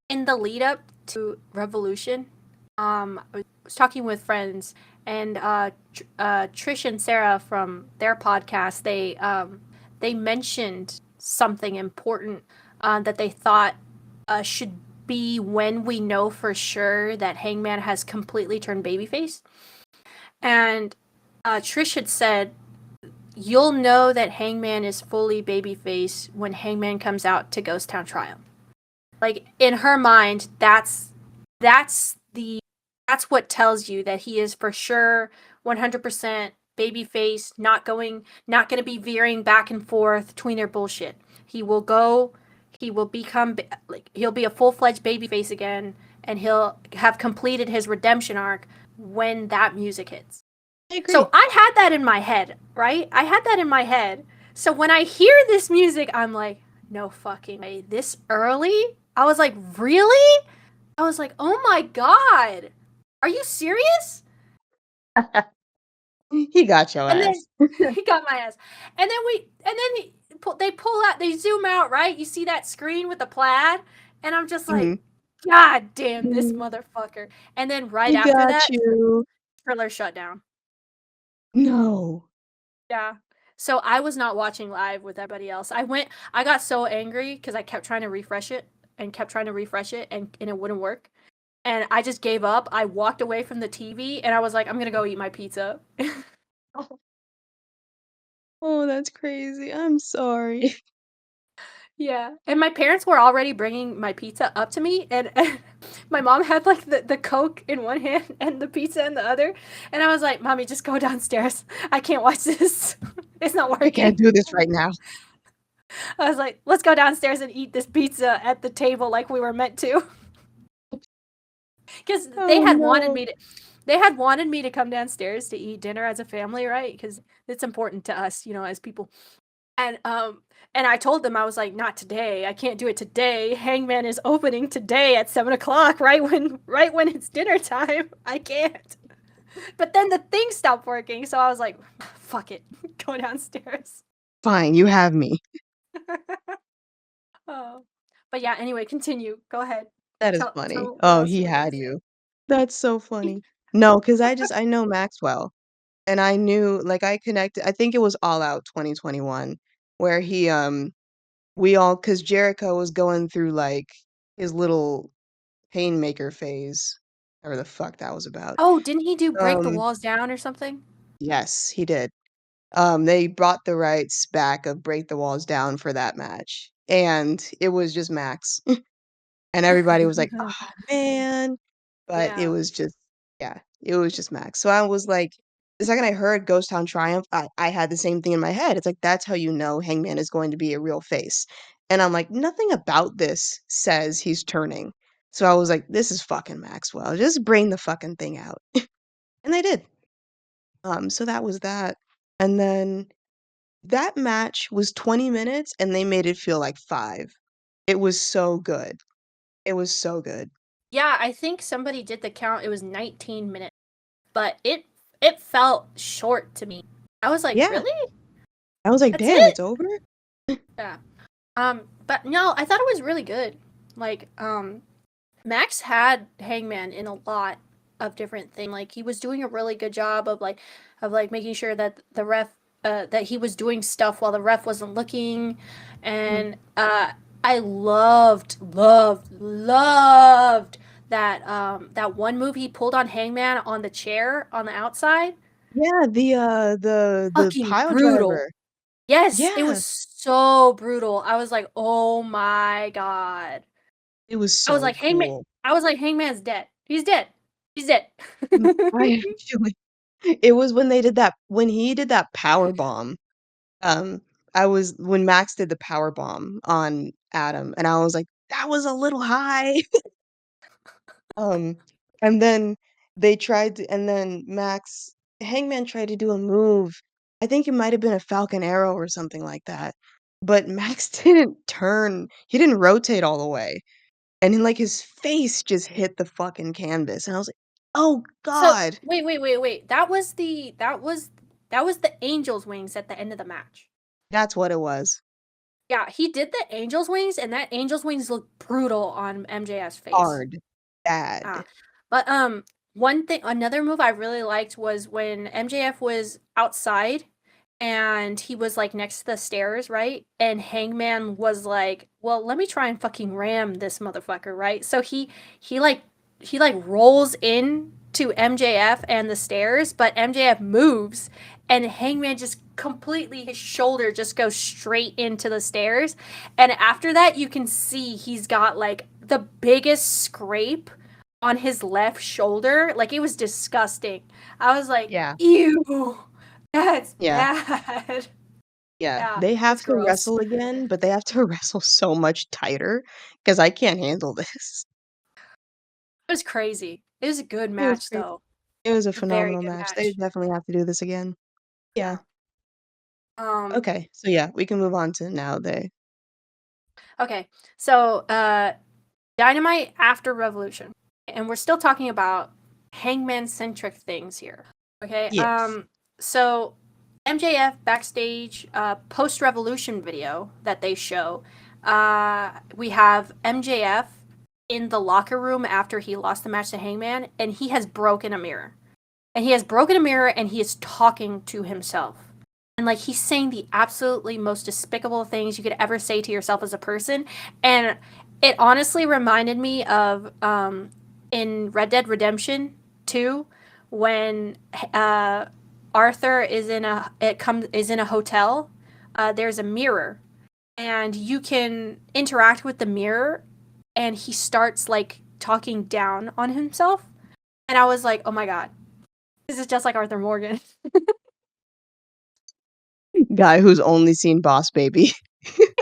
B: in the lead up to Revolution, I was talking with friends, and Trish and Sarah from their podcast, they mentioned something important that they thought should be when we know for sure that Hangman has completely turned babyface. And Trish had said, "You'll know that Hangman is fully babyface when Hangman comes out to Ghost Town Triumph." Like in her mind, that's the that's what tells you that he is for sure 100% babyface, not going to be veering back and forth between their bullshit. He will go, he will become like he'll be a full-fledged babyface again, and he'll have completed his redemption arc when that music hits.
A: I
B: So
A: agree.
B: I had that in my head, right? I had that in my head. So when I hear this music, I'm like, no fucking way. This early? I was like, really? I was like, oh my god. Are you serious?
A: He got your
B: And then
A: ass.
B: he got my ass. They pull out, they zoom out, right? You see that screen with the plaid? And I'm just like,
A: Mhm.
B: God damn this
A: Mhm.
B: motherfucker. And then right
A: He
B: after
A: got
B: that,
A: you.
B: Thriller shut down.
A: No.
B: Yeah. So I was not watching live with everybody else. I got so angry because I kept trying to refresh it and kept trying to refresh it and it wouldn't work. And I just gave up. I walked away from the TV and I was like, I'm gonna go eat my pizza.
A: Oh, that's crazy. I'm sorry.
B: Yeah. And my parents were already bringing my pizza up to me and my mom had like the Coke in one hand and the pizza in the other. And I was like, Mommy, just go downstairs. I can't watch this. It's not
A: I can't
B: working.
A: do this right now.
B: I was like, let's go downstairs and eat this pizza at the table like we were meant to. Because
A: Oh, no.
B: they had wanted me to come downstairs to eat dinner as a family, right? Because it's important to us, as people. And and I told them I was like, not today. I can't do it today. Hangman is opening today at 7 o'clock, right when it's dinner time. I can't. But then the thing stopped working, so I was like, fuck it, go downstairs.
A: Fine, you have me.
B: Oh, but yeah. Anyway, continue. Go ahead.
A: That is funny.
B: Tell what
A: Oh,
B: else
A: he
B: you were gonna
A: had
B: say.
A: you. That's so funny. No, because I know Maxwell, and I knew like, I connected I think it was All Out 2021 where we all because Jericho was going through, like, his little Painmaker phase, whatever the fuck that was about.
B: Oh, didn't he do break the
A: Um,
B: walls down or something?
A: yes, he did. They brought the rights back of Break the Walls Down for that match, and it was just Max. And everybody was like, "Oh, man." But it
B: Yeah.
A: was just yeah, it was just Max. So I was like the second I heard Ghost Town Triumph, I had the same thing in my head. It's like, that's how you know Hangman is going to be a real face. And I'm like, nothing about this says he's turning. So I was like, this is fucking Maxwell. Just bring the fucking thing out. And they did. So that was that. And then that match was 20 minutes and they made it feel like 5. It was so good. It was so good.
B: Yeah, I think somebody did the count. It was 19 minutes, but it felt short to me. I was like,
A: Yeah.
B: "Really?
A: I was like,
B: That's
A: "Damn,
B: it?"
A: it's over?"
B: Yeah. But no, I thought it was really good. Like, Max had Hangman in a lot of different things. Like, he was doing a really good job of like making sure that the ref that he was doing stuff while the ref wasn't looking,
A: Mhm.
B: and I loved that that one move he pulled on Hangman on the chair on the outside.
A: Yeah, the
B: Fucking
A: pile
B: brutal.
A: driver.
B: Yes, it
A: Yeah,
B: was so brutal. I was like, "Oh my god."
A: it was so cool.
B: I was like, Hangman's dead. He's dead. He's dead.
A: I actually it was when they did that when he did that power bomb, I was when Max did the power bomb on Adam, and I was like, "That was a little high." Um, and then and then Hangman tried to do a move. I think it might have been a Falcon Arrow or something like that. But Max didn't turn. He didn't rotate all the way. And then, like, his face just hit the fucking canvas. And I was like, oh
B: So
A: God.
B: wait. That was the Angel's wings at the end of the match.
A: That's what it was.
B: Yeah, he did the Angel's wings, and that Angel's wings looked brutal on MJF's face.
A: Hard.
B: Ah,
A: Bad.
B: but one thing, another move I really liked was when MJF was outside and he was like next to the stairs, right? And Hangman was like, "Well, let me try and fucking ram this motherfucker," right? So he like he like rolls in to MJF and the stairs, but MJF moves and Hangman just completely his shoulder just goes straight into the stairs. And after that, you can see he's got like the biggest scrape on his left shoulder. Like it was disgusting. I was like,
A: Yeah.
B: ew, that's
A: Yeah.
B: bad.
A: Yeah.
B: Yeah,
A: They have
B: it's
A: to
B: gross.
A: wrestle again, but they have to wrestle so much tighter because I can't handle this.
B: It was crazy. It was a good
A: It was
B: match
A: crazy.
B: though.
A: It was a
B: A very
A: phenomenal
B: good
A: match. They
B: match.
A: definitely have to do this again. Yeah.
B: Yeah. Um
A: Okay. So yeah, we can move on to now they.
B: okay. So Dynamite after Revolution. And we're still talking about Hangman centric things here. Okay.
A: Yes.
B: So MJF backstage post Revolution video that they show. We have MJF in the locker room after he lost the match to Hangman, and he has broken a mirror. And he has broken a mirror and he is talking to himself. And like he's saying the absolutely most despicable things you could ever say to yourself as a person. And it honestly reminded me of in Red Dead Redemption 2 when Arthur is in a hotel. There's a mirror and you can interact with the mirror and he starts like talking down on himself. And I was like, oh my god, this is just like Arthur Morgan.
A: Guy who's only seen Boss Baby.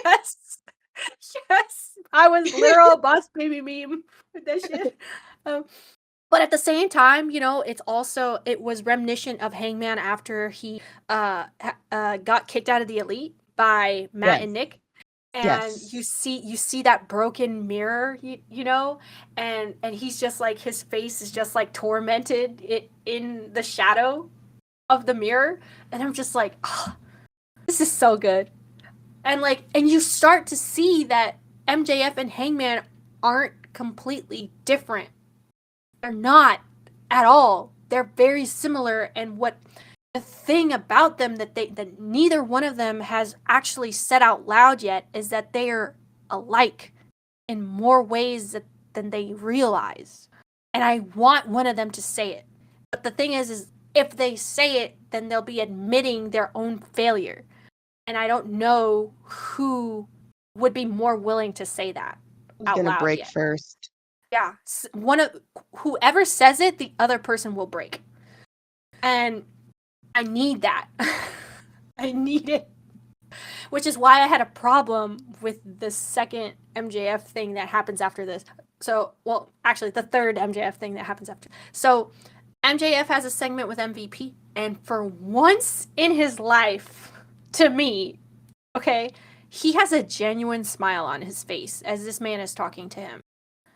B: Yes. Yes. I was literal boss baby meme with that shit. Um, but at the same time, you know, it was reminiscent of Hangman after he got kicked out of the Elite by Matt
A: Yes.
B: and Nick. And
A: Yes.
B: you see that broken mirror, you know, and he's just like his face is just like tormented in the shadow of the mirror, and I'm just like, oh, this is so good. And you start to see that MJF and Hangman aren't completely different. They're not at all. They're very similar, and what the thing about them that neither one of them has actually said out loud yet is that they are alike in more ways than they realize. And I want one of them to say it. But the thing is if they say it, then they'll be admitting their own failure. And I don't know who would be more willing to say that
A: Who's
B: out
A: gonna
B: loud
A: break
B: yet.
A: first?
B: Yeah, one of whoever says it, the other person will break. And I need that. I need it. Which is why I had a problem with the second MJF thing that happens after this. So, well, actually, the third MJF thing that happens after. So, MJF has a segment with MVP, and for once in his life, to me, okay, he has a genuine smile on his face as this man is talking to him.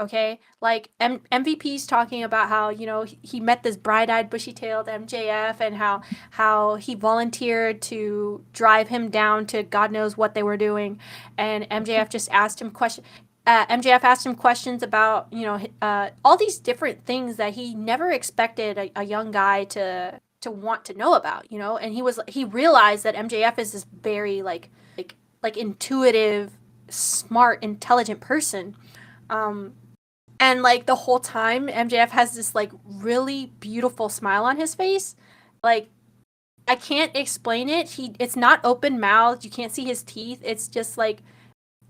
B: Okay, like MVP's talking about how he met this bright-eyed, bushy-tailed MJF, and how he volunteered to drive him down to God knows what they were doing, and MJF just asked him question. MJF asked him questions about all these different things that he never expected a young guy to want to know about, and he realized that MJF is this very like intuitive, smart, intelligent person. Um, and like the whole time, MJF has this like really beautiful smile on his face. Like I can't explain it. It's not open mouthed. You can't see his teeth. It's just like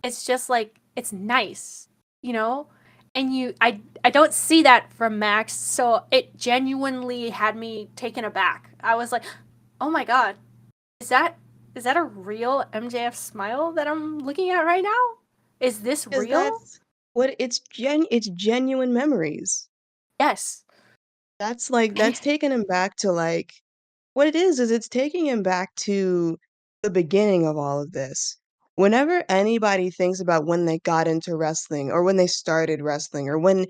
B: it's nice, you know? And I don't see that from Max, so it genuinely had me taken aback. I was like, "Oh my god. Is that a real MJF smile that I'm looking at right now? Is this
A: 'Cause
B: real?"
A: that's what it's genuine memories.
B: Yes.
A: That's like that's taking him back to, like what it is it's taking him back to the beginning of all of this. Whenever anybody thinks about when they got into wrestling or when they started wrestling or when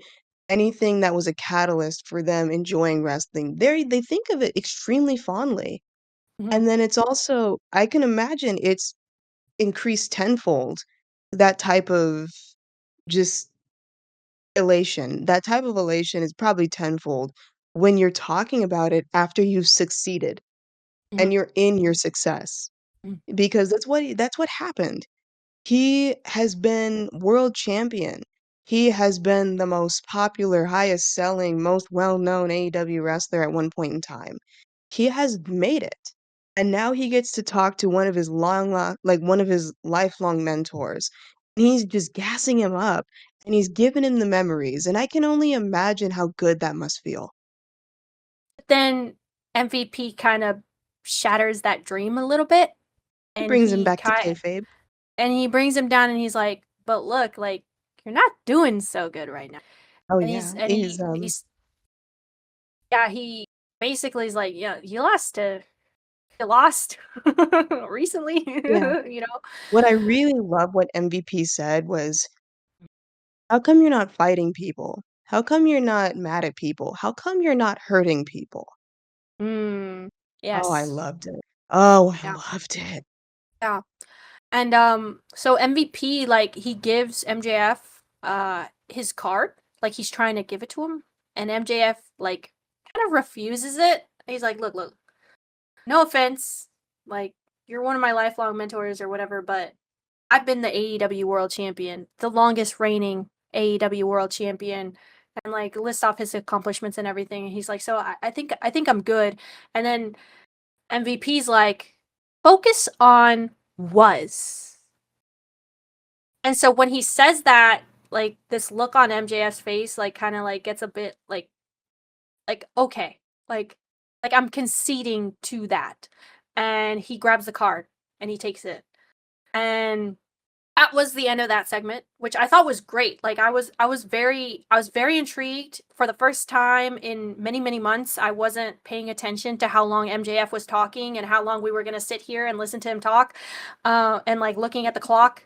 A: anything that was a catalyst for them enjoying wrestling, they think of it extremely fondly.
B: Mhm.
A: And then it's also I can imagine it's increased tenfold, that type of just elation. That type of elation is probably tenfold when you're talking about it after you've succeeded and
B: Mhm.
A: you're in your success,
B: Mhm.
A: because that's what happened. He has been world champion. He has been the most popular, highest selling, most well-known AEW wrestler at one point in time. He has made it. And now he gets to talk to one of his one of his lifelong mentors. And he's just gassing him up and he's giving him the memories. And I can only imagine how good that must feel.
B: But then MVP kind of shatters that dream a little bit,
A: It
B: and
A: brings him back to kayfabe.
B: he brings him down, and he's like, "But look, like you're not doing so good right now."
A: Oh
B: And
A: yeah,
B: he's yeah, he basically is like, "Yeah, you lost recently,"
A: yeah.
B: you know.
A: What I really love what MVP said was, "How come you're not fighting people? How come you're not mad at people? How come you're not hurting people?"
B: Mm,
A: Oh, I
B: yes,
A: loved it. Oh, I
B: yeah,
A: loved it.
B: yeah. And so MVP, like, he gives MJF his card, like he's trying to give it to him, and MJF like kind of refuses it. He's like, look, no offense, like you're one of my lifelong mentors or whatever, but I've been the AEW World Champion, the longest reigning AEW World Champion, and like list off his accomplishments and everything. And he's like, so I think I'm good. And then MVP's like, focus on was. And so when he says that, like this look on MJF's face, like kind of like gets a bit like okay, like like I'm conceding to that. And he grabs the card and he takes it. And that was the end of that segment, which I thought was great. Like I was very intrigued. For the first time in many many months, I wasn't paying attention to how long MJF was talking and how long we were gonna sit here and listen to him talk, and like looking at the clock.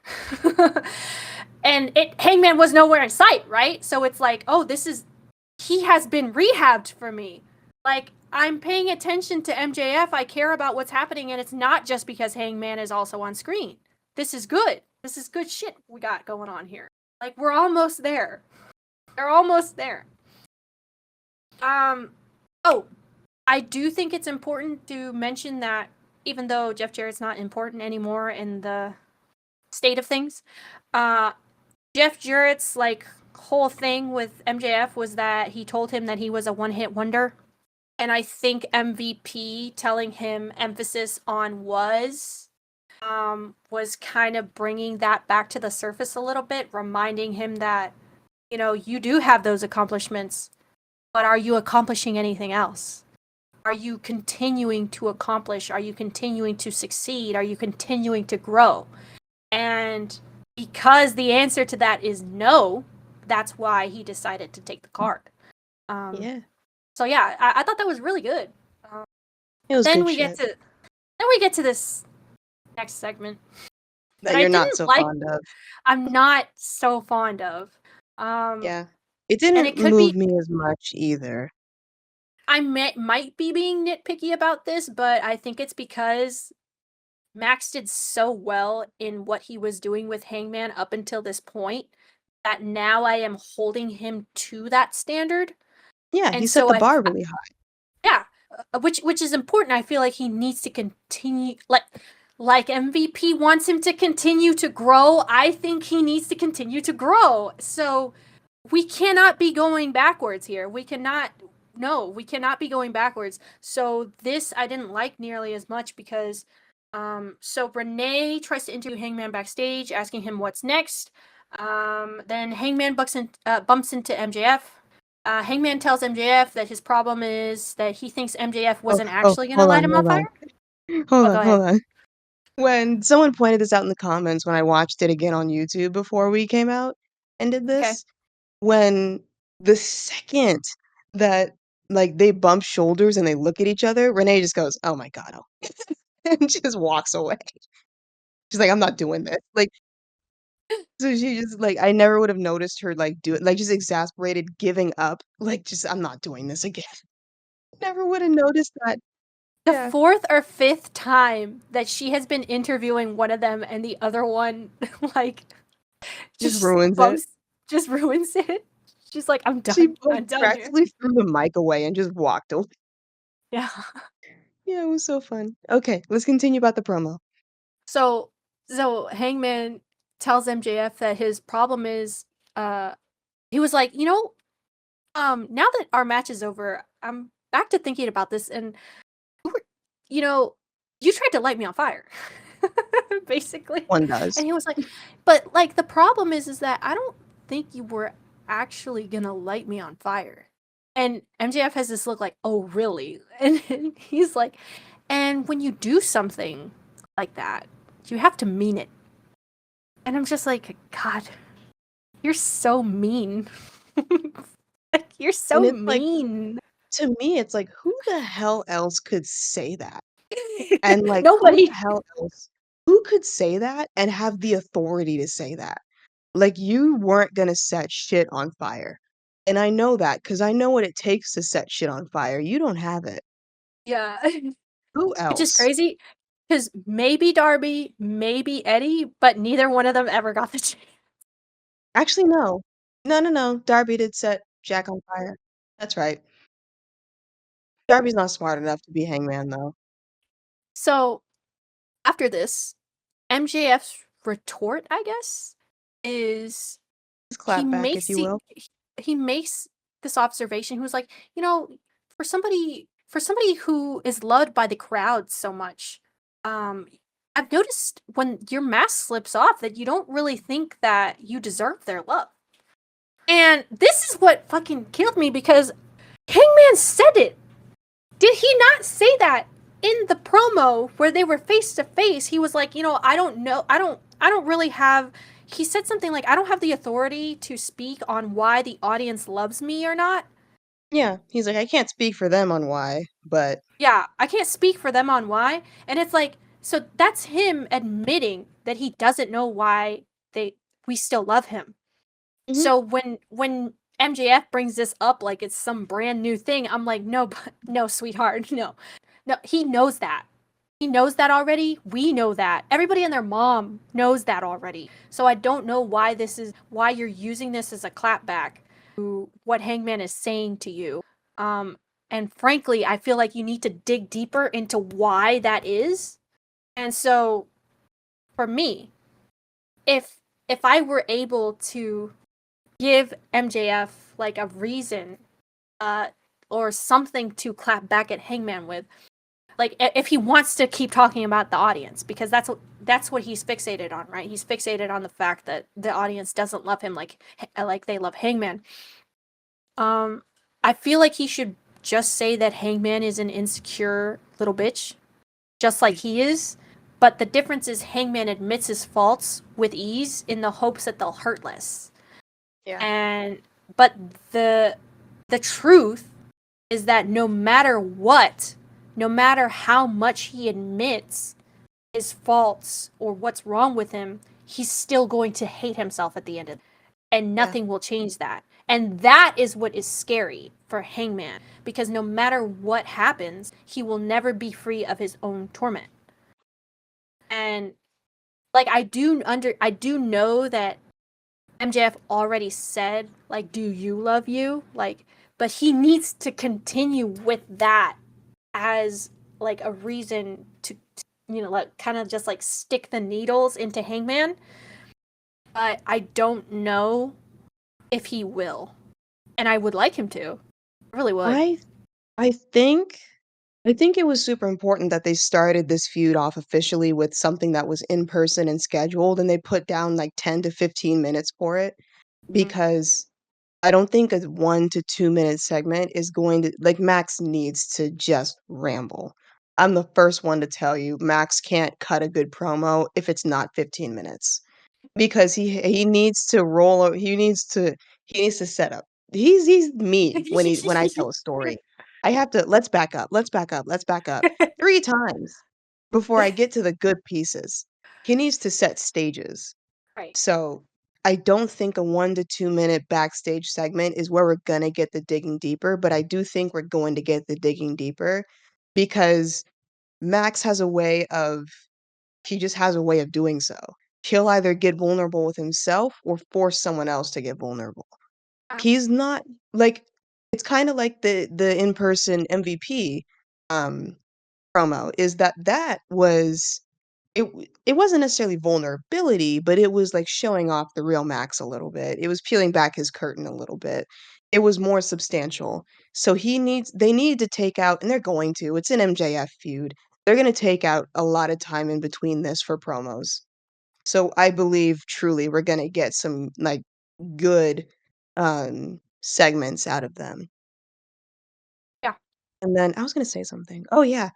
B: And Hangman was nowhere in sight, right? So it's like, oh, this is he has been rehabbed for me. Like I'm paying attention to MJF. I care about what's happening, and it's not just because Hangman is also on screen. This is good. This is good shit we got going on here. Like we're almost there. They're almost there. Um. Oh, I do think it's important to mention that even though Jeff Jarrett's not important anymore in the state of things, uh, Jeff Jarrett's like whole thing with MJF was that he told him that he was a one-hit wonder, and I think MVP telling him emphasis on was kind of bringing that back to the surface a little bit, reminding him that, you do have those accomplishments, but are you accomplishing anything else? Are you continuing to accomplish? Are you continuing to succeed? Are you continuing to grow? And because the answer to that is no, that's why he decided to take the card. Um,
A: Yeah.
B: so yeah, I thought that was really good. Um,
A: It was
B: then
A: good
B: we get
A: shit
B: to then we get to this next segment that
A: that
B: I
A: you're not
B: didn't
A: so
B: like.
A: fond of.
B: I'm not so fond of. Um,
A: Yeah. It
B: and
A: didn't
B: it could
A: move
B: be
A: me as much either.
B: might be being nitpicky about this, but I think it's because Max did so well in what he was doing with Hangman up until this point that now I am holding him to that standard.
A: Yeah, he
B: And
A: set
B: so
A: the bar really high.
B: yeah, which is important. I feel like he needs to continue, like MVP wants him to continue to grow. I think he needs to continue to grow. So we cannot be going backwards here. We cannot. No, we cannot be going backwards. So this I didn't like nearly as much because so Renee tries to interview Hangman backstage, asking him what's next. Then Hangman bumps into MJF. Hangman tells MJF that his problem is that he thinks MJF
A: Oh,
B: wasn't
A: oh,
B: actually going to
A: hold
B: light
A: on,
B: him on
A: hold
B: fire.
A: on. Hold
B: Oh,
A: on,
B: go ahead.
A: hold on. When someone pointed this out in the comments when I watched it again on YouTube before we came out and did
B: Okay.
A: this, when the second that, like, they bump shoulders and they look at each other, Renee just goes, "Oh my god," oh, and just walks away. She's like, "I'm not doing this." Like, so she just like I never would have noticed her, like, do it like, just exasperated, giving up, like, just, "I'm not doing this again." Never would have noticed that.
B: The
A: Yeah.
B: fourth or fifth time that she has been interviewing one of them and the other one, like,
A: Just
B: just
A: ruins it.
B: bumps, just ruins it. She's like, I'm
A: She,
B: done.
A: like,
B: I'm done here.
A: practically threw the mic away and just walked away.
B: Yeah.
A: Yeah, it was so fun. Okay, let's continue about the promo.
B: So, so Hangman tells MJF that his problem is, uh, he was like, now that our match is over, I'm back to thinking about this, and you know, you tried to light me on fire, basically.
A: One
B: And
A: does.
B: he was like, but like the problem is that I don't think you were actually gonna light me on fire. And MJF has this look like, oh really? And he's like, and when you do something like that, you have to mean it. And I'm just like, God, you're so mean. Like, you're
A: And
B: so
A: it's like,
B: mean.
A: to me, it's like, who the hell else could say that? And, like, who the
B: Nobody.
A: hell else who could say that and have the authority to say that? Like, you weren't gonna set shit on fire. And I know that because I know what it takes to set shit on fire. You don't have it.
B: Yeah.
A: Who
B: Which is
A: else?
B: crazy because maybe Darby, maybe Eddie, but neither one of them ever got the chance.
A: Actually, no. No, no, no. Darby did set Jack on fire. That's right. Darby's not smart enough to be Hangman, though.
B: So after this, MJF's retort, I guess, is
A: His
B: he
A: clap back, if
B: makes
A: you
B: he,
A: will.
B: he makes this observation. He was like, for somebody who is loved by the crowd so much, um, I've noticed when your mask slips off that you don't really think that you deserve their love. And this is what fucking killed me because Hangman said it. Did he not say that in the promo where they were face to face? He was like, I don't know. I don't really have he said something like I don't have the authority to speak on why the audience loves me or not.
A: Yeah, he's like, "I can't speak for them on why, but"
B: Yeah, I can't speak for them on why. And it's like so that's him admitting that he doesn't know why they we still love him.
A: Mhm.
B: So when MJF brings this up like it's some brand new thing, I'm like, no, no, sweetheart, no, no. He knows that. He knows that already. We know that. Everybody and their mom knows that already. So I don't know why you're using this as a clapback to what Hangman is saying to you. Um, and frankly, I feel like you need to dig deeper into why that is. And so for me, if I were able to give MJF like a reason, uh, or something to clap back at Hangman with. Like if he wants to keep talking about the audience, because that's what he's fixated on, right? He's fixated on the fact that the audience doesn't love him like they love Hangman. I feel like he should just say that Hangman is an insecure little bitch, just like he is. But the difference is Hangman admits his faults with ease in the hopes that they'll hurt less.
A: Yeah.
B: And but the the truth is that no matter what, no matter how much he admits his faults or what's wrong with him, he's still going to hate himself at the end of it. And
A: Yeah.
B: nothing will change that. And that is what is scary for Hangman, because no matter what happens, he will never be free of his own torment. And like I do know that MJF already said like, do you love you? Like, but he needs to continue with that as like a reason to like kind of just like stick the needles into Hangman. But I don't know if he will. And I would like him to. I really would.
A: I I think I think it was super important that they started this feud off officially with something that was in person and scheduled, and they put down like 10 to 15 minutes for it
B: Mhm.
A: because I don't think a 1 to 2 minute segment is going to like Max needs to just ramble. I'm the first one to tell you Max can't cut a good promo if it's not 15 minutes. Because he needs to he needs to set up. He's me when I tell a story. I have to let's back up, let's back up 3 times before I get to the good pieces. He needs to set stages.
B: Right.
A: So, I don't think a 1 to 2 minute backstage segment is where we're gonna get the digging deeper, but I do think we're going to get the digging deeper because Max has a way of he just has a way of doing so. He'll either get vulnerable with himself or force someone else to get vulnerable.
B: Yeah.
A: He's not like it's kinda like the in-person MVP, um, promo is that was it wasn't necessarily vulnerability, but it was, like, showing off the real Max a little bit. It was peeling back his curtain a little bit. It was more substantial. So they need to take out and they're going to, it's an MJF feud. They're gonna take out a lot of time in between this for promos. So I believe truly we're gonna get some, like, good, segments out of them.
B: Yeah.
A: And then I was gonna say something. Oh, yeah.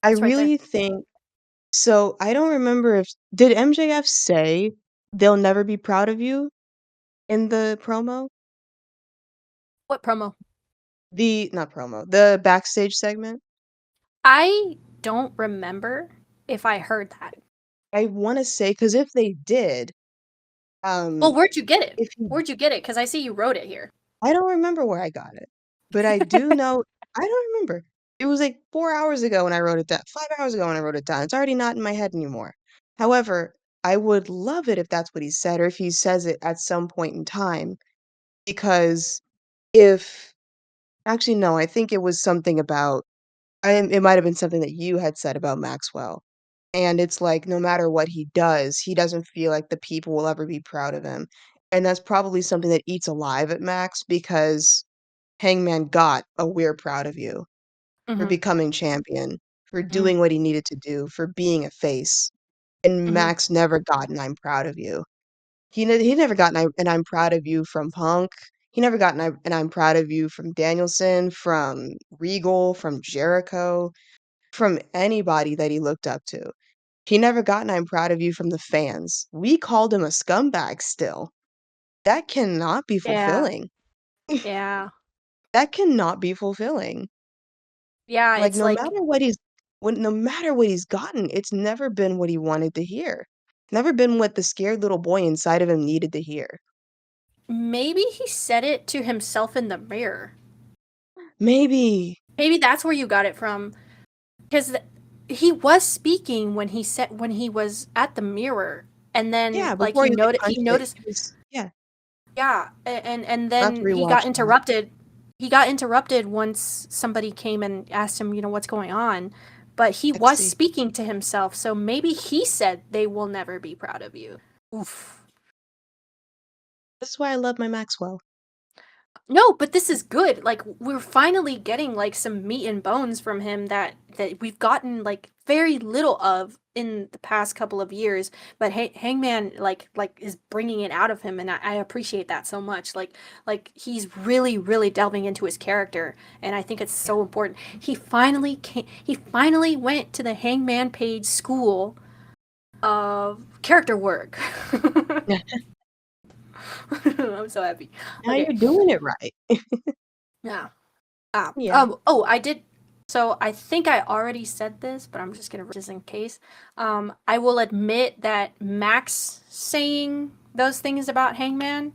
A: I
B: It's right there.
A: really think so I don't remember if did MJF say, "They'll never be proud of you" in the promo?
B: What promo?
A: The not promo, the backstage segment?
B: I don't remember if I heard that.
A: I wanna say say because if they did,
B: Well,
A: um,
B: where'd you get it?
A: if he
B: Where'd you get it? Because I see you wrote it here.
A: I don't remember where I got it, but I do know I don't remember. It was, like, 4 hours ago when I wrote it down 5 hours ago when I wrote it down. It's already not in my head anymore. However, I would love it if that's what he said or if he says it at some point in time because if actually, no, I think it was something about it might have been something that you had said about Maxwell, and it's like, no matter what he does, he doesn't feel like the people will ever be proud of him, and that's probably something that eats alive at Max because Hangman got a "We're proud of you" for
B: Mhm.
A: becoming champion, for
B: Mhm.
A: doing what he needed to do, for being a face, and
B: Mhm.
A: Max never got an "I'm proud of you." He never got an I'm proud of you from Punk. He never got an I'm proud of you from Danielson, from Regal, from Jericho, from anybody that he looked up to. He never got an I'm proud of you from the fans. We called him a scumbag still. That cannot be
B: Yeah.
A: fulfilling.
B: Yeah.
A: That cannot be fulfilling.
B: Yeah,
A: Like,
B: it's like
A: no matter what he's gotten, it's never been what he wanted to hear. Never been what the scared little boy inside of him needed to hear.
B: maybe he said it to himself in the mirror.
A: Maybe.
B: Maybe that's where you got it from. Because he was speaking when he was at the mirror, and then
A: Yeah,
B: like
A: before he, like,
B: he
A: punched it,
B: noticed.
A: he was yeah,
B: Yeah, and
A: I'll have to
B: then he got
A: rewatch that.
B: interrupted. He got interrupted once somebody came and asked him, what's going on. But he was
A: XC.
B: speaking to himself, so maybe he said they will never be proud of you. Oof.
A: This is why I love my Maxwell.
B: No, but this is good. Like we're finally getting like some meat and bones from him that we've gotten like very little of in the past couple of years. But Hangman like is bringing it out of him, and I appreciate that so much. Like he's really delving into his character, and I think it's so important. He finally came. He finally went to the Hangman Page School of character work.
A: Yeah.
B: I'm so happy.
A: Now
B: Okay.
A: you're doing it right.
B: Yeah.
A: Yeah.
B: Oh, I did. So I think I already said this, but I'm just gonna just in case. I will admit that Max saying those things about Hangman,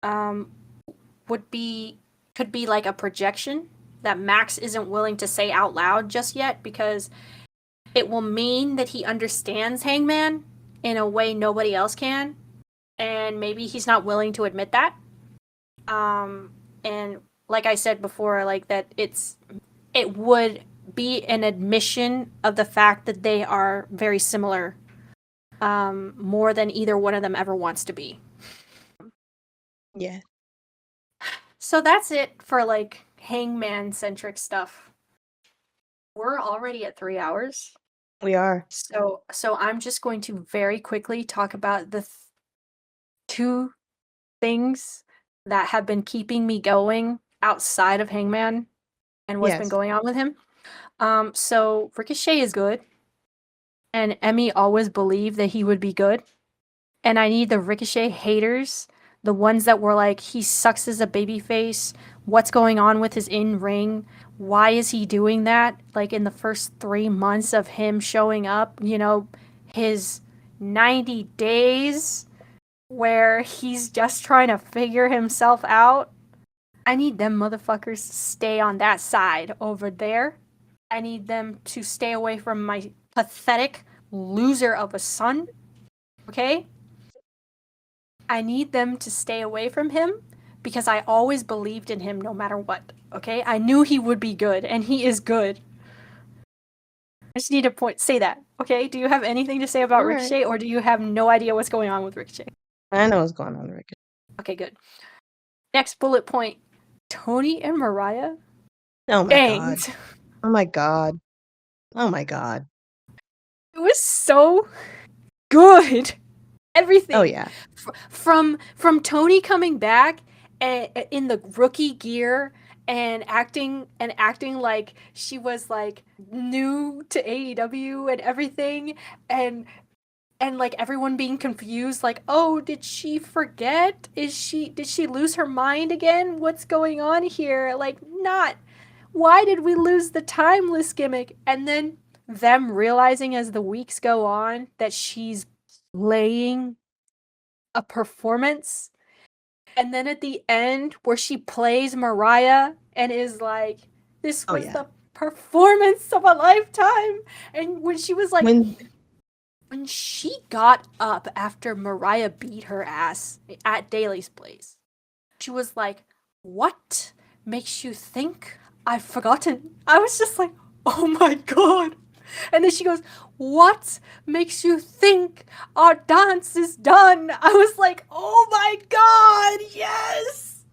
B: um, would be could be like a projection that Max isn't willing to say out loud just yet because it will mean that he understands Hangman in a way nobody else can, and maybe he's not willing to admit that. And like I said before, like that it would be an admission of the fact that they are very similar, more than either one of them ever wants to be.
A: Yeah.
B: So that's it for like Hangman centric stuff. We're already at 3 hours.
A: We are.
B: So I'm just going to very quickly talk about the two things that have been keeping me going outside of Hangman and what's been
A: Yes.
B: going on with him. So Ricochet is good, and Emmy always believed that he would be good. And I need the Ricochet haters, the ones that were like, he sucks as a babyface. What's going on with his in ring? Why is he doing that? Like in the first 3 months of him showing up, his 90 days where he's just trying to figure himself out. I need them motherfuckers to stay on that side over there. I need them to stay away from my pathetic loser of a son. Okay? I need them to stay away from him because I always believed in him no matter what. Okay? I knew he would be good, and he is good. I just need to say that. Okay? Do you have anything to say about
A: All right.
B: Ricochet, or do you have no idea what's going on with Ricochet?
A: I know what's going on, Rick.
B: Okay, good. Next bullet point: Tony and Mariah
A: Oh my God.
B: banged.
A: Oh my God. Oh my God.
B: It was so good.
A: Oh
B: Everything
A: yeah.
B: from Tony coming back in the rookie gear and acting like she was like new to AEW and everything, and like everyone being confused like, oh, did she forget, did she lose her mind again, what's going on here, like, not, why did we lose the timeless gimmick, and then them realizing as the weeks go on that she's playing a performance. And then at the end, where she plays Mariah and is like, this
A: Oh
B: was
A: yeah.
B: the performance of a lifetime. And when she was like,
A: When
B: when she got up after Mariah beat her ass at Daly's place, she was like, what makes you think I've forgotten? I was just like, oh my god. And then she goes, what makes you think our dance is done? I was like, oh my god, yes!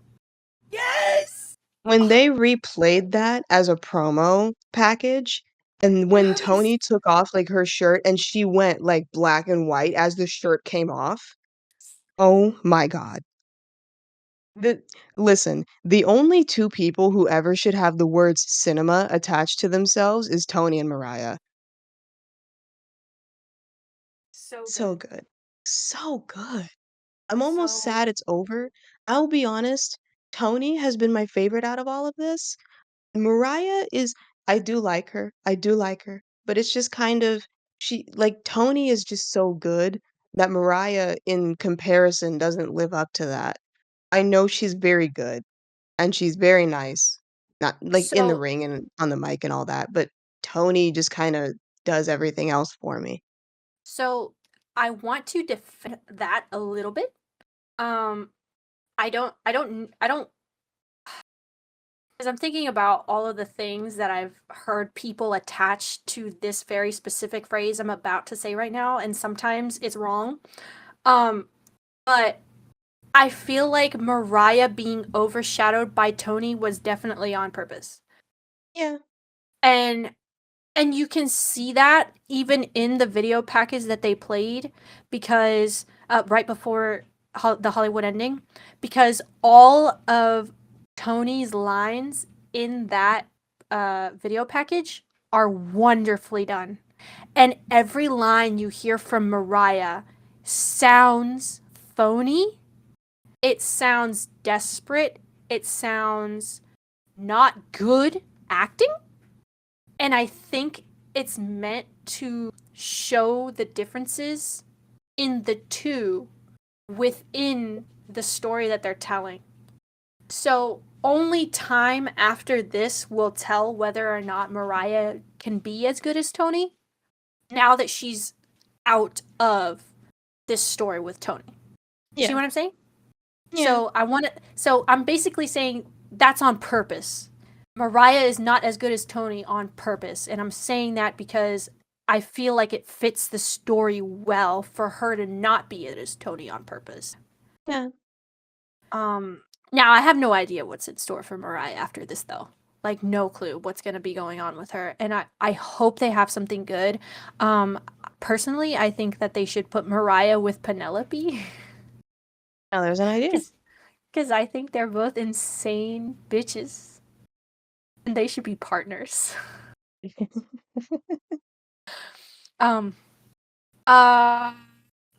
B: Yes!
A: when they replayed that as a promo package, and when
B: Yes!
A: Tony took off like her shirt and she went like black and white as the shirt came off. Oh my God. The Listen, the only two people who ever should have the words cinema attached to themselves is Tony and Mariah.
B: So
A: So
B: good.
A: good. So good. I'm almost
B: So,
A: sad it's over. I'll be honest, Tony has been my favorite out of all of this. Mariah is I do like her. I do like her. But it's just kind of Tony is just so good that Mariah in comparison doesn't live up to that. I know she's very good and she's very nice. Not like in the
B: so,
A: ring and on the mic and all that, but Tony just kind of does everything else for me.
B: so I want to defend that a little bit. Um, I don't, because I'm thinking about all of the things that I've heard people attach to this very specific phrase I'm about to say right now, and sometimes it's wrong. Um, but I feel like Mariah being overshadowed by Tony was definitely on purpose.
A: Yeah.
B: And you can see that even in the video package that they played, because right before the Hollywood ending, because all of Tony's lines in that video package are wonderfully done. And every line you hear from Mariah sounds phony. It sounds desperate. It sounds not good acting. And I think it's meant to show the differences in the two within the story that they're telling. So only time after this will tell whether or not Mariah can be as good as Tony now that she's out of this story with Tony. You see
A: Yeah.
B: what I'm saying?
A: Yeah.
B: So I'm basically saying that's on purpose. Mariah is not as good as Tony on purpose, and I'm saying that because I feel like it fits the story well for her to not be as Tony on purpose.
A: Yeah.
B: Now I have no idea what's in store for Mariah after this though. Like no clue what's gonna be going on with her. And I hope they have something good. Um Personally, I think that they should put Mariah with Penelope.
A: Now there's an idea.
B: Because I think they're both insane bitches. And they should be partners. Um uh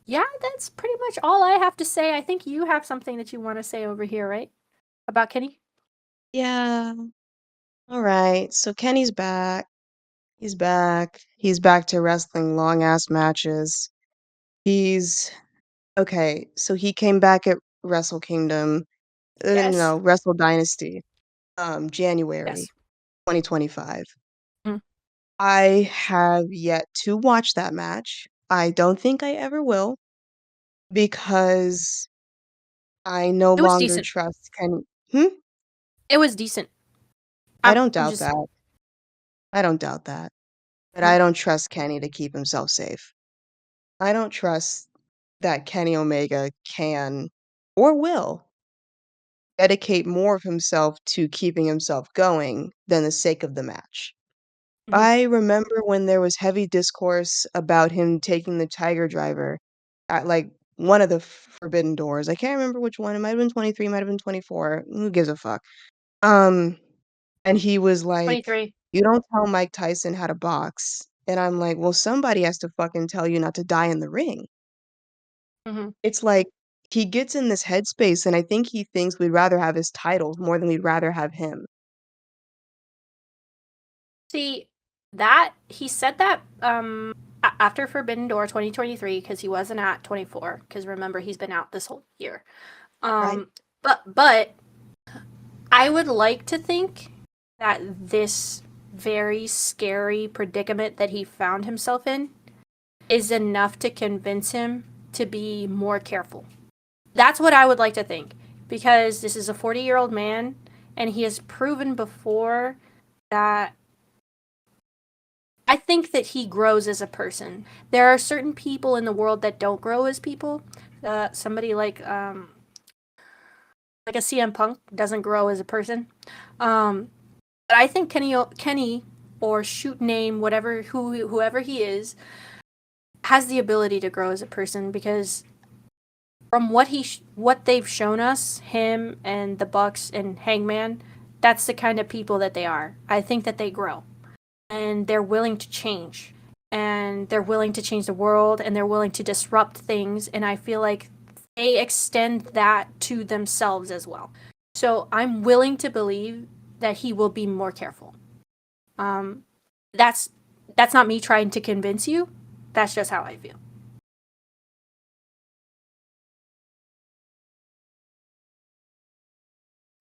B: yeah, that's pretty much all I have to say. I think you have something that you want to say over here, right? About Kenny?
A: Yeah. All right. So Kenny's back. He's back. He's back to wrestling long ass matches. He's okay. So he came back at Wrestle Kingdom.
B: Yes.
A: No, Wrestle Dynasty. January
B: Yes.
A: 2025.
B: Mm.
A: I have yet to watch that match. I don't think I ever will because I no
B: It was
A: longer
B: decent.
A: trust Kenny. Hmm?
B: It was decent.
A: I
B: I'm
A: don't doubt
B: just
A: that. I don't doubt that. But
B: uh,
A: I don't trust Kenny to keep himself safe. I don't trust that Kenny Omega can or will dedicate more of himself to keeping himself going than the sake of the match.
B: mhm.
A: I remember when there was heavy discourse about him taking the Tiger Driver at, like, one of the Forbidden Doors. I can't remember which one. It might have been 23, might have been 24. Who gives a fuck? Um, and he was like,
B: 23.
A: "You don't tell Mike Tyson how to box." And I'm like, "Well, somebody has to fucking tell you not to die in the ring."
B: Mhm.
A: It's like he gets in this headspace, and I think he thinks we'd rather have his titles more than we'd rather have him.
B: See, that he said that after Forbidden Door 2023 because he wasn't at 24 because remember he's been out this whole year.
A: Right.
B: Um but I would like to think that this very scary predicament that he found himself in is enough to convince him to be more careful. That's what I would like to think because this is a 40-year-old man and he has proven before that I think that he grows as a person. There are certain people in the world that don't grow as people. Somebody like a CM Punk doesn't grow as a person. Um, but I think Kenny or shoot name whoever he is has the ability to grow as a person because from what they've shown us, him and the Bucks and Hangman, that's the kind of people that they are. I think that they grow and they're willing to change and they're willing to change the world and they're willing to disrupt things and I feel like they extend that to themselves as well. So I'm willing to believe that he will be more careful. Um, that's that's not me trying to convince you. That's just how I feel.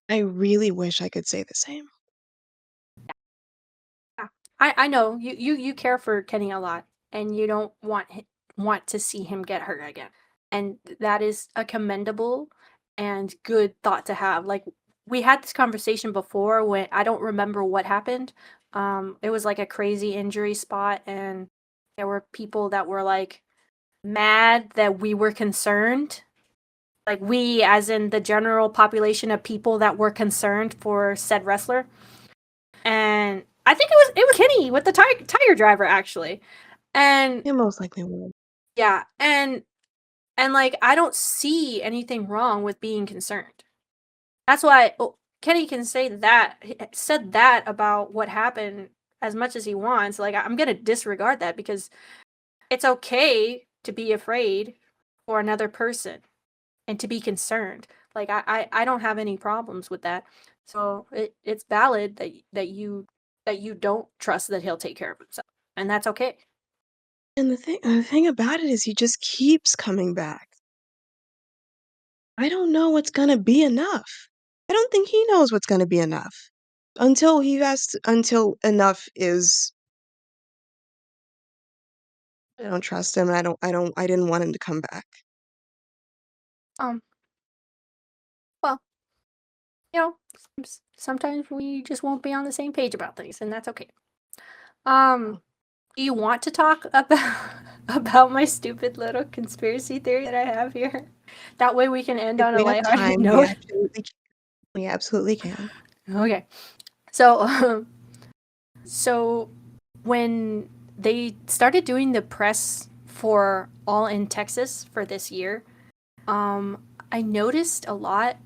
A: I really wish I could say the same.
B: Yeah. I know you care for Kenny a lot and you don't want to see him get hurt again. And that is a commendable and good thought to have. Like we had this conversation before when I don't remember what happened. It was like a crazy injury spot and there were people that were like mad that we were concerned Like we, as in the general population of people that were concerned for said wrestler. And I think it was Kenny with the tire driver actually. And
A: It most likely will.
B: yeah, and like I don't see anything wrong with being concerned. That's why Kenny can say that said that about what happened as much as he wants. Like I'm gonna disregard that because it's okay to be afraid for another person and to be concerned. Like I don't have any problems with that. So it's valid that you don't trust that he'll take care of himself, and that's okay.
A: And the thing about it is he just keeps coming back. I don't know what's gonna be enough. I don't think he knows what's gonna be enough. Until enough is I don't trust him, and I didn't want him to come back.
B: Um, well, you know, sometimes we just won't be on the same page about things, and that's okay. Um,
A: Oh.
B: do you want to talk about about my stupid little conspiracy theory that I have here? That way we can end
A: If
B: on a
A: we have
B: lighthearted
A: time, we
B: note.
A: absolutely can. We absolutely can.
B: Okay. So, so when they started doing the press for All in Texas for this year, I noticed a lot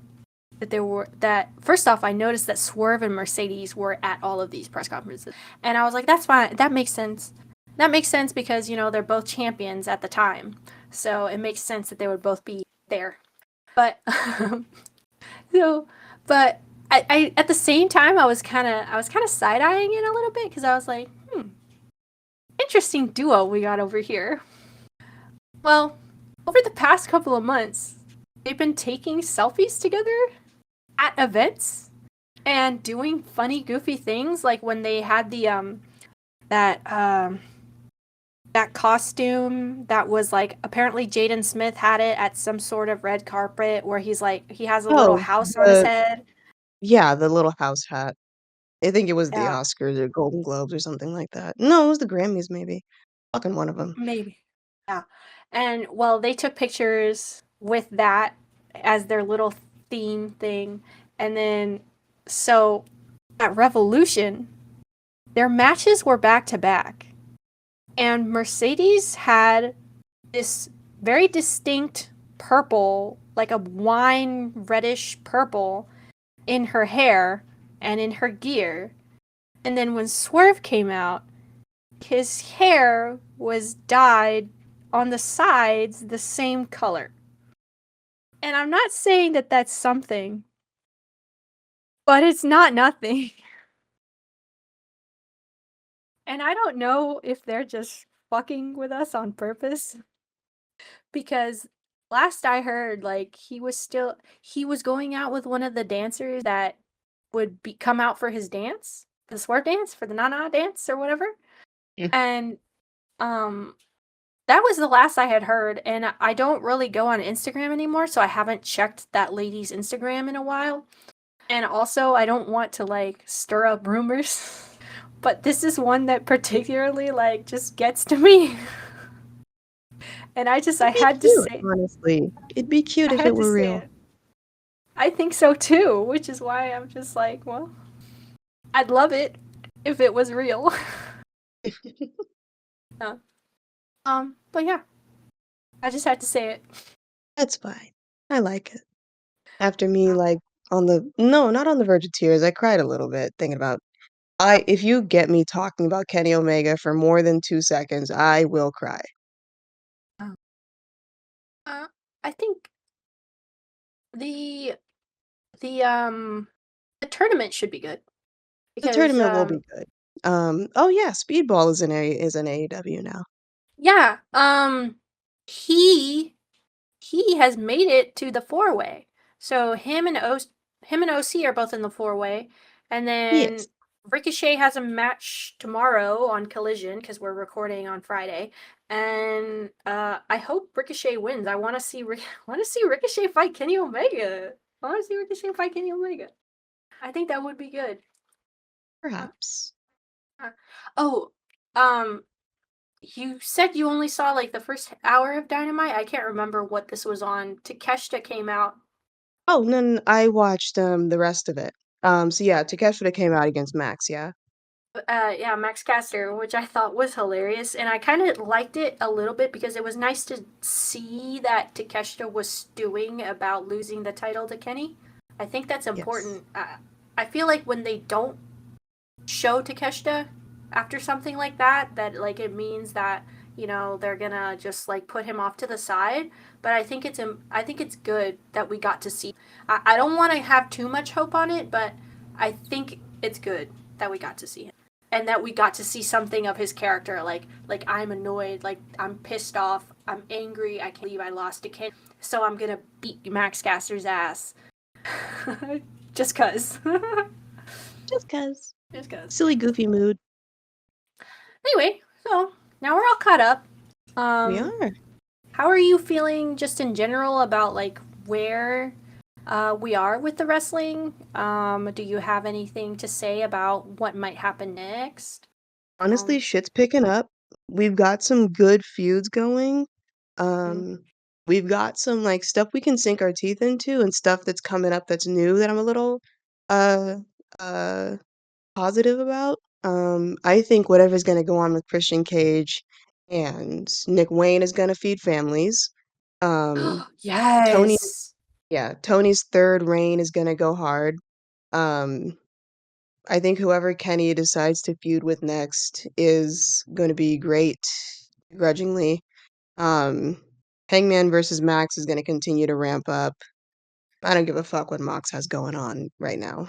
B: that first off, I noticed that Swerve and Mercedes were at all of these press conferences, and I was like, that's fine, that makes sense. That makes sense because they're both champions at the time, so it makes sense that they would both be there. But so, but I at the same time I was kind of side eyeing it a little bit because I was like, interesting duo we got over here. Well, over the past couple of months, they've been taking selfies together at events and doing funny, goofy things, like when they had the that that costume that was like apparently Jaden Smith had it at some sort of red carpet where he has a little
A: Oh,
B: house on his
A: the
B: head.
A: yeah, the little house hat. I think it was the
B: Yeah,
A: Oscars or Golden Globes or something like that. No, it was the Grammys maybe. Fucking one of them.
B: maybe. Yeah. And well, they took pictures with that as their little theme thing. And then so at Revolution, their matches were back to back. And Mercedes had this very distinct purple, like a wine reddish purple, in her hair and in her gear. And then when Swerve came out, his hair was dyed on the sides the same color. And I'm not saying that that's something, but it's not nothing. And I don't know if they're just fucking with us on purpose because last I heard, like he was going out with one of the dancers that would be come out for his dance, the swerve dance, for the Nana dance or whatever.
A: Mm.
B: And um that was the last I had heard, and I don't really go on Instagram anymore, so I haven't checked that lady's Instagram in a while. And also, I don't want to like stir up rumors, but this is one that particularly like just gets to me. And I
A: It'd be
B: had to
A: cute,
B: say
A: honestly. It'd be cute
B: I
A: if it
B: had to
A: were
B: say
A: real.
B: it. I think so too, which is why I'm just like, well, I'd love it if it was real. Uh, but yeah, I just had to say it.
A: That's fine. I like it. After me, like, on the no, not on the verge of tears, I cried a little bit thinking about I if you get me talking about Kenny Omega for more than 2 seconds, I will cry.
B: Uh, uh, I think the the um the tournament should be good
A: The
B: because
A: tournament will be good. Oh yeah, Speedball is an AEW now.
B: yeah, he he has made it to the four way. So him and OC are both in the four way, and
A: He
B: then
A: is.
B: Ricochet has a match tomorrow on Collision because we're recording on Friday, and I hope Ricochet wins. I want to see want to see Ricochet fight Kenny Omega. I want to see Ricochet fight Kenny Omega. I think that would be good. Uh,
A: Perhaps.
B: uh, oh, um, You said you only saw like the first hour of Dynamite. I can't remember what this was on. Takeshita came out.
A: Oh, no, I watched the rest of it. So yeah, Takeshita came out against Max, yeah.
B: Yeah, Max Caster, which I thought was hilarious, and I kind of liked it a little bit because it was nice to see that Takeshita was stewing about losing the title to Kenny. I think that's
A: Yes.
B: important. I feel like when they don't show Takeshita after something like that, that like it means that they're gonna just like put him off to the side. But I think it's good that we got to see. I don't want to have too much hope on it, but I think it's good that we got to see him and that we got to see something of his character. Like I'm annoyed, like I'm pissed off, I'm angry. I can't believe I lost a kid, so I'm gonna beat Max Caster's ass. Just cause.
A: Just 'cause.
B: Just cause.
A: Silly, goofy mood.
B: Anyway, so now we're all caught up.
A: We
B: Um,
A: are.
B: how are you feeling just in general about like where we are with the wrestling? Do you have anything to say about what might happen next?
A: Honestly,
B: Um,
A: shit's picking up. We've got some good feuds going.
B: mm,
A: Um, we've got some like stuff we can sink our teeth into and stuff that's coming up that's new that I'm a little uh uh positive about. I think whatever's gonna go on with Christian Cage and Nick Wayne is gonna feed families. Tony,
B: yes.
A: yeah, Tony's third reign is gonna go hard. Um, I think whoever Kenny decides to feud with next is gonna be great, grudgingly. Um, Hangman versus Max is gonna continue to ramp up. I don't give a fuck what Mox has going on right now.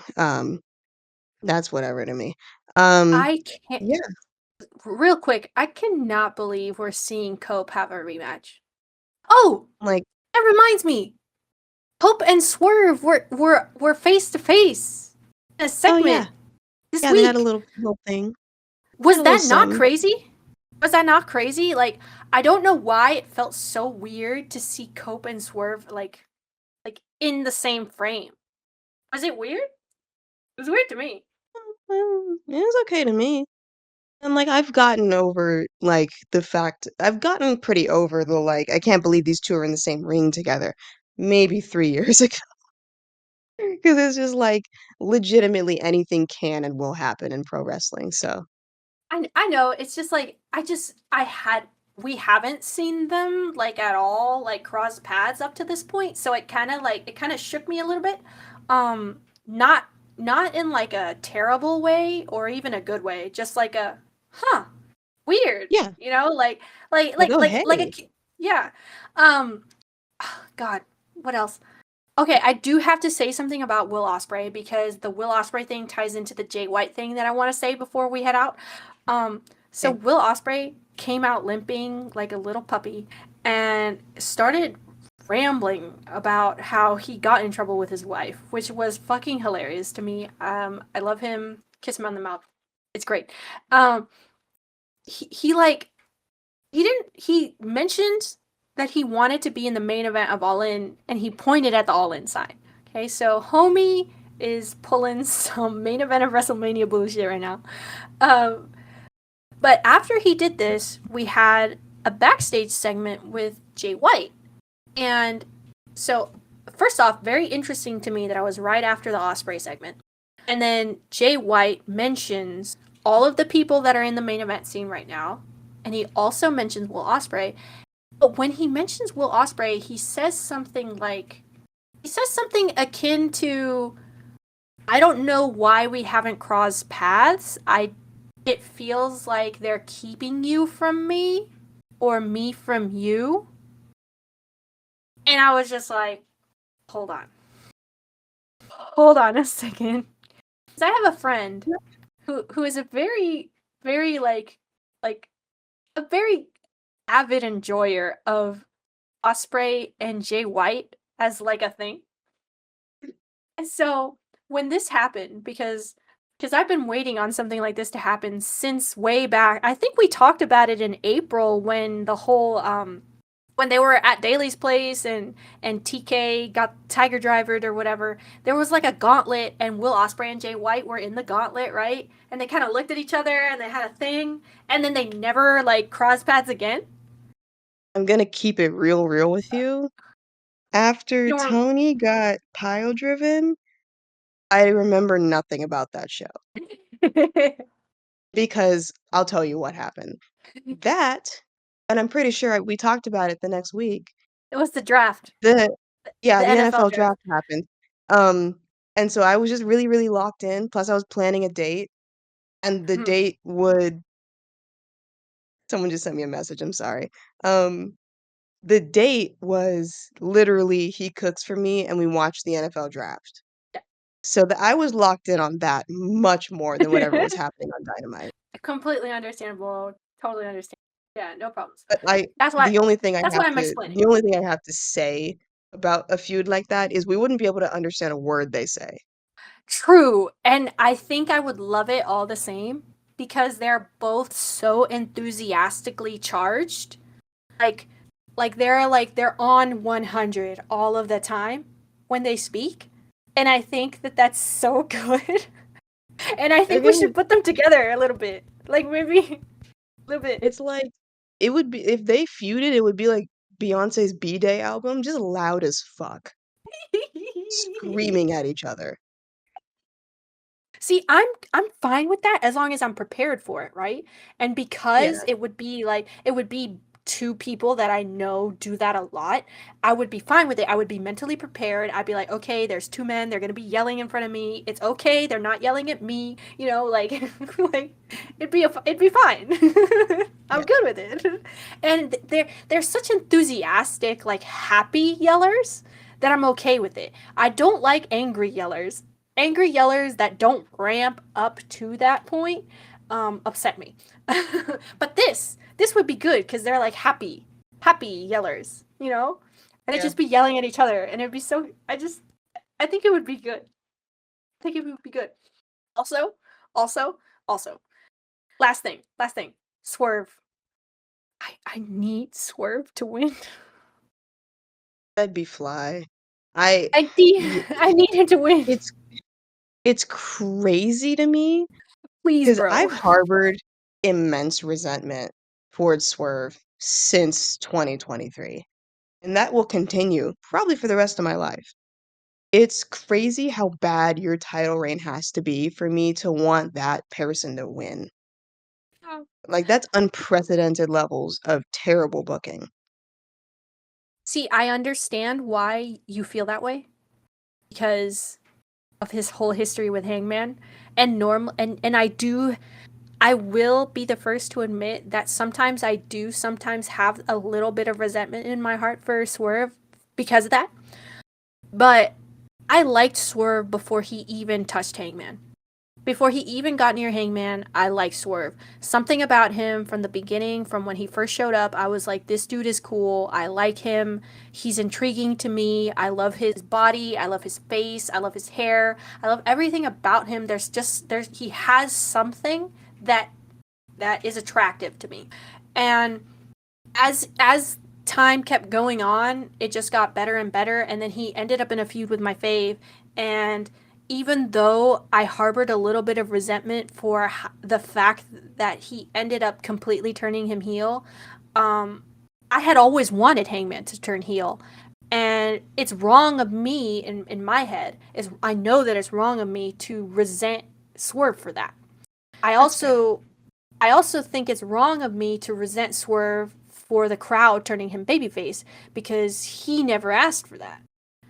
A: That's whatever to me. Um,
B: I can't.
A: yeah,
B: Real quick, I cannot believe we're seeing Cope have a rematch. Oh,
A: like,
B: that reminds me. Hope and Swerve were face to face in a
A: oh yeah,
B: segment this
A: yeah, they had a
B: week.
A: little thing. They had
B: Was
A: a little
B: that not
A: something.
B: crazy? Was that not crazy? Like, I don't know why it felt so weird to see Cope and Swerve like in the same frame. Was it weird? It was weird to me.
A: It was okay to me. And like I've gotten over like the fact I've gotten pretty over the like I can't believe these two are in the same ring together. Maybe 3 years ago, because it's just like legitimately anything can and will happen in pro wrestling. So
B: I know. It's just like I had we haven't seen them like at all like cross paths up to this point, so it kind of shook me a little bit. Not not in like a terrible way or even a good way, just like a huh, weird,
A: yeah,
B: like
A: like
B: like
A: oh
B: like like
A: hey,
B: yeah. Um God, what else? Okay, I do have to say something about Will Ospreay because the Will Ospreay thing ties into the Jay White thing that I want to say before we head out. Um, so
A: okay,
B: Will Ospreay came out limping like a little puppy and started rambling about how he got in trouble with his wife, which was fucking hilarious to me. I love him. Kiss him on the mouth. It's great. Um, he like he mentioned that he wanted to be in the main event of All In and he pointed at the All In sign. Okay, so homie is pulling some main event of WrestleMania bullshit right now. Um, but after he did this, we had a backstage segment with Jay White. And so, first off, very interesting to me that I was right after the Osprey segment. And then Jay White mentions all of the people that are in the main event scene right now. And he also mentions Will Osprey. But when he mentions Will Osprey, he says something akin to I don't know why we haven't crossed paths. I it feels like they're keeping you from me or me from you. And I was just like, hold on. Hold on a second. Cuz I have a friend who is a very very like a very avid enjoyer of Osprey and Jay White as like a thing. And so when this happened, because I've been waiting on something like this to happen since way back. I think we talked about it in April when the whole when they were at Daly's place and TK got Tiger Drivered or whatever, there was like a gauntlet, and Will Ospreay and Jay White were in the gauntlet, right? And they kind of looked at each other and they had a thing, and then they never like crossed paths again.
A: I'm gonna keep it real with you. After
B: You know,
A: Tony got pile driven, I remember nothing about that show
B: it
A: because I'll tell you what happened. That, and I'm pretty sure we talked about it the next week.
B: was the draft,
A: The
B: the
A: Yeah, the
B: NFL
A: NFL
B: draft.
A: draft happened. Um, and so I was just really locked in. Plus, I was planning a date, and the
B: Mhm.
A: date would. Someone just sent me a message. I'm sorry. Um, the date was literally he cooks for me, and we watched the NFL draft. So that I was locked in on that much more than whatever was happening on Dynamite.
B: Completely understandable. Totally understand. Yeah, no problems.
A: But I
B: That's why.
A: the only thing I
B: That's why
A: have
B: I'm
A: to
B: explaining.
A: the only thing I have to say about a feud like that is we wouldn't be able to understand a word they say.
B: True, and I think I would love it all the same because they're both so enthusiastically charged. Like they're on 100 all of the time when they speak. And I think that that's so good. And I
A: They're
B: think we
A: gonna
B: should put them together a little bit. Like maybe a little bit.
A: It's like it would be if they feuded, it would be like Beyonce's B-Day album, just loud as fuck, screaming at each other.
B: See, I'm fine with that as long as I'm prepared for it, right? And because
A: Yeah,
B: it would be two people that I know do that a lot, I would be fine with it. I would be mentally prepared. I'd be like, okay, there's two men, they're gonna be yelling in front of me. It's okay, they're not yelling at me, like like it'd be fine. I'm
A: yeah,
B: good with it. And they're such enthusiastic, like happy yellers that I'm okay with it. I don't like angry yellers. Angry yellers that don't ramp up to that point upset me. But this would be good because they're like happy yellers, and they'd
A: yeah.
B: just be yelling at each other, and it'd be so. I think it would be good. I think it would be good. Also, also, also, last thing, Swerve. I need Swerve to win.
A: That'd be fly. I
B: I need
A: y-
B: I need him to win.
A: it's it's crazy to me
B: Please,
A: because
B: bro.
A: I've harbored immense resentment towards Swerve since 2023, and that will continue probably for the rest of my life. It's crazy how bad your title reign has to be for me to want that person to win. Like, that's unprecedented levels of terrible booking.
B: See, I understand why you feel that way because of his whole history with Hangman and I will be the first to admit that sometimes I do sometimes have a little bit of resentment in my heart for Swerve because of that. But I liked Swerve before he even touched Hangman. Before he even got near Hangman, I liked Swerve. Something about him from the beginning, from when he first showed up, I was like, this dude is cool. I like him. He's intriguing to me. I love his body. I love his face. I love his hair. I love everything about him. He has something that is attractive to me. And as time kept going on, it just got better and better. And then he ended up in a feud with my fave. And even though I harbored a little bit of resentment for the fact that he ended up completely turning him heel, I had always wanted Hangman to turn heel. And it's wrong of me in my head. I know that it's wrong of me to resent Swerve for that. I
A: That's fair.
B: also I also think it's wrong of me to resent Swerve for the crowd turning him babyface because he never asked for that.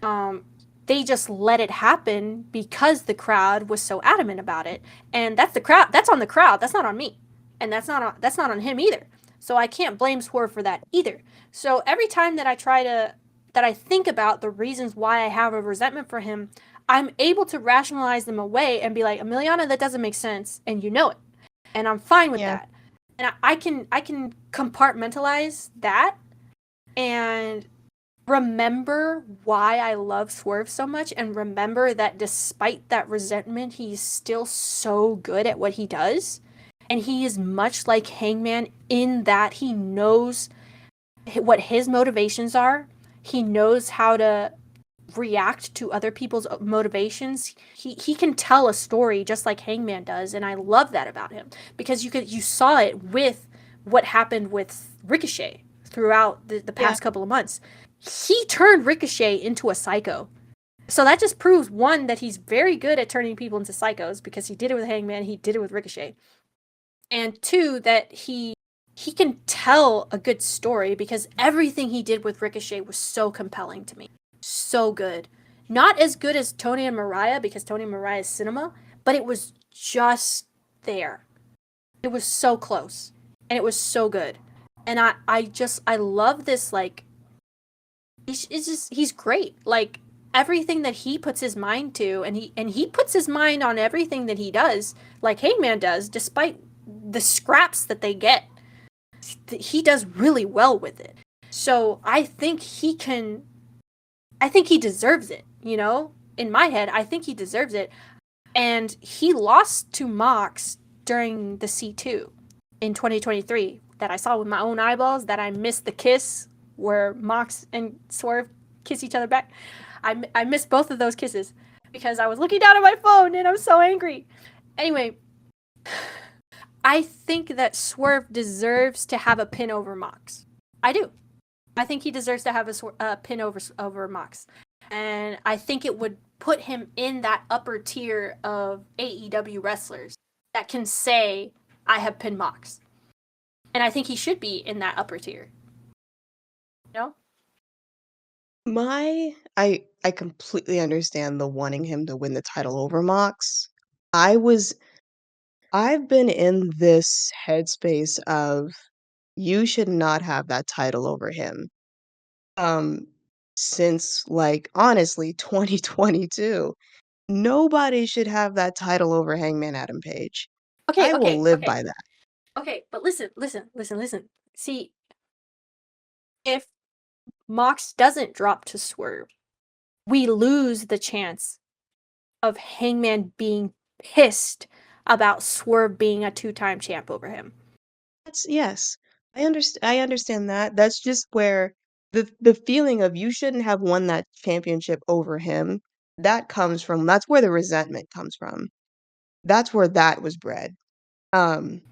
B: Um, they just let it happen because the crowd was so adamant about it, and that's the crowd. That's on the crowd. That's not on me, and that's not on him either. So I can't blame Swerve for that either. So every time that I think about the reasons why I have a resentment for him, I'm able to rationalize them away and be like, Emiliana, that doesn't make sense, and you know it, and I'm fine with
A: Yeah,
B: that. And I can compartmentalize that and remember why I love Swerve so much and remember that despite that resentment, he's still so good at what he does. And he is much like Hangman in that he knows what his motivations are. He knows how to react to other people's motivations. He can tell a story just like Hangman does, and I love that about him because you saw it with what happened with Ricochet throughout the
A: Yeah.
B: past couple of months. He turned Ricochet into a psycho. So that just proves one that he's very good at turning people into psychos because he did it with Hangman, he did it with Ricochet. And two, that he can tell a good story because everything he did with Ricochet was so compelling to me. So good. Not as good as Tony and Mariah because Tony and Mariah's cinema, but it was just there. It was so close. And it was so good. And I love this, like, he's great. Like, everything that he puts his mind to, and he puts his mind on everything that he does, like Hangman does, despite the scraps that they get. He does really well with it. So I think he deserves it, you know? In my head, I think he deserves it. And he lost to Mox during the C2 in 2023 that I saw with my own eyeballs, that I missed the kiss where Mox and Swerve kiss each other back. I missed both of those kisses because I was looking down at my phone and I'm so angry. Anyway, I think that Swerve deserves to have a pin over Mox. I do. I think he deserves to have a pin over Mox, and I think it would put him in that upper tier of AEW wrestlers that can say, "I have pinned Mox," and I think he should be in that upper tier. No.
A: I completely understand the wanting him to win the title over Mox. I was I've been in this headspace of you should not have that title over him. Um, since like honestly 2022. Nobody should have that title over Hangman Adam Page.
B: Okay.
A: I will
B: Okay.
A: live
B: Okay.
A: by that.
B: Okay. But listen. See, if Mox doesn't drop to Swerve, we lose the chance of Hangman being pissed about Swerve being a two-time champ over him.
A: That's yes. I understand that. That's just where the feeling of you shouldn't have won that championship over him, that comes from that's where the resentment comes from. That's where that was bred. Um,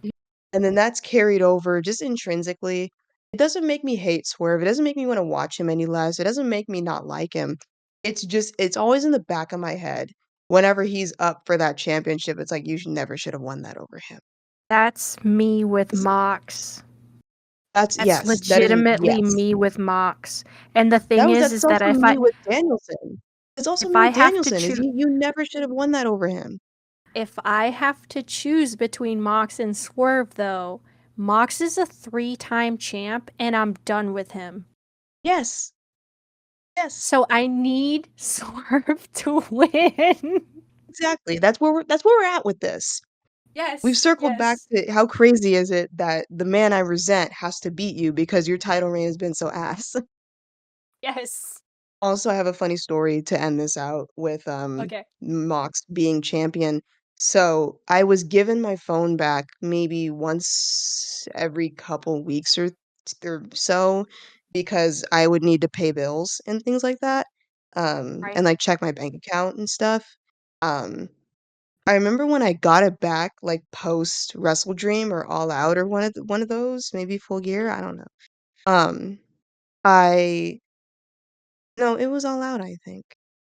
A: and then that's carried over just intrinsically. It doesn't make me hate Swerve. It doesn't make me want to watch him any less. It doesn't make me not like him. It's just it's always in the back of my head. Whenever he's up for that championship, it's like you should never should have won that over him.
B: That's me with
A: 'Cause
B: Mox.
A: that's
B: That's
A: yes, that is
B: legitimately
A: yes.
B: me with Mox. And the thing
A: That's
B: is that
A: also me with Danielson. It's also
B: if
A: me
B: I
A: with
B: have to
A: Danielson, is
B: choose
A: you never should have won that over him.
B: if I have to choose between Mox and Swerve though, Mox is a 3-time champ and I'm done with him.
A: Yes. Yes.
B: So I need Swerve to win.
A: Exactly. That's where we're at with this. We've
B: Yes,
A: circled back
B: yes,
A: to how crazy is it that the man I resent has to beat you because your title reign has been so ass.
B: yes.
A: Also, I have a funny story to end this out with
B: Okay.
A: Mox being champion. So I was given my phone back maybe once every couple weeks or so because I would need to pay bills and things like that.
B: Right.
A: And like check my bank account and stuff. Um, I remember when I got it back, like post Wrestle Dream or All Out or one of those, maybe Full Gear, I don't know. Um, I no, it was All Out, I think.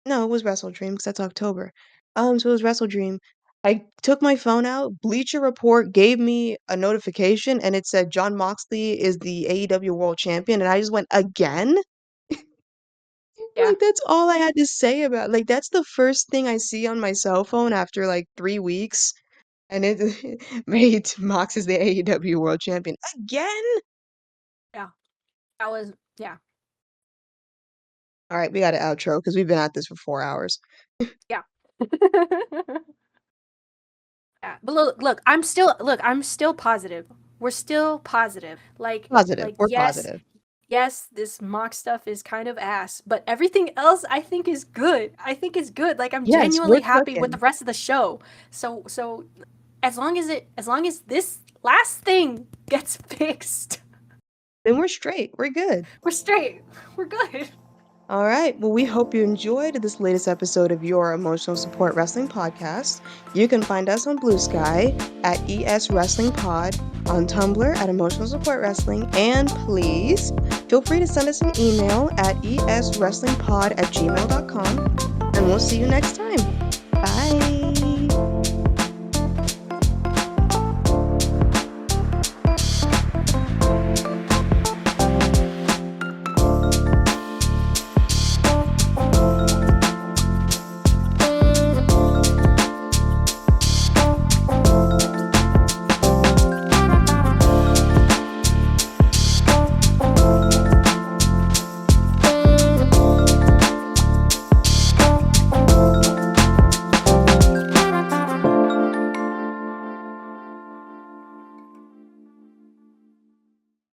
A: No, it was Wrestle Dream because that's October. So it was Wrestle Dream. I took my phone out, Bleacher Report gave me a notification, and it said John Moxley is the AEW World Champion, and I just went, "Again?"
B: Yeah.
A: Like, that's all I had to say about like, that's the first thing I see on my cell phone after, like, 3 weeks, and it made Mox is the AEW World Champion. Again?
B: Yeah. That was yeah.
A: Alright, we got an outro because 'cause we've been at this for 4 hours.
B: Yeah. Yeah. But I'm still positive. We're still positive.
A: Positive,
B: Like
A: we're
B: yes,
A: positive.
B: yes, this mock stuff is kind of ass, but everything else I think is good. I think is good. Like I'm
A: Yes,
B: genuinely
A: we're
B: happy with the
A: cooking.
B: rest of the show. So as long as this last thing gets fixed,
A: Then we're straight. We're good.
B: We're straight. We're good.
A: All right. Well, we hope you enjoyed this latest episode of your Emotional Support Wrestling podcast. You can find us on Bluesky at ES Wrestling Pod, on Tumblr at Emotional Support Wrestling, and please feel free to send us an email at eswrestlingpod@gmail.com, and we'll see you next time. Bye.